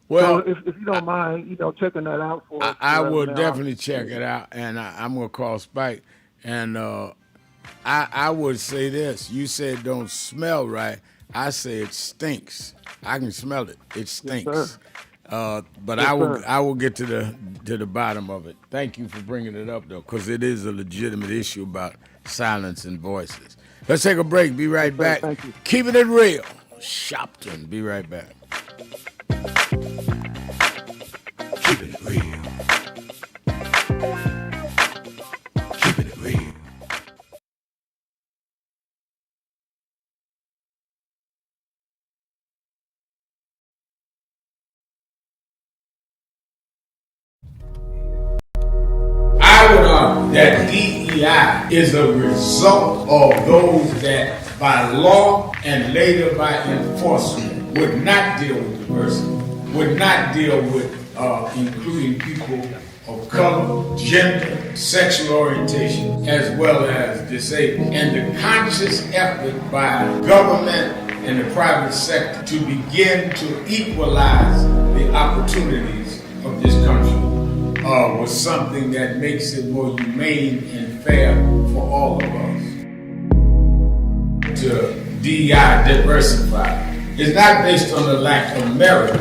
Well, so if you don't mind, checking that out for us. I will definitely check it out, and I'm going to call Spike. And I would say this. You said don't smell right. I say it stinks. I can smell it. It stinks. But yes, I will get to the bottom of it. Thank you for bringing it up, though, because it is a legitimate issue about silencing voices. Let's take a break. Be right back. Thank you. Keeping it real. Sharpton. Be right back. Keeping it real. Keeping it real. I would argue that DEI is a result of those that by law and later by enforcement would not deal with diversity, would not deal with including people of color, gender, sexual orientation, as well as disabled. And the conscious effort by government and the private sector to begin to equalize the opportunities of this country was something that makes it more humane and fair for all of us. To DEI, diversify, is not based on the lack of merit.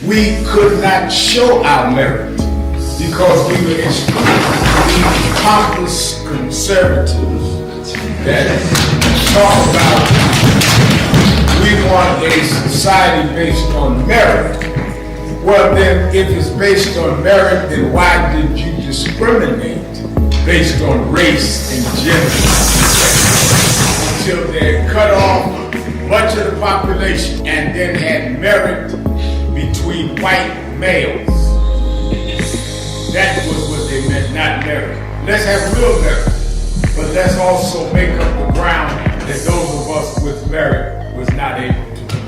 We could not show our merit because we were extremely pompous conservatives that talk about we want a society based on merit. Well, then, if it's based on merit, then why did you discriminate based on race and gender? Until they cut off much of the population and then had merit between white males. That was what they meant, not merit. Let's have real merit, but let's also make up the ground that those of us with merit was not able to compete.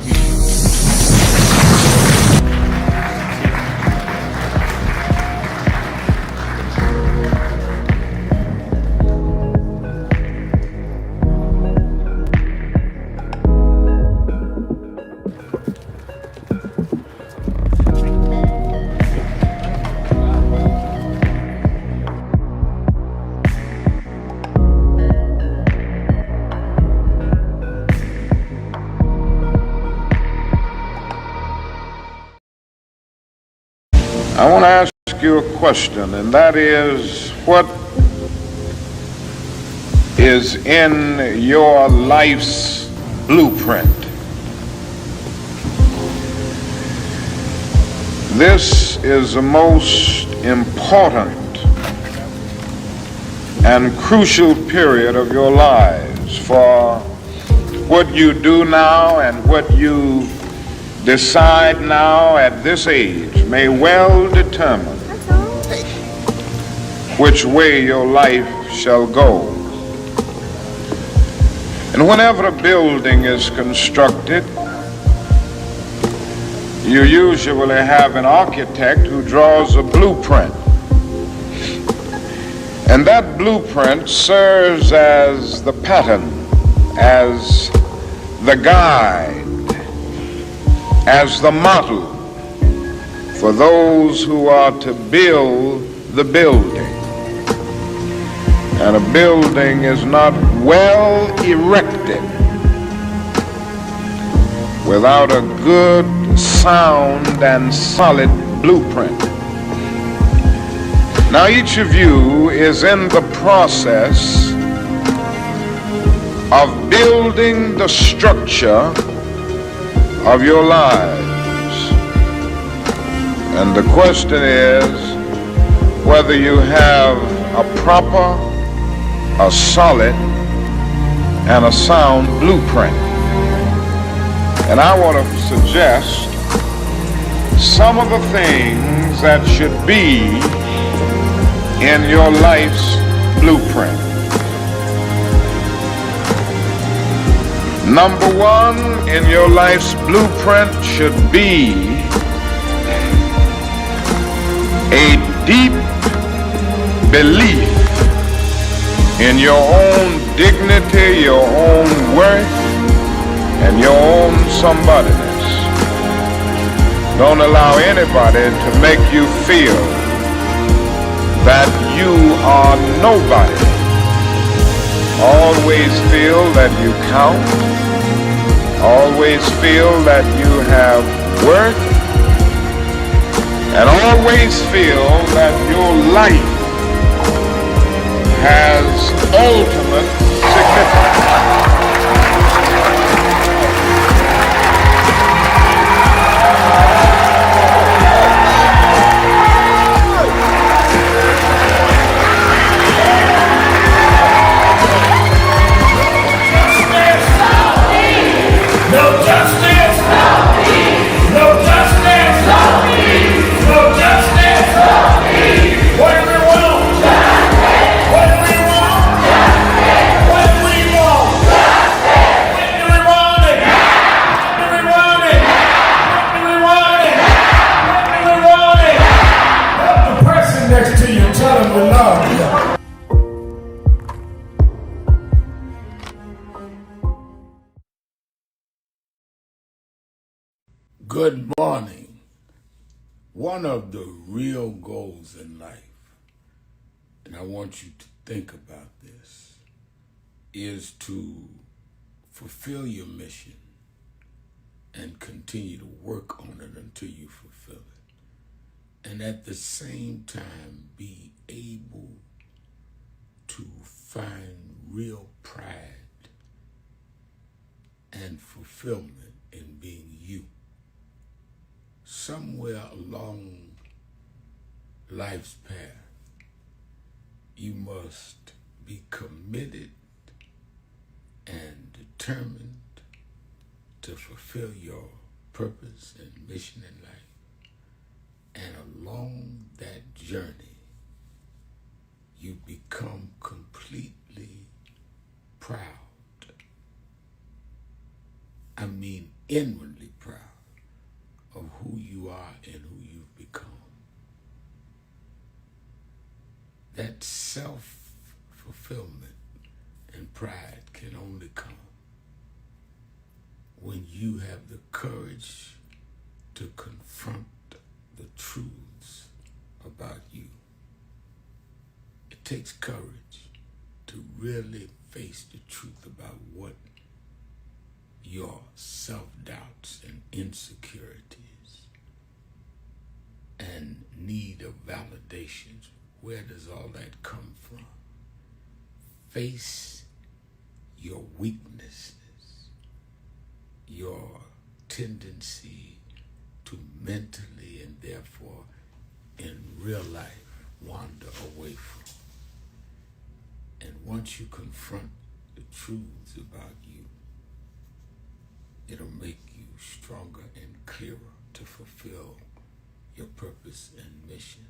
I want to ask you a question, and that is, what is in your life's blueprint? This is the most important and crucial period of your lives, for what you do now and what you decide now at this age may well determine which way your life shall go. And whenever a building is constructed, you usually have an architect who draws a blueprint. And that blueprint serves as the pattern, as the guide, as the model for those who are to build the building. And a building is not well erected without a good, sound, and solid blueprint. Now each of you is in the process of building the structure of your lives. And the question is whether you have a proper, a solid, and a sound blueprint. And I want to suggest some of the things that should be in your life's blueprint. Number one in your life's blueprint should be a deep belief in your own dignity, your own worth, and your own somebodyness. Don't allow anybody to make you feel that you are nobody. Always feel that you count. Always feel that you have worth. And always feel that your life has ultimate significance. Good morning. One of the real goals in life, and I want you to think about this, is to fulfill your mission and continue to work on it until you fulfill it. And at the same time, be able to find real pride and fulfillment in being you. Somewhere along life's path, you must be committed and determined to fulfill your purpose and mission in life. And along that journey, you become completely proud. I mean, inwardly proud of who you are and who you've become. That self-fulfillment and pride can only come when you have the courage to confront the truths about you. It takes courage to really face the truth about what your self-doubts and insecurities and need of validations. Where does all that come from? Face your weaknesses, your tendency to mentally and therefore in real life wander away from. And once you confront the truths about you, it'll make you stronger and clearer to fulfill your purpose and mission.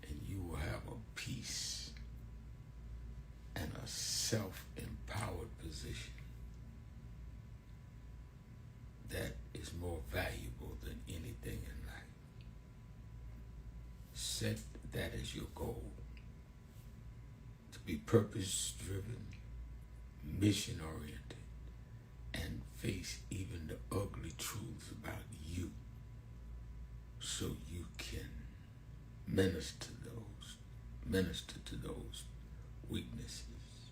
And you will have a peace and a self-empowered position that is more valuable than anything in life. Set that as your goal, to be purpose-driven, mission-oriented, and face even the ugly truths about you so you can minister to those weaknesses,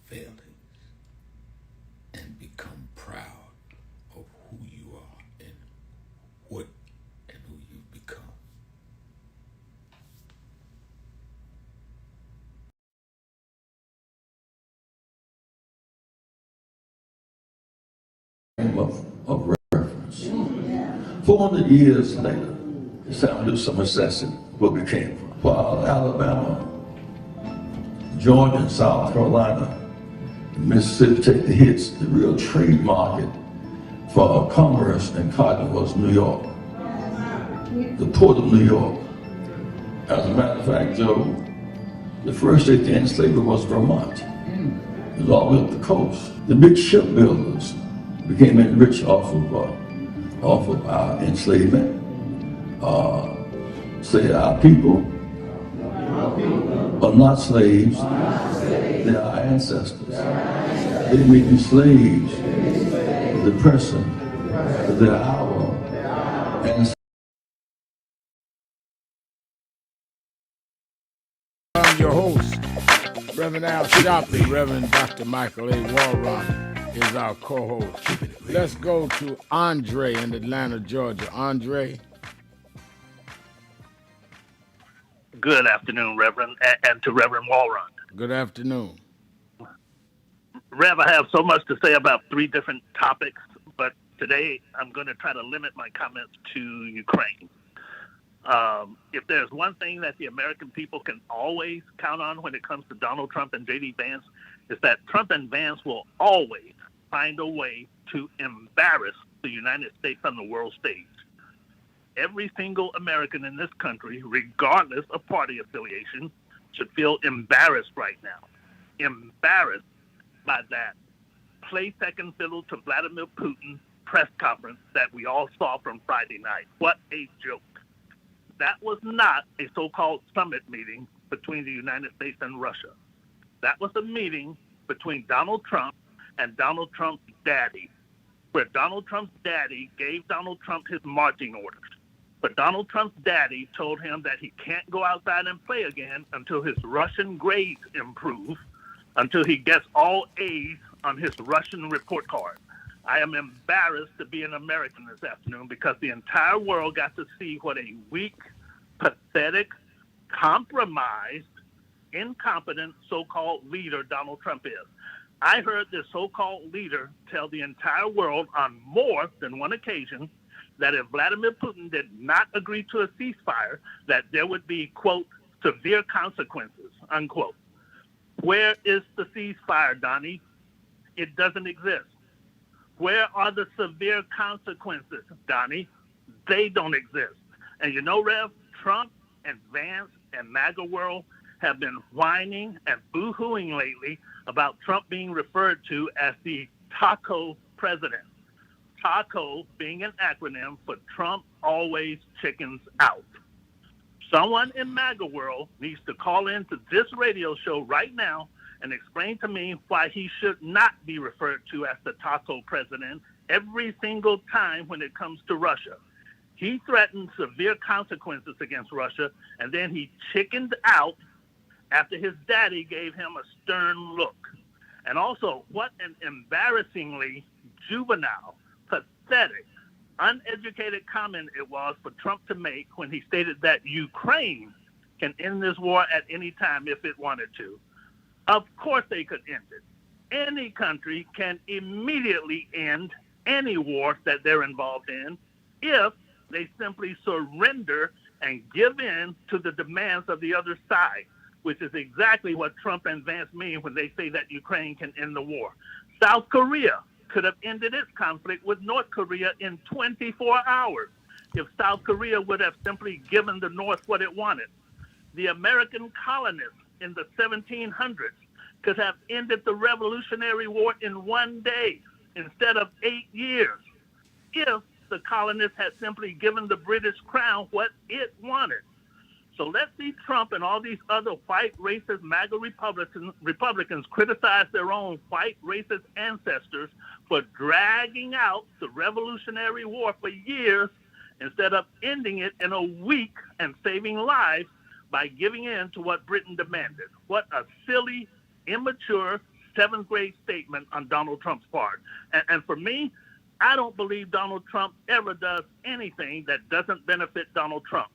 failings, and become proud of who you are and what and who you've become. Of reference. 400 years later, it's time to do some assessing where we came from. While Alabama, Georgia, and South Carolina, and Mississippi take the hits, the real trade market for commerce and cotton was New York. The port of New York. As a matter of fact, Joe, the first state to end slavery was Vermont. It was all the way up the coast. The big shipbuilders became rich off of our enslavement. Say, our people are not slaves. They are ancestors. They may be slaves of the person, but they're our ancestors. I'm your host, Reverend Al Sharpton. Reverend Dr. Michael A. Walrock is our co-host. Let's go to Andre in Atlanta, Georgia. Andre. Good afternoon, Reverend, and to Reverend Walrock. Good afternoon. Rev, I have so much to say about 3 different topics, but today I'm going to try to limit my comments to Ukraine. If there's one thing that the American people can always count on when it comes to Donald Trump and J.D. Vance, is that Trump and Vance will always find a way to embarrass the United States on the world stage. Every single American in this country, regardless of party affiliation, should feel embarrassed right now. Embarrassed by that play second fiddle to Vladimir Putin press conference that we all saw from Friday night. What a joke. That was not a so-called summit meeting between the United States and Russia. That was a meeting between Donald Trump and Donald Trump's daddy, where Donald Trump's daddy gave Donald Trump his marching orders. But Donald Trump's daddy told him that he can't go outside and play again until his Russian grades improve, until he gets all A's on his Russian report card. I am embarrassed to be an American this afternoon because the entire world got to see what a weak, pathetic, compromised, incompetent so-called leader Donald Trump is. I heard this so-called leader tell the entire world on more than one occasion that if Vladimir Putin did not agree to a ceasefire, that there would be, quote, severe consequences, unquote. Where is the ceasefire, Donnie? It doesn't exist. Where are the severe consequences, Donnie? They don't exist. And you know, Rev, Trump and Vance and MAGA world have been whining and boo-hooing lately about Trump being referred to as the taco president. TACO being an acronym for Trump always chickens out. Someone in MAGA world needs to call into this radio show right now and explain to me why he should not be referred to as the taco president every single time when it comes to Russia. He threatened severe consequences against Russia, and then he chickened out after his daddy gave him a stern look. And also, what an embarrassingly juvenile, pathetic, uneducated comment it was for Trump to make when he stated that Ukraine can end this war at any time if it wanted to. Of course they could end it. Any country can immediately end any war that they're involved in if they simply surrender and give in to the demands of the other side, which is exactly what Trump and Vance mean when they say that Ukraine can end the war. South Korea could have ended its conflict with North Korea in 24 hours if South Korea would have simply given the North what it wanted. The American colonists in the 1700s could have ended the Revolutionary War in 1 day instead of 8 years if the colonists had simply given the British crown what it wanted. So let's see Trump and all these other white racist MAGA Republicans criticize their own white racist ancestors for dragging out the Revolutionary War for years instead of ending it in a week and saving lives by giving in to what Britain demanded. What a silly, immature, 7th grade statement on Donald Trump's part. And for me, I don't believe Donald Trump ever does anything that doesn't benefit Donald Trump.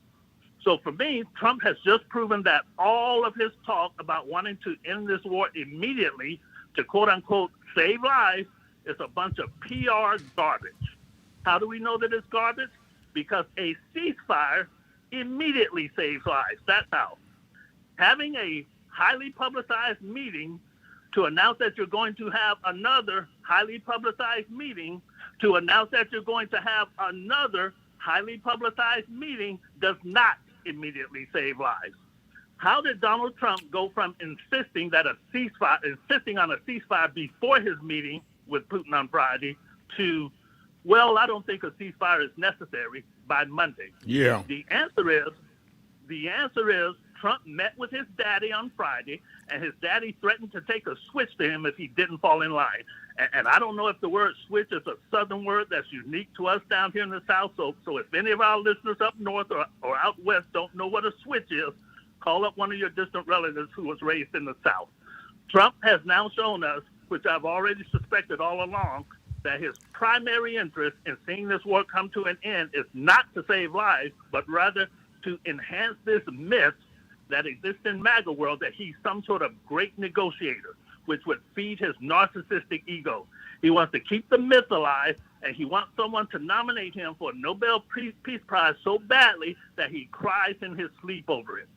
So for me, Trump has just proven that all of his talk about wanting to end this war immediately to quote unquote save lives is a bunch of PR garbage. How do we know that it's garbage? Because a ceasefire immediately saves lives. That's how. Having a highly publicized meeting to announce that you're going to have another highly publicized meeting to announce that you're going to have another highly publicized meeting does not immediately save lives. How did Donald Trump go from insisting on a ceasefire before his meeting with Putin on Friday to, well, I don't think a ceasefire is necessary by Monday? Yeah. The answer is The answer is Trump met with his daddy on Friday, and his daddy threatened to take a switch to him if he didn't fall in line. And I don't know if the word switch is a Southern word that's unique to us down here in the South. So if any of our listeners up north or out west don't know what a switch is, call up one of your distant relatives who was raised in the South. Trump has now shown us, which I've already suspected all along, that his primary interest in seeing this war come to an end is not to save lives, but rather to enhance this myth that exists in MAGA world that he's some sort of great negotiator, which would feed his narcissistic ego. He wants to keep the myth alive, and he wants someone to nominate him for a Nobel Peace Prize so badly that he cries in his sleep over it.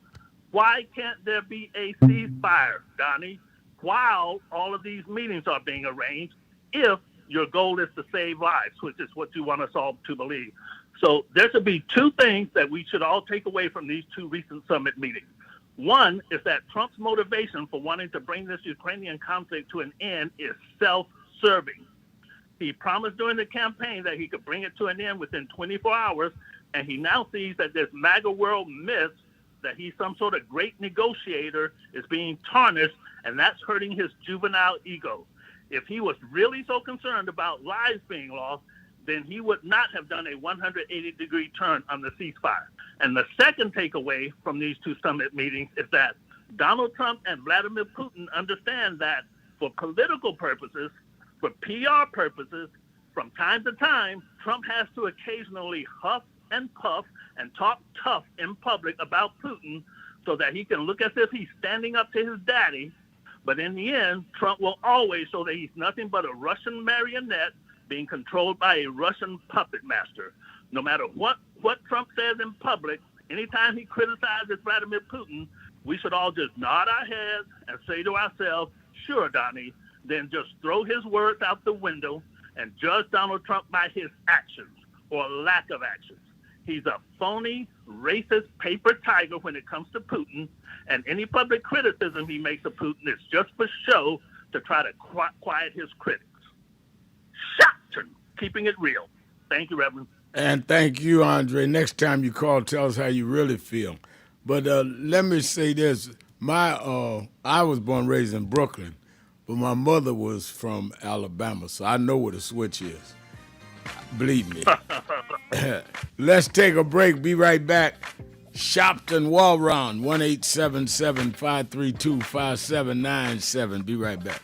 Why can't there be a ceasefire, Donnie, while all of these meetings are being arranged, if your goal is to save lives, which is what you want us all to believe? So there should be two things that we should all take away from these two recent summit meetings. One is that Trump's motivation for wanting to bring this Ukrainian conflict to an end is self-serving. He promised during the campaign that he could bring it to an end within 24 hours, and he now sees that this MAGA world myth that he's some sort of great negotiator is being tarnished, and that's hurting his juvenile ego. If he was really so concerned about lives being lost, then he would not have done a 180-degree turn on the ceasefire. And the second takeaway from these two summit meetings is that Donald Trump and Vladimir Putin understand that for political purposes, for PR purposes, from time to time, Trump has to occasionally huff and puff and talk tough in public about Putin so that he can look as if he's standing up to his daddy. But in the end, Trump will always show that he's nothing but a Russian marionette being controlled by a Russian puppet master. No matter what Trump says in public, anytime he criticizes Vladimir Putin, we should all just nod our heads and say to ourselves, sure, Donnie, then just throw his words out the window and judge Donald Trump by his actions or lack of actions. He's a phony, racist paper tiger when it comes to Putin, and any public criticism he makes of Putin is just for show to try to quiet his critics. Sharpton, keeping it real. Thank you, Reverend. And thank you, Andre. Next time you call, tell us how you really feel. But let me say this. I was born and raised in Brooklyn, but my mother was from Alabama, so I know what a switch is. Believe me. Let's take a break. Be right back. Sharpton Wall Round, 1-877-532-5797. Be right back.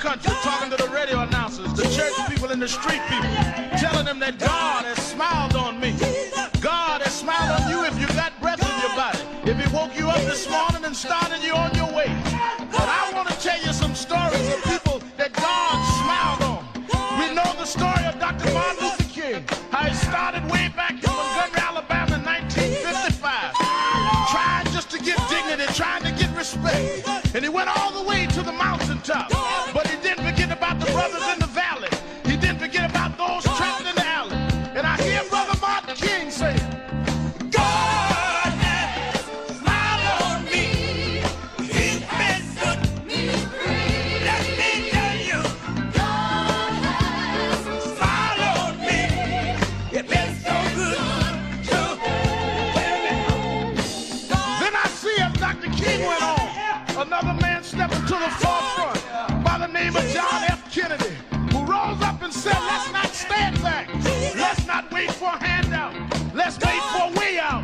country talking to the radio announcers, the church people and the street people, telling them that God has smiled on me. God has smiled on you if you got breath in your body. If he woke you up this morning and started you on your way. But I want to tell you some stories of people that God smiled on. We know the story of Dr. Martin Luther King, how he started way back in Montgomery, Alabama in 1955, trying just to get dignity, trying to get respect. And he went all the way to the mountaintop. But he didn't forget about the brothers in the valley. He didn't forget about those trapped in the alley. And I hear Brother Martin King say, God has smiled on me. He's been to the forefront by the name of John F. Kennedy, who rose up and said, let's not stand back. Let's not wait for a handout. Let's wait for a way out.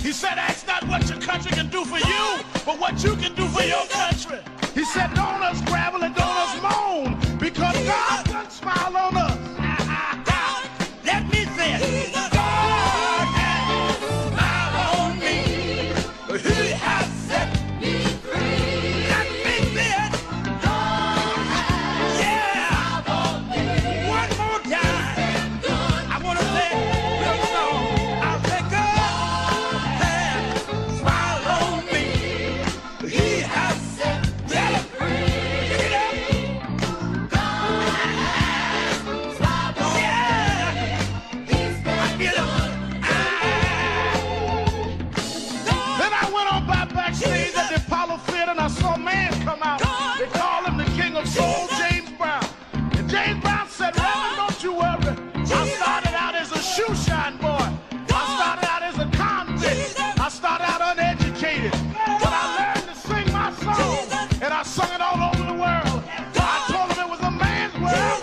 He said, ask not what your country can do for you, but what you can do for your country. He said, don't us gravel and don't us moan, because God doesn't smile on us. Let me say it. God has smiled on me. He has set me free. Let me say it. Yeah. One more time. I want to say it real slow. I'll say God has smiled on me. He has set me free. Pick it up. God has smiled on me. I feel it. Then I went on by backstage at the Apollo Theater and I saw a man come out. They call him the King of Soul, James Brown. And James Brown said, Reverend, don't you worry. I started out as a shoe shine boy. I started out as a convict. I started out uneducated. But I learned to sing my song. And I sung it all over the world. I told him it was a man's world.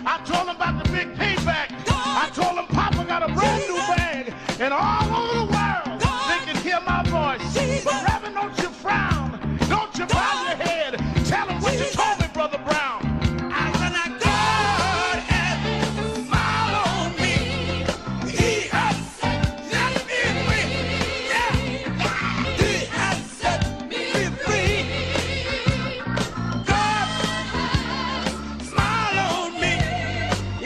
I told him about the big payback. I told him Papa got a brand new bag. And all over the world, they can hear my voice. But Reverend, don't you frown. Don't you bow your head. Tell him what you told me, Brother Brown. I said, now God has smiled on me. He has set me free. Yeah. He has set me free. God smiled on me.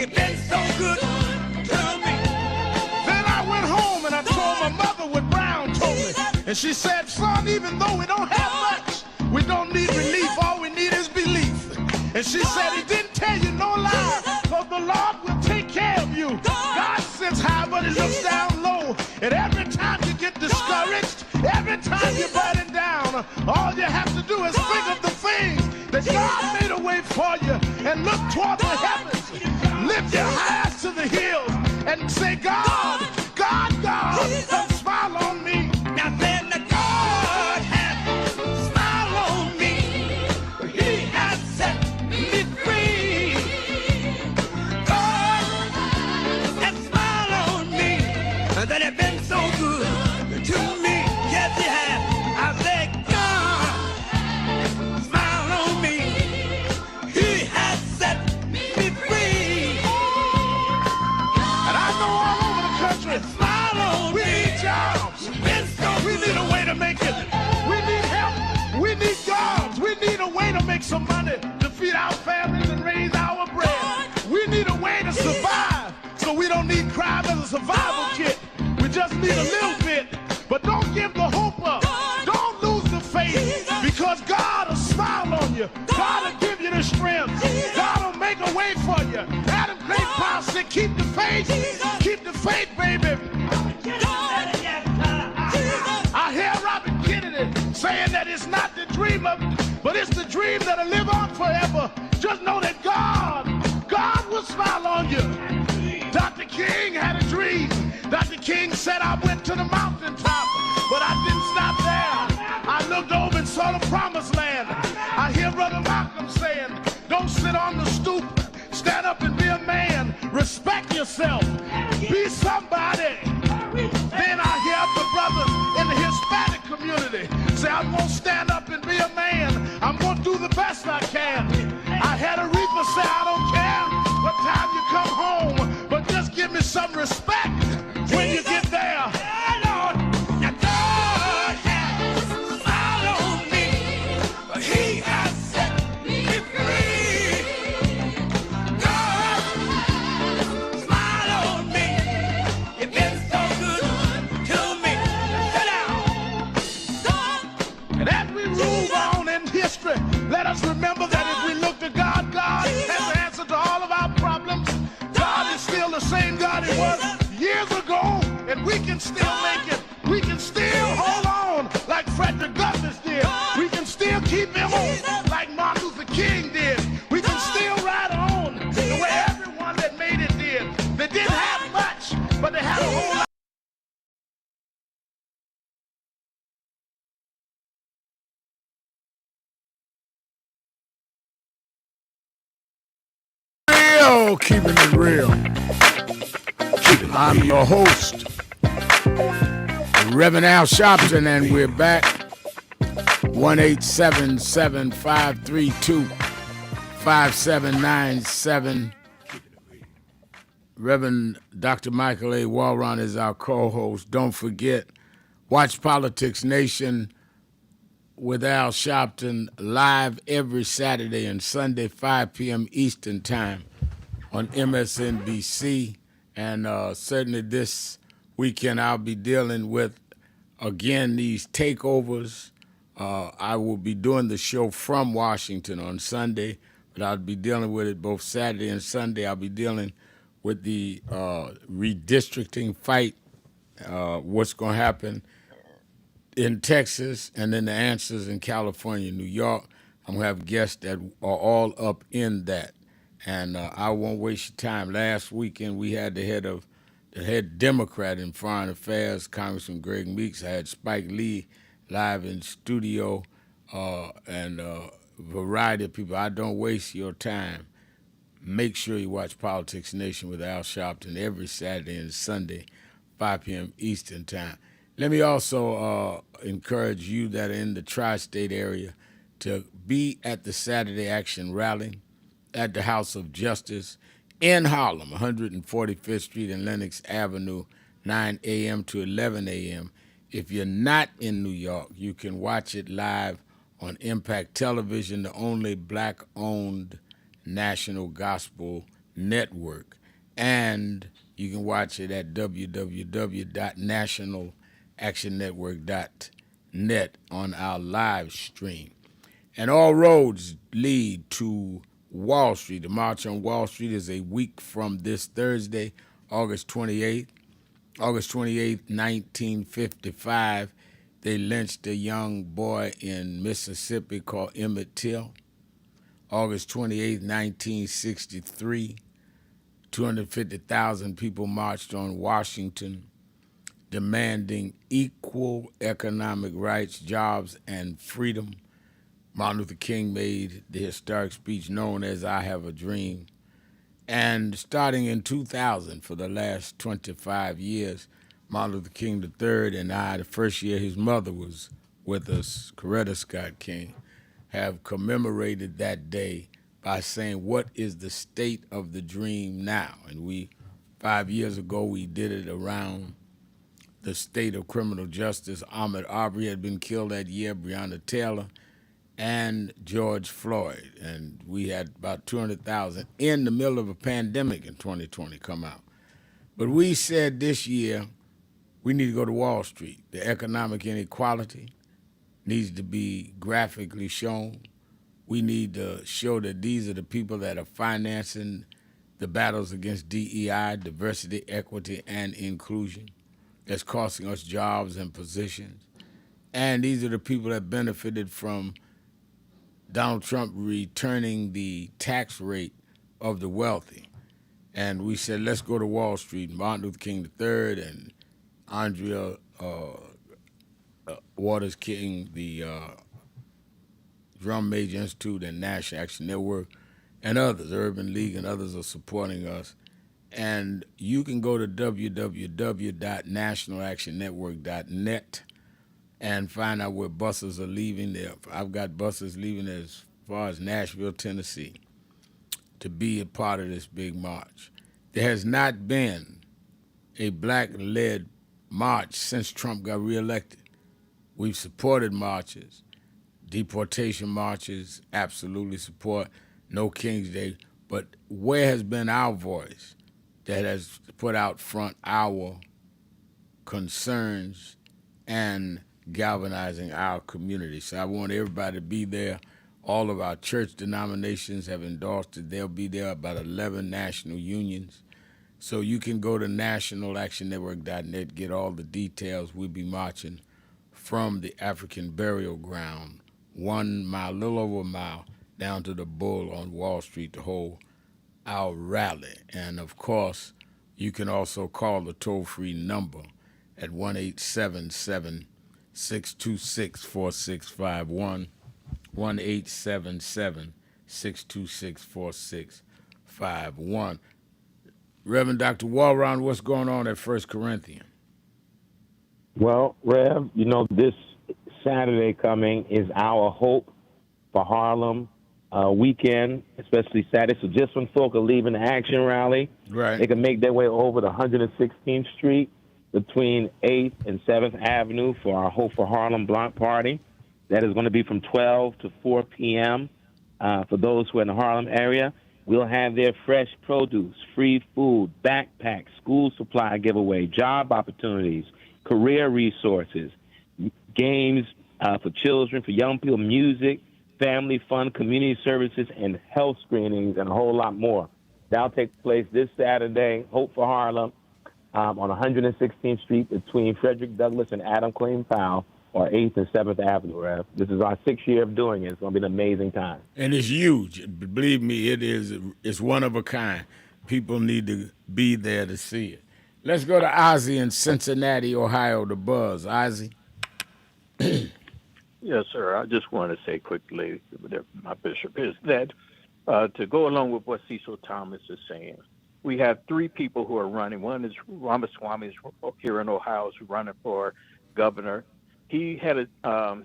It's been so good to me. Then I went home and I told my mother what Brown told me. And she said, son, even though we don't have much, we don't need relief. All we need is belief. And she said, he didn't tell you no lie, because the Lord will take care of you. God sits high, but he looks down low. And every time you get discouraged, every time you're burdened down, all you have to do is think of the things that God made a way for you and look toward the heavens. Lift your eyes to the hills and say, God, God, God, come smile on me. Now then, the God has smiled on me. He has set me free. God has smiled on me. And that has been so good to me. Yes, he has. I say, God smiled on me. He has set me free. And I know all over the country, smile on me. We need jobs. We need a way to make it. We need help. We need jobs. We need a way to make some money to feed our families and raise our bread. We need a way to survive, so we don't need crime as a survival kit. We just need a little bit. But don't give the hope up. Don't lose the faith, because God will smile on you. God will give you the strength. God will make a way for you. Adam Clayton Powell said, keep the faith. Keep the faith, baby. I hear Robert Kennedy saying that it's not the dream of, but it's the dream that'll live on forever. Just know that God will smile on you. Dr. King had a dream. Dr. King said, I went to the mountaintop, but I didn't stop there. I looked over and saw the promised land. I hear Brother Malcolm saying, don't sit on the stoop. Stand up and be a man. Respect yourself. Be somebody. Then I hear the brothers in the Hispanic community say, I'm going to stand up and be a man. I'm going to do the best I can. I had a reaper say, I don't care what time you come home, but just give me some respect when you get there. Now God has smiled on me. He has set me free. God smiled on me. It's been so good to me. Sit down. And as we move on in history, let us remember that if we look to God, God has the answer to all of our problems. God is still the same God he was years ago, and we can still make it. We can still hold on like Frederick Douglass did. We can still keep him on like Martin Luther King did. We can still ride on the way everyone that made it did. They didn't have much, but they had a whole lot. all keeping it real. I'm your host, Reverend Al Sharpton, and we're back. 1-877-532-5797. Reverend Dr. Michael A. Walron is our co-host. Don't forget, watch Politics Nation with Al Sharpton live every Saturday and Sunday, 5 p.m. Eastern Time on MSNBC. And certainly this weekend I'll be dealing with, again, these takeovers. I will be doing the show from Washington on Sunday, but I'll be dealing with it both Saturday and Sunday. I'll be dealing with the redistricting fight, what's going to happen in Texas, and then the answers in California, New York. I'm going to have guests that are all up in that. And I won't waste your time. Last weekend, we had the head Democrat in Foreign Affairs, Congressman Greg Meeks. I had Spike Lee live in studio and a variety of people. I don't waste your time. Make sure you watch Politics Nation with Al Sharpton every Saturday and Sunday, 5 p.m. Eastern Time. Let me also encourage you that are in the tri-state area to be at the Saturday Action Rally at the House of Justice in Harlem, 145th Street and Lenox Avenue, 9 a.m. to 11 a.m. If you're not in New York, you can watch it live on Impact Television, the only black-owned national gospel network. And you can watch it at www.nationalactionnetwork.net on our live stream. And all roads lead to Wall Street. The March on Wall Street is a week from this Thursday, August 28th. August 28th, 1955, they lynched a young boy in Mississippi called Emmett Till. August 28th, 1963, 250,000 people marched on Washington demanding equal economic rights, jobs, and freedom. Martin Luther King made the historic speech known as I Have a Dream. And starting in 2000, for the last 25 years, Martin Luther King III and I, the first year his mother was with us, Coretta Scott King, have commemorated that day by saying, what is the state of the dream now? And 5 years ago, we did it around the state of criminal justice. Ahmaud Arbery had been killed that year, Breonna Taylor, and George Floyd. And we had about 200,000 in the middle of a pandemic in 2020 come out. But we said this year, we need to go to Wall Street. The economic inequality needs to be graphically shown. We need to show that these are the people that are financing the battles against DEI, diversity, equity, and inclusion, that's costing us jobs and positions. And these are the people that benefited from Donald Trump returning the tax rate of the wealthy. And we said, let's go to Wall Street. Martin Luther King III and Andrea Waters King, the Drum Major Institute and National Action Network, and others, Urban League and others are supporting us. And you can go to www.nationalactionnetwork.net and find out where buses are leaving there. I've got buses leaving as far as Nashville, Tennessee, to be a part of this big march. There has not been a black-led march since Trump got reelected. We've supported marches, deportation marches, absolutely support, no King's Day, but where has been our voice that has put out front our concerns and galvanizing our community? So I want everybody to be there. All of our church denominations have endorsed it. They'll be there, about 11 national unions. So you can go to nationalactionnetwork.net, get all the details. We'll be marching from the African burial ground, 1 mile, a little over a mile, down to the Bull on Wall Street to hold our rally. And of course, you can also call the toll-free number at 1-877-626-4651, 1-877-626-4651. 651. Reverend Dr. Walron, what's going on at 1 Corinthians? Well, Rev, this Saturday coming is our Hope for Harlem weekend, especially Saturday. So just when folk are leaving the action rally, right, they can make their way over to 116th Street between 8th and 7th Avenue for our Hope for Harlem block party. That is going to be from 12 to 4 p.m. For those who are in the Harlem area. We'll have their fresh produce, free food, backpacks, school supply giveaway, job opportunities, career resources, games for children, for young people, music, family fun, community services, and health screenings, and a whole lot more. That'll take place this Saturday, Hope for Harlem, on 116th Street between Frederick Douglass and Adam Clayton Powell, or 8th and 7th Avenue, Rev. This is our 6th year of doing it. It's going to be an amazing time. And it's huge. Believe me, it is. It's one of a kind. People need to be there to see it. Let's go to Ozzy in Cincinnati, Ohio, the Buzz. Ozzy? Yes, sir. I just want to say quickly, my bishop, is that to go along with what Cecil Thomas is saying, we have three people who are running. One is Ramaswamy here in Ohio, who's running for governor. He had a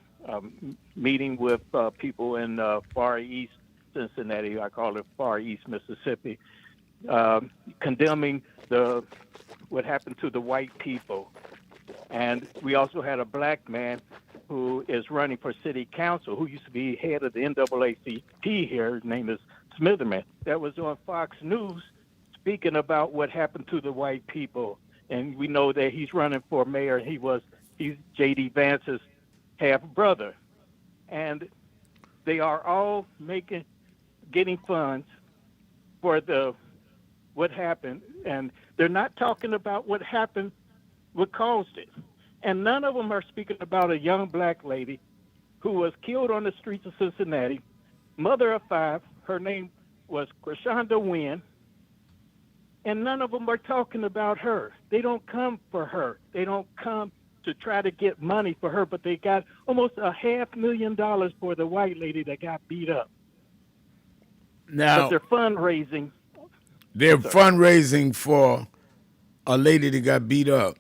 meeting with people in Far East Cincinnati, I call it Far East Mississippi, condemning what happened to the white people. And we also had a black man who is running for city council, who used to be head of the NAACP here. His name is Smitherman. That was on Fox News speaking about what happened to the white people. And we know that he's running for mayor. He's J.D. Vance's half-brother. And they are all getting funds for what happened. And they're not talking about what happened, what caused it. And none of them are speaking about a young black lady who was killed on the streets of Cincinnati, mother of 5. Her name was Krishanda Wynn. And none of them are talking about her. They don't come for her. They don't come to try to get money for her, but they got almost $500,000 for the white lady that got beat up. Now, but they're fundraising. They're fundraising for a lady that got beat up,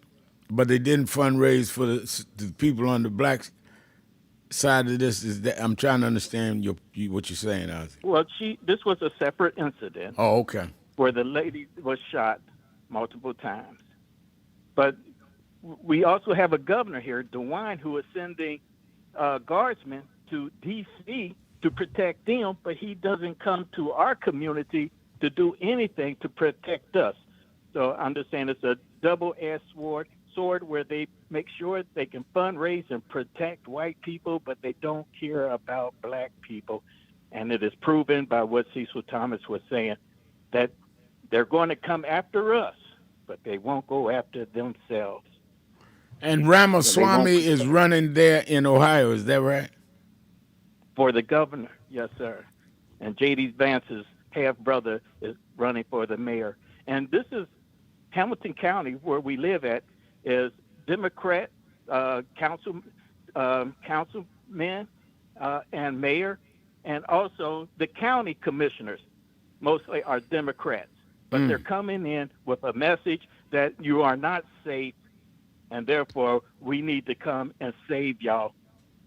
but they didn't fundraise for the people on the black side of this. I'm trying to understand what you're saying, Ozzy. Well, this was a separate incident. Oh, okay. Where the lady was shot multiple times. But we also have a governor here, DeWine, who is sending guardsmen to D.C. to protect them, but he doesn't come to our community to do anything to protect us. So I understand it's a double-edged sword where they make sure they can fundraise and protect white people, but they don't care about black people. And it is proven by what Cecil Thomas was saying, that they're going to come after us, but they won't go after themselves. And Ramaswamy is running there in Ohio, is that right? For the governor, yes, sir. And J.D. Vance's half-brother is running for the mayor. And this is Hamilton County, where we live at, is Democrat councilmen and mayor, and also the county commissioners mostly are Democrats. But they're coming in with a message that you are not safe, and therefore we need to come and save y'all.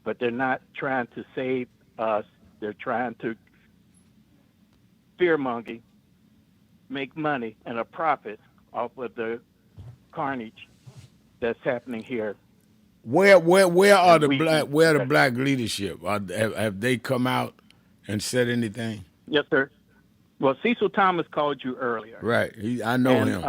But they're not trying to save us. They're trying to fear-mongering, make money and a profit off of the carnage that's happening here. Where are the black leadership? Have they come out and said anything? Yes, sir. Well, Cecil Thomas called you earlier. Right. I know him.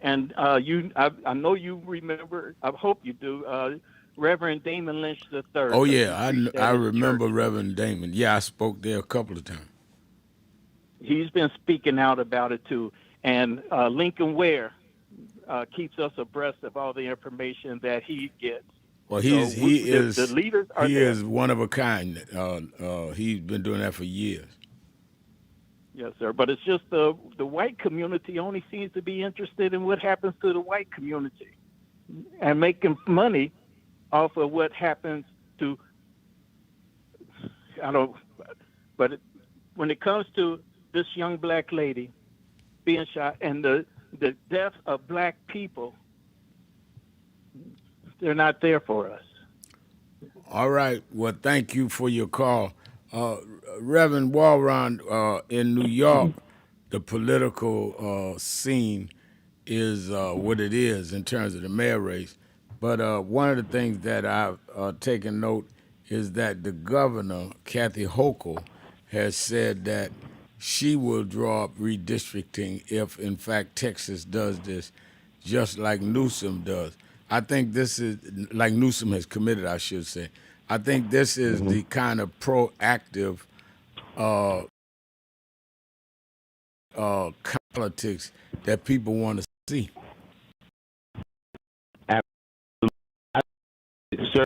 I know you remember, I hope you do, Reverend Damon Lynch III. Oh, yeah. I remember Reverend Damon. Yeah, I spoke there a couple of times. He's been speaking out about it, too. And Lincoln Ware keeps us abreast of all the information that he gets. Well, the leaders are he there. is one of a kind. He's been doing that for years. Yes, sir. But it's just the white community only seems to be interested in what happens to the white community and making money off of what happens to, when it comes to this young black lady being shot and the death of black people, they're not there for us. All right. Well, thank you for your call. Reverend Walron, in New York, the political scene is what it is in terms of the mayor race. But one of the things that I've taken note is that the governor, Kathy Hochul, has said that she will draw up redistricting if, in fact, Texas does this, just like Newsom does. I think this is, like Newsom has committed, I should say. I think this is the kind of proactive politics that people want to see. Sir,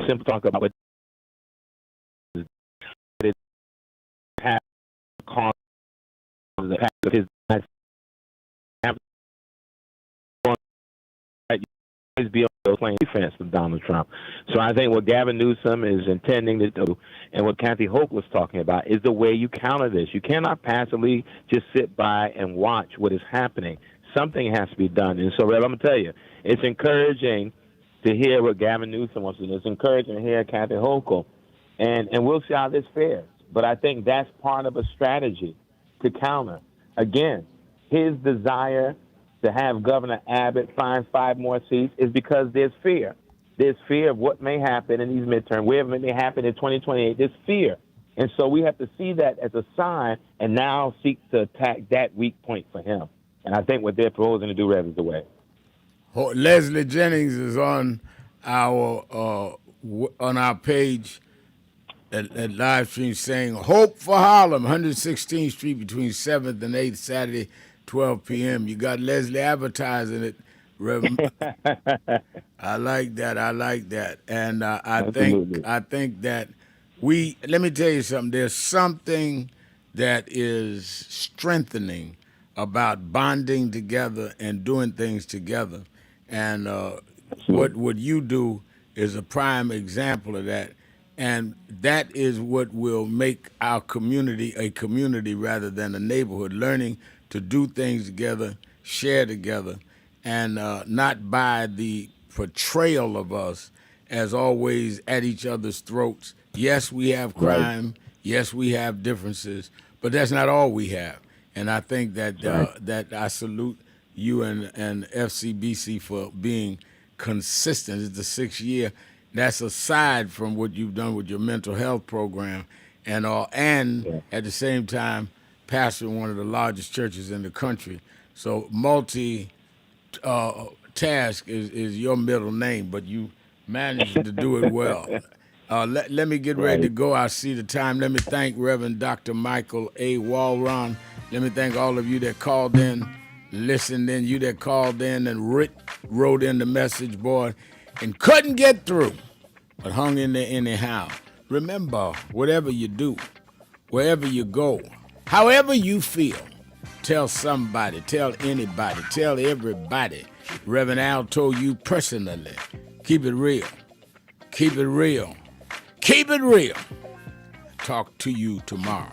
simple talk about what it has caused the fact of his be able to play defense of Donald Trump. So I think what Gavin Newsom is intending to do and what Kathy Hochul was talking about is the way you counter this. You cannot passively just sit by and watch what is happening. Something has to be done. And so, Rev, I'm going to tell you, it's encouraging to hear what Gavin Newsom wants to do. It's encouraging to hear Kathy Hochul. And we'll see how this fares. But I think that's part of a strategy to counter. Again, his desire to have Governor Abbott find 5 more seats is because there's fear. There's fear of what may happen in these midterms, whatever may happen in 2028. There's fear. And so we have to see that as a sign and now seek to attack that weak point for him. And I think what they're proposing to do, Rev, is the way. Leslie Jennings is on our page at live stream saying, "Hope for Harlem, 116th Street between 7th and 8th, Saturday, 12 p.m. You got Leslie advertising it. I like that. And I think that let me tell you something. There's something that is strengthening about bonding together and doing things together. And what you do is a prime example of that. And that is what will make our community a community rather than a neighborhood, learning to do things together, share together, and not by the portrayal of us as always at each other's throats. Yes, we have crime. Right. Yes, we have differences, but that's not all we have. And I think that that I salute you and FCBC for being consistent. It's the 6th year. That's aside from what you've done with your mental health program and at the same time, pastoring one of the largest churches in the country. So task is your middle name, but you managed to do it well. Let me get ready to go. I see the time. Let me thank Reverend Dr. Michael A. Walron. Let me thank all of you that called in, listened in, you that called in and wrote in the message board and couldn't get through, but hung in there anyhow. Remember, whatever you do, wherever you go, however you feel, tell somebody, tell anybody, tell everybody. Reverend Al told you personally, keep it real. Keep it real. Keep it real. Talk to you tomorrow.